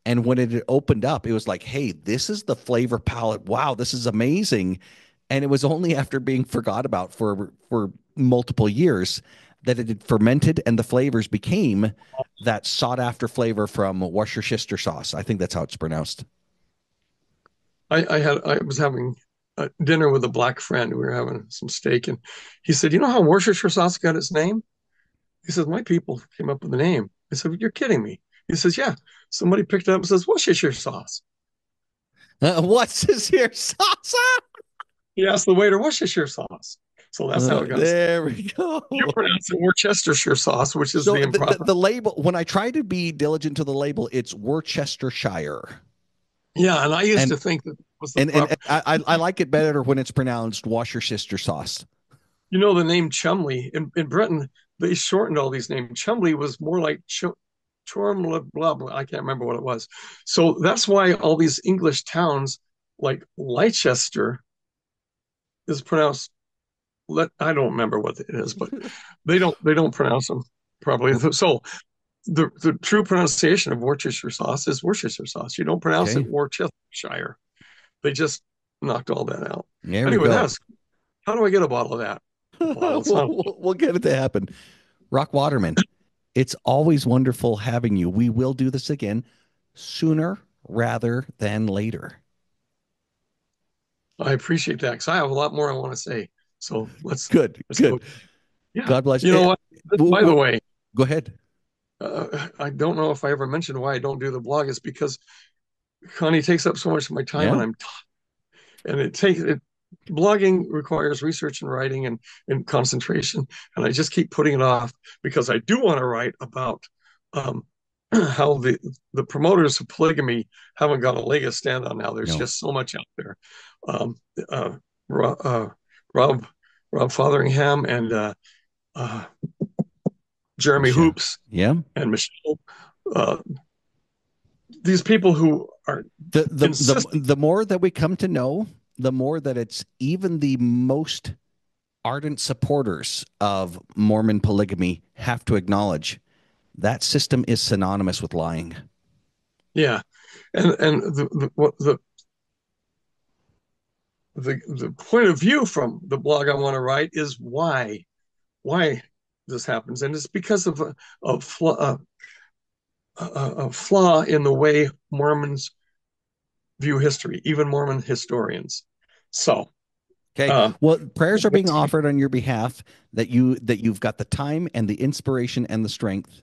[SPEAKER 1] And when it had opened up, it was like, hey, this is the flavor palette. Wow, this is amazing. And it was only after being forgot about for multiple years that it had fermented and the flavors became that sought after flavor from Worcestershire sauce. I think that's how it's pronounced.
[SPEAKER 2] I was having dinner with a black friend. We were having some steak, and he said, "You know how Worcestershire sauce got its name?" He says, "My people came up with the name." I said, "You're kidding me." He says, "Yeah." Somebody picked it up and says, "Worcestershire sauce."
[SPEAKER 1] What's this here sauce?
[SPEAKER 2] He asked the waiter, "Worcestershire sauce." So that's how it got its.
[SPEAKER 1] There we
[SPEAKER 2] You
[SPEAKER 1] go.
[SPEAKER 2] pronounce it Worcestershire sauce, which is
[SPEAKER 1] So
[SPEAKER 2] the improper.
[SPEAKER 1] the label, when I try to be diligent to the label, it's Worcestershire.
[SPEAKER 2] Yeah, and I used
[SPEAKER 1] And
[SPEAKER 2] to think that was the
[SPEAKER 1] and
[SPEAKER 2] proper.
[SPEAKER 1] I like it better when it's pronounced Worcestershire sauce.
[SPEAKER 2] You know, the name Chumley in Britain, they shortened all these names. Chumley was more like Chorm, blah, blah. I can't remember what it was. So that's why all these English towns like Leicester is pronounced. I don't remember what it is, but they don't pronounce them properly. So the true pronunciation of Worcestershire sauce is Worcestershire sauce. You don't pronounce it
[SPEAKER 1] Okay,
[SPEAKER 2] Worcestershire. They just knocked all that out.
[SPEAKER 1] there we
[SPEAKER 2] Anyway,
[SPEAKER 1] go.
[SPEAKER 2] that's how do I get a bottle of that? A bottle. It's not.
[SPEAKER 1] We'll get it to happen. Rock Waterman, it's always wonderful having you. We will do this again sooner rather than later.
[SPEAKER 2] I appreciate that because I have a lot more I want to say. So
[SPEAKER 1] Good,
[SPEAKER 2] let's go.
[SPEAKER 1] good.
[SPEAKER 2] Yeah.
[SPEAKER 1] God bless
[SPEAKER 2] You
[SPEAKER 1] you.
[SPEAKER 2] know what? By the way,
[SPEAKER 1] Go ahead.
[SPEAKER 2] I don't know if I ever mentioned why I don't do the blog. It's because Connie takes up so much of my time,
[SPEAKER 1] Yeah.
[SPEAKER 2] and and it takes it. Blogging requires research and writing and concentration, and I just keep putting it off because I do want to write about um, how the promoters of polygamy haven't got a leg to stand on now. There's
[SPEAKER 1] No.
[SPEAKER 2] just so much out there. Um, uh, Rob, Rob Rob Fotheringham and uh, Jeremy
[SPEAKER 1] Michelle.
[SPEAKER 2] Hoops
[SPEAKER 1] Yeah.
[SPEAKER 2] and Michelle. Uh, these people who are insistent.
[SPEAKER 1] The more that we come to know, the more that it's even the most ardent supporters of Mormon polygamy have to acknowledge that system is synonymous with lying.
[SPEAKER 2] Yeah, and the point of view from the blog I want to write is why this happens, and it's because of a flaw in the way Mormons view history, even Mormon historians. So,
[SPEAKER 1] Okay.
[SPEAKER 2] uh,
[SPEAKER 1] Well, prayers are being offered on your behalf that you've got the time and the inspiration and the strength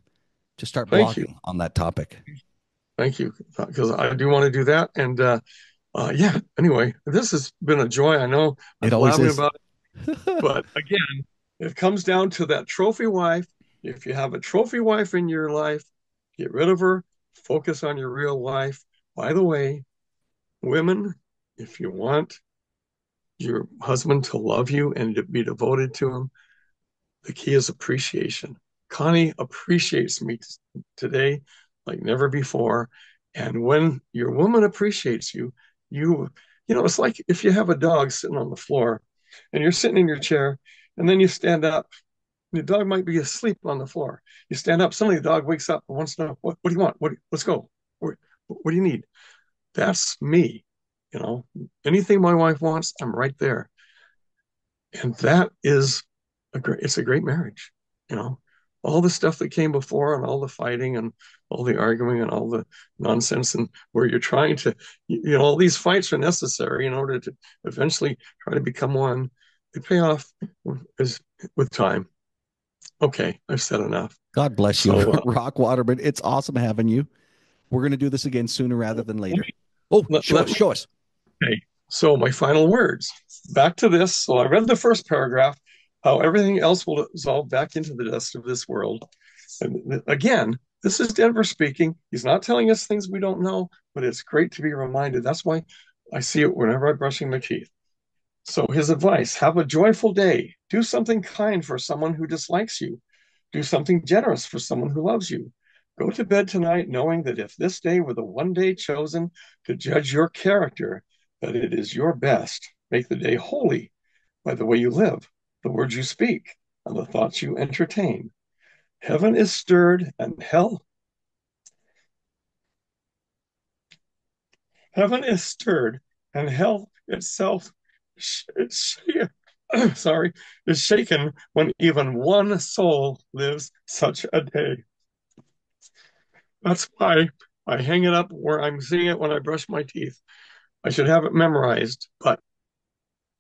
[SPEAKER 1] to start
[SPEAKER 2] thank you,
[SPEAKER 1] blogging on that topic.
[SPEAKER 2] thank you, because I do want to do that, and yeah. Anyway, this has been a joy. I know I'm
[SPEAKER 1] It always
[SPEAKER 2] blabbing
[SPEAKER 1] is.
[SPEAKER 2] about it, but again, it comes down to that trophy wife. If you have a trophy wife in your life, get rid of her. Focus on your real wife. By the way, women, if you want your husband to love you and to be devoted to him, the key is appreciation. Connie appreciates me today like never before. And when your woman appreciates you, you, it's like if you have a dog sitting on the floor and you're sitting in your chair and then you stand up, the dog might be asleep on the floor. You stand up, suddenly the dog wakes up and wants to know, what do you want? Let's go. What do you need? That's me. Anything my wife wants, I'm right there. And that is it's a great marriage. You know, all the stuff that came before and all the fighting and all the arguing and all the nonsense and where you're trying to, all these fights are necessary in order to eventually try to become one. They pay off with time. Okay, I've said enough.
[SPEAKER 1] God bless you,
[SPEAKER 2] So
[SPEAKER 1] Rock Waterman. It's awesome having you. We're going to do this again sooner rather than
[SPEAKER 2] let
[SPEAKER 1] later.
[SPEAKER 2] me
[SPEAKER 1] Oh, show
[SPEAKER 2] let
[SPEAKER 1] us,
[SPEAKER 2] me
[SPEAKER 1] show us.
[SPEAKER 2] Okay, so my final words. Back to this. So I read the first paragraph, how everything else will dissolve back into the dust of this world. And again, this is Denver speaking. He's not telling us things we don't know, but it's great to be reminded. That's why I see it whenever I'm brushing my teeth. So his advice, have a joyful day. Do something kind for someone who dislikes you. Do something generous for someone who loves you. Go to bed tonight knowing that if this day were the one day chosen to judge your character, that it is your best. Make the day holy by the way you live, the words you speak, and the thoughts you entertain. Heaven is stirred and heaven is stirred and hell itself it's sorry, is shaken when even one soul lives such a day. That's why I hang it up where I'm seeing it when I brush my teeth. I should have it memorized, but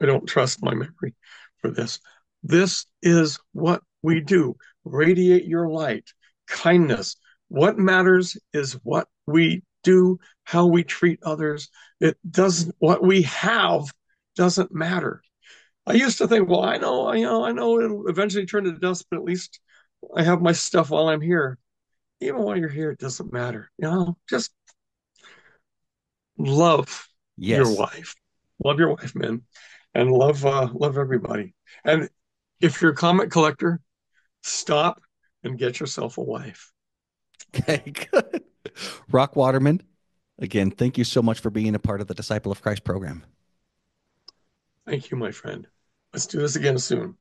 [SPEAKER 2] I don't trust my memory for this. This is what we do. Radiate your light, kindness. What matters is what we do, how we treat others. It doesn't, what we have doesn't matter. I used to think, well, I know it'll eventually turn to dust, but at least I have my stuff while I'm here. Even while you're here, it doesn't matter. Just love your
[SPEAKER 1] Yes.
[SPEAKER 2] wife. Love your wife, men, and love everybody. And if you're a comic collector, stop and get yourself a wife.
[SPEAKER 1] Okay, good. Rock Waterman, again, thank you so much for being a part of the Disciple of Christ program.
[SPEAKER 2] Thank you, my friend. Let's do this again soon.